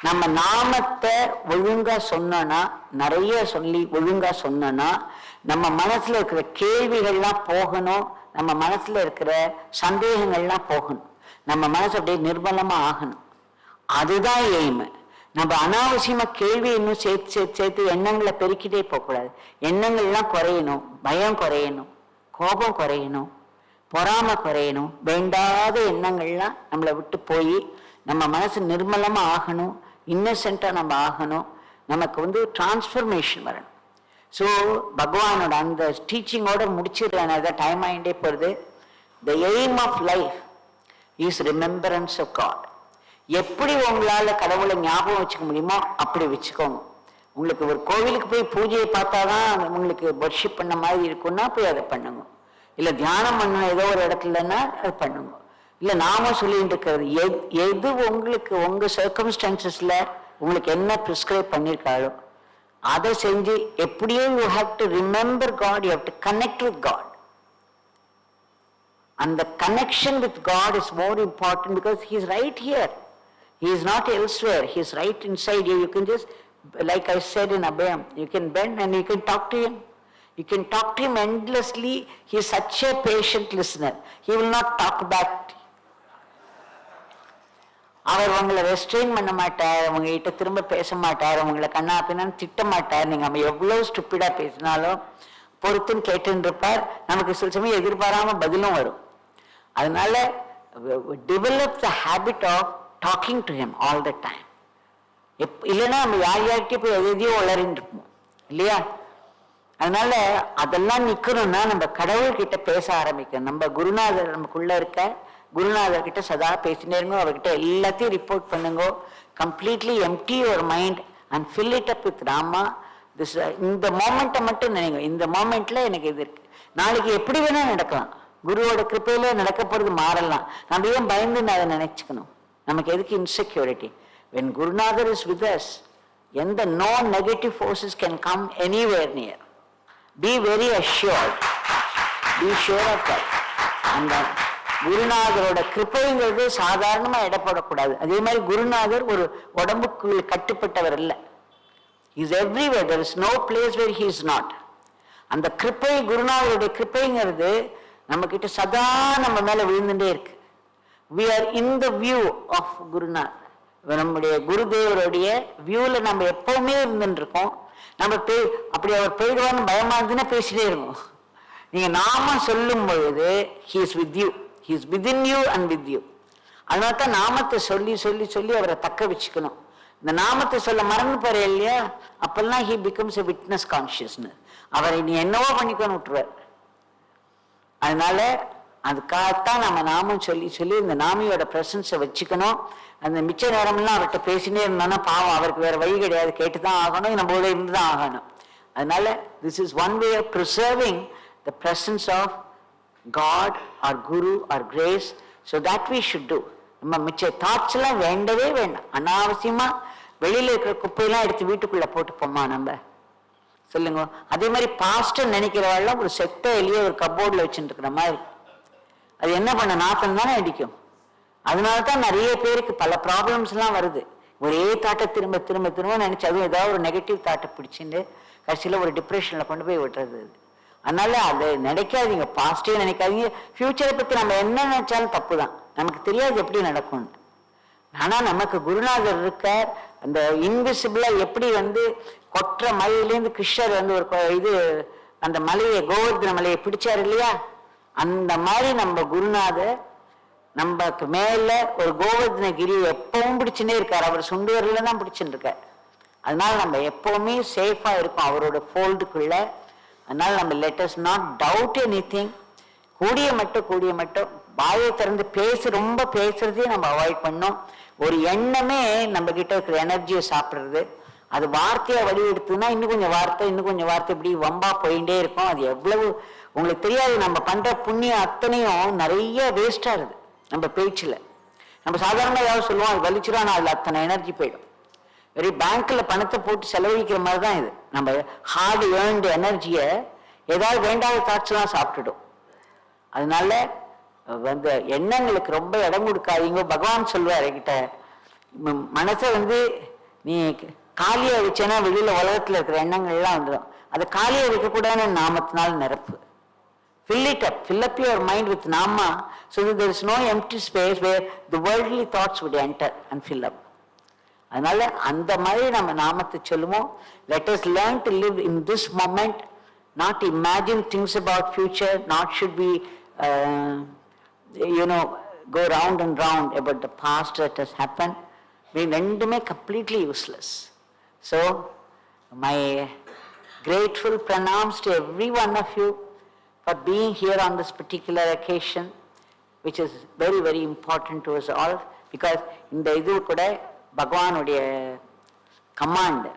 நம்ம நாமத்தை ஒழுங்கா சொன்னோன்னா, நிறைய சொல்லி ஒழுங்கா சொன்னோன்னா, நம்ம மனசுல இருக்கிற கேள்விகள்லாம் போகணும், நம்ம மனசுல இருக்கிற சந்தேகங்கள்லாம் போகணும், நம்ம மனசு அப்படியே நிர்மலமா ஆகணும். அதுதான் எய்ம். நம்ம அனாவசியமா கேள்வி இன்னும் சேர்த்து எண்ணங்களை பெருக்கிட்டே போகக்கூடாது. எண்ணங்கள்லாம் குறையணும், பயம் குறையணும், கோபம் குறையணும், பொறாமை குறையணும், வேண்டாத எண்ணங்கள்லாம் நம்மளை விட்டு போய் நம்ம மனசு நிர்மலமா ஆகணும், இன்னசென்ட்டா நம்ம ஆகணும், நமக்கு டிரான்ஸ்ஃபர்மேஷன் வரணும். ஸோ பகவானோட அந்த டீச்சிங்கோட முடிச்சிடுறேன், அதான் டைம் ஆகிட்டே போகிறது. The aim of life is remembrance of God. எப்படி உங்களால் கடவுளை ஞாபகம் வச்சுக்க முடியுமோ அப்படி வச்சுக்கோங்க. உங்களுக்கு ஒரு கோவிலுக்கு போய் பூஜையை பார்த்தா தான் உங்களுக்கு வர்ஷிப் பண்ண மாதிரி இருக்குன்னா போய் அதை பண்ணுங்க. இல்லை தியானம் பண்ணணும் ஏதோ ஒரு இடத்துலன்னா அது பண்ணுங்க. இல்லை நாம சொல்லிட்டு இருக்கிறது எது உங்களுக்கு உங்கள் சர்க்கம்ஸ்டான்சஸில் உங்களுக்கு என்ன ப்ரிஸ்கிரைப் பண்ணியிருக்காளோ அதை செஞ்சு எப்படியோ you have to remember God, you have to connect with God. அந்த connection with God is more important because he is right here. He is not elsewhere. He is right inside you. You can just, like I said in Abhayam, you can bend and you can talk to him. You can talk to him endlessly. He is such a patient listener. He will not talk back. அவர் உங்களை restrain பண்ண மாட்டார், உங்ககிட்ட திரும்ப பேச மாட்டார், உங்களை கண்ணா பின்னான்னு திட்ட மாட்டார். நீங்கள் நம்ம எவ்வளோ ஸ்டூப்பிடாக பேசினாலும் பொறுத்துன்னு கேட்டுன்னு இருப்பார். நமக்கு சில சமயம் எதிர்பாராமல் பதிலும் வரும். அதனால develop the habit of talking to him all the time. இல்லைன்னா நம்ம யார்கிட்டயும் போய் எதையோ வளரின்னு இருப்போம் இல்லையா? அதனால அதெல்லாம் நிற்கணும்னா நம்ம கடவுள்கிட்ட பேச ஆரம்பிக்கணும். நம்ம குருநாதர் நமக்குள்ள இருக்க குருநாதர் கிட்ட சதா பேசினே இருங்க. அவர்கிட்ட எல்லாத்தையும் ரிப்போர்ட் பண்ணுங்க. Completely empty your mind and fill it up with Rama. This இந்த மோமெண்ட்டை மட்டும் நினைங்க. இந்த மோமெண்ட்ல எனக்கு இது இருக்கு, நாளைக்கு எப்படி வேணா நடக்கலாம். குருவோட கிருப்பையில நடக்க போறது மாறலாம். நம்ம ஏன் பயந்து அதை நினைச்சுக்கணும்? நமக்கு எதுக்கு insecurity? When Gurunatha is with us, and no negative forces can come anywhere near. Be very assured. Be sure of that. And குருநாதரோட கிருப்பைங்கிறது சாதாரணமா இடப்படக்கூடாது. அதே மாதிரி குருநாதர் ஒரு உடம்புக்கு கட்டுப்பட்டவர் இல்லை. He is everywhere. There is no place where he is not. அந்த கிருப்பை, குருநாதருடைய கிருப்பைங்கிறது நம்ம கிட்ட சதா நம்ம மேல விழுந்துட்டே இருக்கு. We are in the view of Gurunath. நம்முடைய குருதேவருடைய வியூல நம்ம எப்பவுமே இருந்துட்டு இருக்கோம். நம்ம அப்படி அவர் போயிடுவான்னு பயமா இருந்துன்னா பேசிட்டே இருக்கோம். நீங்க நாம சொல்லும் பொழுது he is with you, he is within you and with you. அதனால தான் நாமத்தை சொல்லி சொல்லி சொல்லி அவரை தக்க வச்சுக்கணும். இந்த நாமத்தை சொல்ல மறந்து போற இல்லையா, அப்பெல்லாம் he becomes a witness consciousness. அவரை நீ என்னவோ பண்ணிக்கொண்டு விட்டுருவார். அதனால அதுக்காகத்தான் நம்ம நாமம் சொல்லி சொல்லி இந்த நாமியோட பிரசன்ஸை வச்சுக்கணும். அந்த மிச்ச நேரம்லாம் அவர்கிட்ட பேசினே இருந்தோம்னா பாவம், அவருக்கு வேற வழி கிடையாது, கேட்டுதான் ஆகணும், நம்ம கூட இருந்துதான் ஆகணும். அதனால this is one way of preserving the presence of God or guru or grace. So that we should do. நம்ம மிச்ச தாட்ஸ் எல்லாம் வேண்டவே வேண்டாம். அனாவசியமா வெளியில இருக்கிற குப்பையெல்லாம் எடுத்து வீட்டுக்குள்ள போட்டுப்போமா நம்ம? சொல்லுங்க. அதே மாதிரி பாஸ்ட் நினைக்கிறவாள்லாம் ஒரு செத்த எலிய ஒரு கப்போர்டில் வச்சுட்டு இருக்கிற மாதிரி. அது என்ன பண்ண, நாத்தம் தானே அடிக்கும். அதனால தான் நிறைய பேருக்கு பல ப்ராப்ளம்ஸ் எல்லாம் வருது. ஒரே தாட்டை திரும்ப திரும்ப திரும்ப நினைச்சு, அதுவும் ஏதாவது ஒரு நெகட்டிவ் தாட்டை பிடிச்சிட்டு கடைசியில் ஒரு டிப்ரெஷன்ல கொண்டு போய் விட்டுறது. அதனால அதை நினைக்காதீங்க, பாஸ்டே நினைக்காதீங்க. ஃபியூச்சரை பத்தி நம்ம என்ன நினைச்சாலும் தப்பு தான். நமக்கு தெரியாது எப்படி நடக்கும்னு. ஆனா நமக்கு குருநாதர் இருக்கார். அந்த இன்விசிபிளா எப்படி கொற்ற மலையிலேருந்து கிருஷ்ணர் ஒரு அந்த மலையை, கோவர்தன மலையை பிடிச்சாரு இல்லையா, அந்த மாதிரி நம்ம குருநாதர் நமக்கு மேல ஒரு கோவர்தனகிரி எப்பவும் பிடிச்சுன்னே இருக்காரு. அவர் சுண்டு வரல தான் பிடிச்சுட்டு இருக்கார். அதனால நம்ம எப்பவுமே சேஃபா இருக்கோம் அவரோட ஃபோல்டுக்குள்ள. அதனால நம்ம let us not doubt anything. கூடிய மட்டும் வாயை திறந்து ரொம்ப பேசுறதையும் நம்ம அவாய்ட் பண்ணோம். ஒரு எண்ணமே நம்ம கிட்ட இருக்கிற எனர்ஜியை சாப்பிடுறது. அது வார்த்தையா வடிவெடுத்துன்னா இன்னும் கொஞ்சம் வார்த்தை இப்படி வம்பா போயிட்டே இருக்கும். அது எவ்வளவு உங்களுக்கு தெரியாது. நம்ம பண்ற புண்ணியம் அத்தனையும் நிறைய வேஸ்டா இருக்கு நம்ம பேச்சுல. நம்ம சாதாரணமா ஏதாவது சொல்லுவோம், அது வலிச்சிடும், அதுல அத்தனை எனர்ஜி போயிடும். வெறும் பேங்க்ல பணத்தை போட்டு செலவழிக்கிற மாதிரி தான் இது. நம்ம ஹார்ட் ஏர்ன்டு எனர்ஜியை ஏதாவது வேண்டாத தாட்சி தான் சாப்பிட்டுடும். அதனால எண்ணங்களுக்கு ரொம்ப இடம் கொடுக்காதீங்க. பகவான் சொல்லுவார் என்கிட்ட, மனசை நீ காலியா வச்சேன்னா வெளியில உலகத்துல இருக்கிற எண்ணங்கள் எல்லாம் வந்துடும். அதை காலியா வைக்கக்கூடாதுன்னு நாமத்தினால் நிரப்பு. Fill up your mind with Nama, so that there is no empty space where the worldly thoughts would enter and fill up. அதனால அந்த மாதிரி நம்ம நாமத்தை சொல்லுவோம். Let us learn to live in this moment, not imagine things about future, not should be go round and round about the past that has happened. We ரெண்டுமே completely useless. So my grateful pranams to every one of you for being here on this particular occasion, which is very, very important to us all, because இந்த இது கூட பகவானுடைய command.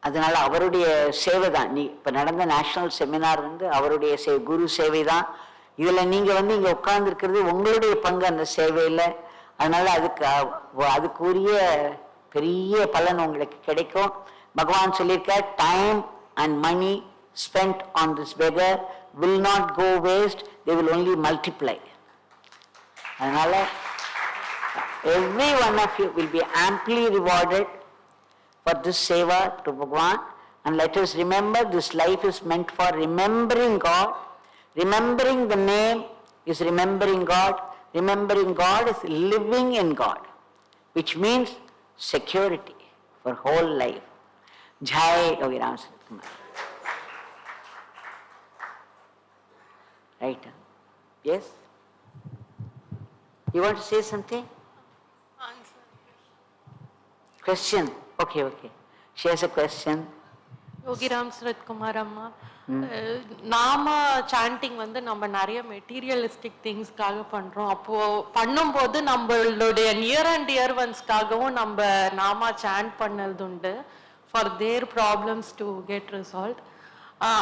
அதனால அவருடைய சேவை தான். இப்ப நடந்த நேஷனல் செமினார் அவருடைய குரு சேவை தான். இதுல நீங்க இங்க உட்கார்ந்து இருக்கிறது உங்களுடைய பங்கு அந்த சேவையில. அதனால அதுக்குரிய பெரிய பலன் உங்களுக்கு கிடைக்கும். பகவான் சொல்லியிருக்க, time and money spent on this beggar will not go waste, they will only multiply. அதனால every one of you will be amply rewarded for this seva to Bhagwan, And let us remember, this life is meant for remembering God. Remembering the name is remembering God. Remembering God is living in God, which means security for whole life. Jai Yogi Ramsuratkumar. Right? Yes? You want to say something? Question? Okay. She has a question. யோகி ராம்சுரத்குமார் அம்மா, நாம sanding வந்து நம்ம நிறைய materialistic திங்ஸ்க்காக பண்றோம். அப்போ பண்ணும்போது நம்மளுடைய near and dear ஒன்ஸ்க்காகவும் நம்ம நாம சாண்ட் பண்ணது உண்டு for their problems to get resolve.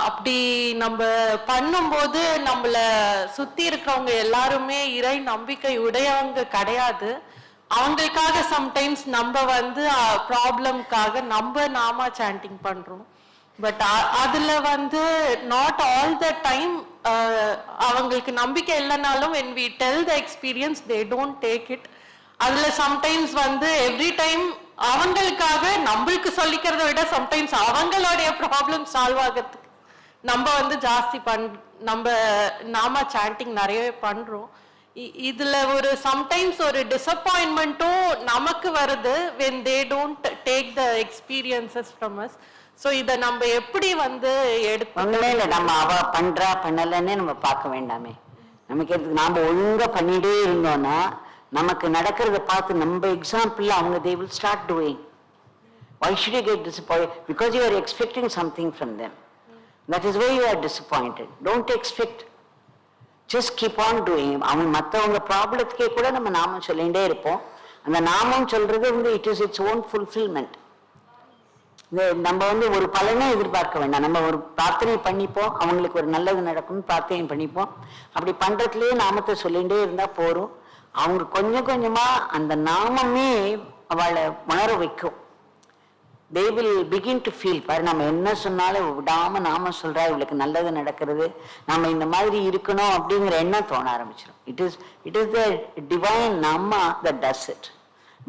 அப்படி நம்ம பண்ணும்போது நம்மள சுத்தி இருக்கிறவங்க எல்லாருமே இறை நம்பிக்கை உடையவங்க கிடையாது. அவங்களுக்காக சம்டைம்ஸ் நம்ம வந்து ப்ராப்ளம்காக நம்ம நாம சாண்டிங் பண்றோம். பட் அதுல வந்து நாட் ஆல் த டைம் அவங்களுக்கு நம்பிக்கை இல்லைனாலும் when we tell the experience they don't take it. அதுல சம்டைம்ஸ் வந்து எவ்ரி டைம் அவங்களுக்காக நம்மளுக்கு சொல்லிக்கிறத விட சம்டைம்ஸ் அவங்களுடைய ப்ராப்ளம் சால்வ் ஆகிறதுக்கு நம்ம வந்து ஜாஸ்தி நம்ம நாம சாண்டிங் நிறையவே பண்றோம். இதுல ஒரு சம்டைம்ஸ் ஒரு டிசப்பாயின்மெண்ட்டும் நமக்கு வருது when they don't take the experiences from us. So இத நம்ம எப்படி வந்து எடுத்து நம்ம அவ பண்றா பண்ணலன்னு நம்ம பார்க்க வேண்டாமே. நமக்கு நாம ஒழுங்கா பண்ணிட்டே இருந்தோம்னா நமக்கு நடக்கிறத பார்த்து நம்ம எக்ஸாம்பிள் அவங்க they will start doing. Why should you get disappointed? Because you are expecting something from them. That is why you are disappointed. Don't expect. Just keep on doing. அவங்க மற்றவங்க ப்ராப்ளத்துக்கே கூட நம்ம நாமம் சொல்லிகிட்டே இருப்போம். அந்த நாமம் சொல்றது வந்து it is its own fulfillment. நம்ம வந்து ஒரு பலனை எதிர்பார்க்க வேண்டாம். நம்ம ஒரு பிரார்த்தனை பண்ணிப்போம், அவங்களுக்கு ஒரு நல்லது நடக்கும்னு பிரார்த்தனை பண்ணிப்போம். அப்படி பண்றதுலயே நாமத்தை சொல்லிகிட்டே இருந்தா போறோம். அவங்க கொஞ்சம் கொஞ்சமா அந்த நாமமே அவளை உணர வைக்கும். they will begin to feel, பாரு நம்ம என்ன சொன்னாலும் விடாம நாம சொல்றா, இவளுக்கு நல்லது நடக்கிறது, நம்ம இந்த மாதிரி இருக்கணும் அப்படிங்கிற எண்ணம் தோண ஆரம்பிச்சிடும். it is the divine nama that does it.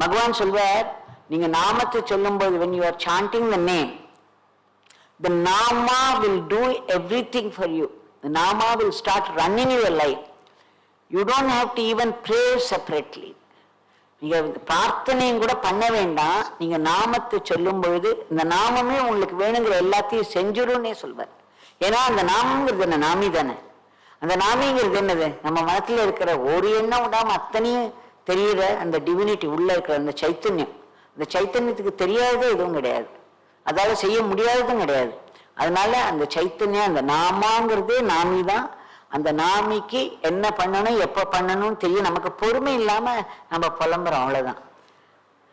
பகவான் சொல்வார், நீங்க நாமத்தை சொல்லும்போது when you are chanting the name, the nama will do everything for you. The nama will start running your life. You don't have to even pray separately. நீங்க பிரார்த்தனையும் கூட பண்ண வேண்டாம். நீங்க நாமத்தை சொல்லும் பொழுது இந்த நாமமே உங்களுக்கு வேணுங்கிற எல்லாத்தையும் செஞ்சிடும்னே சொல்வார். ஏன்னா அந்த நாமங்கிறது என்ன? நாமி தானே. அந்த நாமிங்கிறது என்னது? நம்ம மனத்துல இருக்கிற ஒரு எண்ணம் விடாம அத்தனையும் தெரியுற அந்த டிவினிட்டி உள்ள இருக்கிற அந்த சைத்தன்யம். அந்த சைத்தன்யத்துக்கு தெரியாததே எதுவும் கிடையாது, அதால செய்ய முடியாததும் கிடையாது. அதனால அந்த சைத்தன்யம், அந்த நாமாங்கிறதே நாமி தான். அந்த நாமிக்கு என்ன பண்ணணும் எப்ப பண்ணணும்னு தெரியும். நமக்கு பொறுமை இல்லாம நம்ம புலம்புறோம், அவ்வளவுதான்.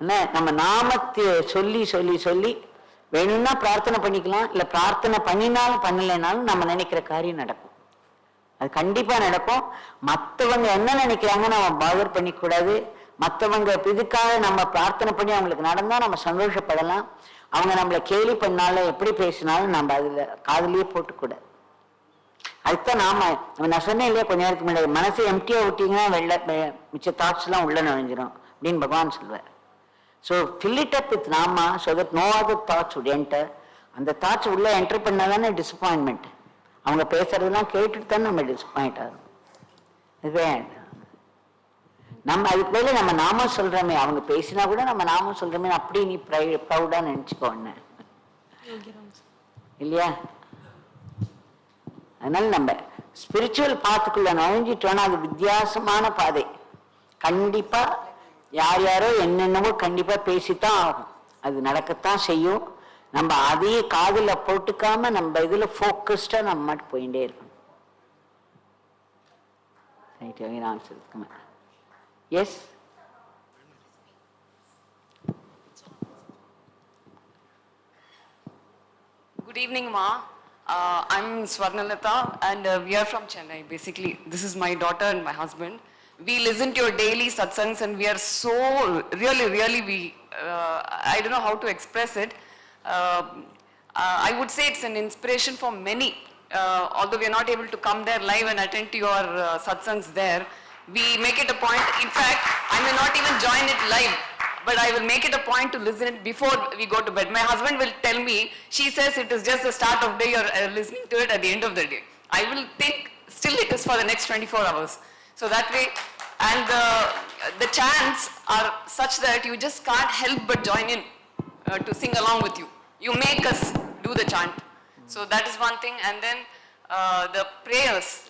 என்ன, நம்ம நாமத்தை சொல்லி சொல்லி சொல்லி வேணும்னா பிரார்த்தனை பண்ணிக்கலாம், இல்ல பிரார்த்தனை பண்ணினாலும் பண்ணலைனாலும் நம்ம நினைக்கிற காரியம் நடக்கும். அது கண்டிப்பா நடக்கும். மற்றவங்க என்ன நினைக்கிறாங்க நம்ம பாதர் பண்ணிக்கூடாது. மற்றவங்க இதுக்காக நம்ம பிரார்த்தனை பண்ணி அவங்களுக்கு நடந்தா நம்ம சந்தோஷப்படலாம். அவங்க நம்மளை கேலி பண்ணாலும் எப்படி பேசினாலும் நம்ம அதுல காதலியே போட்டுக்கூடாது. அதுதான் நான் சொன்னேன் இல்லையா கொஞ்ச நேரத்துக்கு முன்னாடி, மனசை எம்டியா விட்டீங்கன்னா மிச்ச தாட்ஸ் எல்லாம் உள்ள நுழைஞ்சிரும் அப்படின்னு பகவான் சொல்வார். So fill it up with nama so that no other thoughts would enter. அந்த தாட்ஸ் உள்ள என்டர் பண்ணாதானே டிசப்பாயின்மெண்ட். அவங்க பேசுறதெல்லாம் கேட்டுட்டு தான் நம்ம டிசப்பாயிண்ட் ஆகும். இதுவே நம்ம அதுக்கு மேல நம்ம நாமம் சொல்றோமே, அவங்க பேசினா கூட நம்ம நாமம் சொல்றோமே அப்படி நீ ப்ரௌடா நினைச்சுக்கோ இல்லையா. அதனால நம்ம ஸ்பிரிச்சுவல் பாத்துக்குள்ள நுழைஞ்சிட்டோம்னா அது வித்தியாசமான பாதை. கண்டிப்பா யார் யாரோ என்னென்னவோ கண்டிப்பா பேசித்தான் ஆகும், அது நடக்கத்தான் செய்யும். நம்ம அதையே காதுல போட்டுக்காம நம்ம இதுல போக்கஸ்டா நம்ம மட்டும் போயிட்டே இருக்கணும். Yes, Good evening, Ma. I'm Swarnalata and we are from Chennai. Basically, this is my daughter and my husband. We listen to your daily satsangs and we are so really I don't know how to express it. I would say it's an inspiration for many. Although we are not able to come there live and attend to your satsangs there, we make it a point. In fact, I may not even join it live. but I will make it a point to listen it before we go to bed. My husband will tell me, she says it is just the start of day, you're listening to it at the end of the day. I will think still it is for the next 24 hours. So that way, and the chants are such that you just can't help but join in to sing along with you. You make us do the chant. So that is one thing. And then the prayers,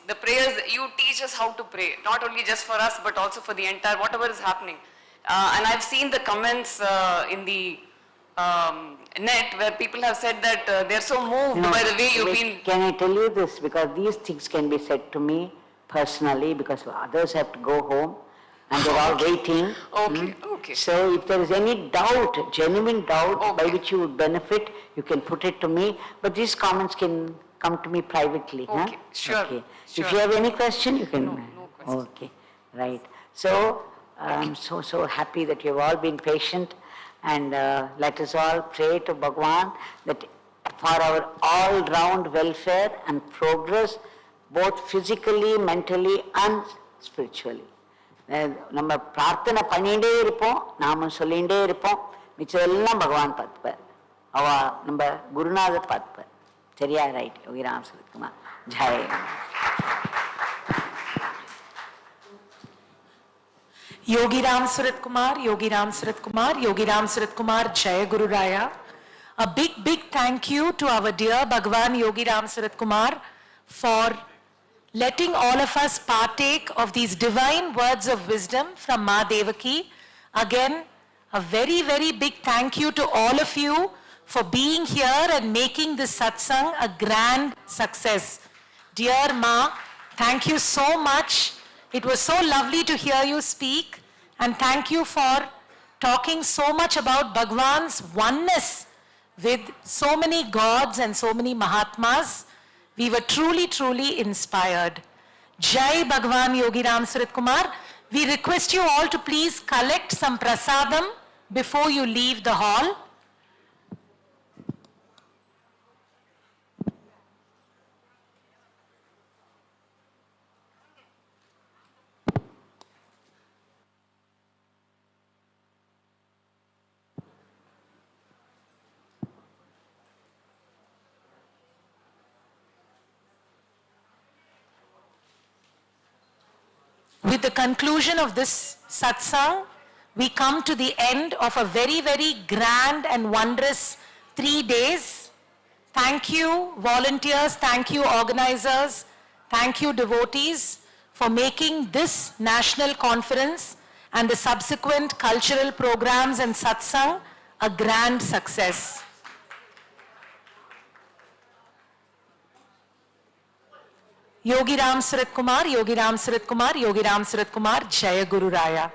you teach us how to pray, not only just for us, but also for the entire, whatever is happening. And I've seen the comments in the net where people have said that they're so moved by the way you've been. Can I tell you this? Because these things can be said to me personally, because others have to go home and they're all waiting. Okay, okay. So if there is any doubt, genuine doubt by which you would benefit, you can put it to me. But these comments can come to me privately. Okay, sure. Okay. Sure. If you have any question, you can. No question. Okay, right. So I'm so happy that you have all been patient, and let us all pray to Bhagwan that for our all-round welfare and progress, both physically, mentally and spiritually. நம்ம பிரார்த்தனை பண்ணிட்டே இருப்போம், நாம சொல்லிகிட்டே இருப்போம், மிச்சதெல்லாம் பகவான் பார்த்துப்பார், நம்ம குருநாதர் பார்த்துப்பார். சரியா? Right. Yogi Ramsuratkumar. Jai. Yogi Ramsuratkumar, Yogi Ramsuratkumar, Yogi Ramsuratkumar, Jaya Guru Raya. A big thank you to our dear Bhagwan Yogi Ramsuratkumar for letting all of us partake of these divine words of wisdom from Ma Devaki. Again, a very big thank you to all of you for being here and making this satsang a grand success. Dear Ma, thank you so much. It was so lovely to hear you speak, and thank you for talking so much about Bhagwan's oneness with so many gods and so many Mahatmas. We were truly inspired. Jai Bhagwan Yogi Ramsuratkumar. We request you all to please collect some prasadam before you leave the hall. With the conclusion of this satsang, we come to the end of a very grand and wondrous 3 days. Thank you, volunteers, thank you, organizers, thank you, devotees, for making this national conference and the subsequent cultural programs and satsang a grand success. Yogi Ramsuratkumar, Yogi Ramsuratkumar, Yogi Ramsuratkumar, Jaya Guru Raya.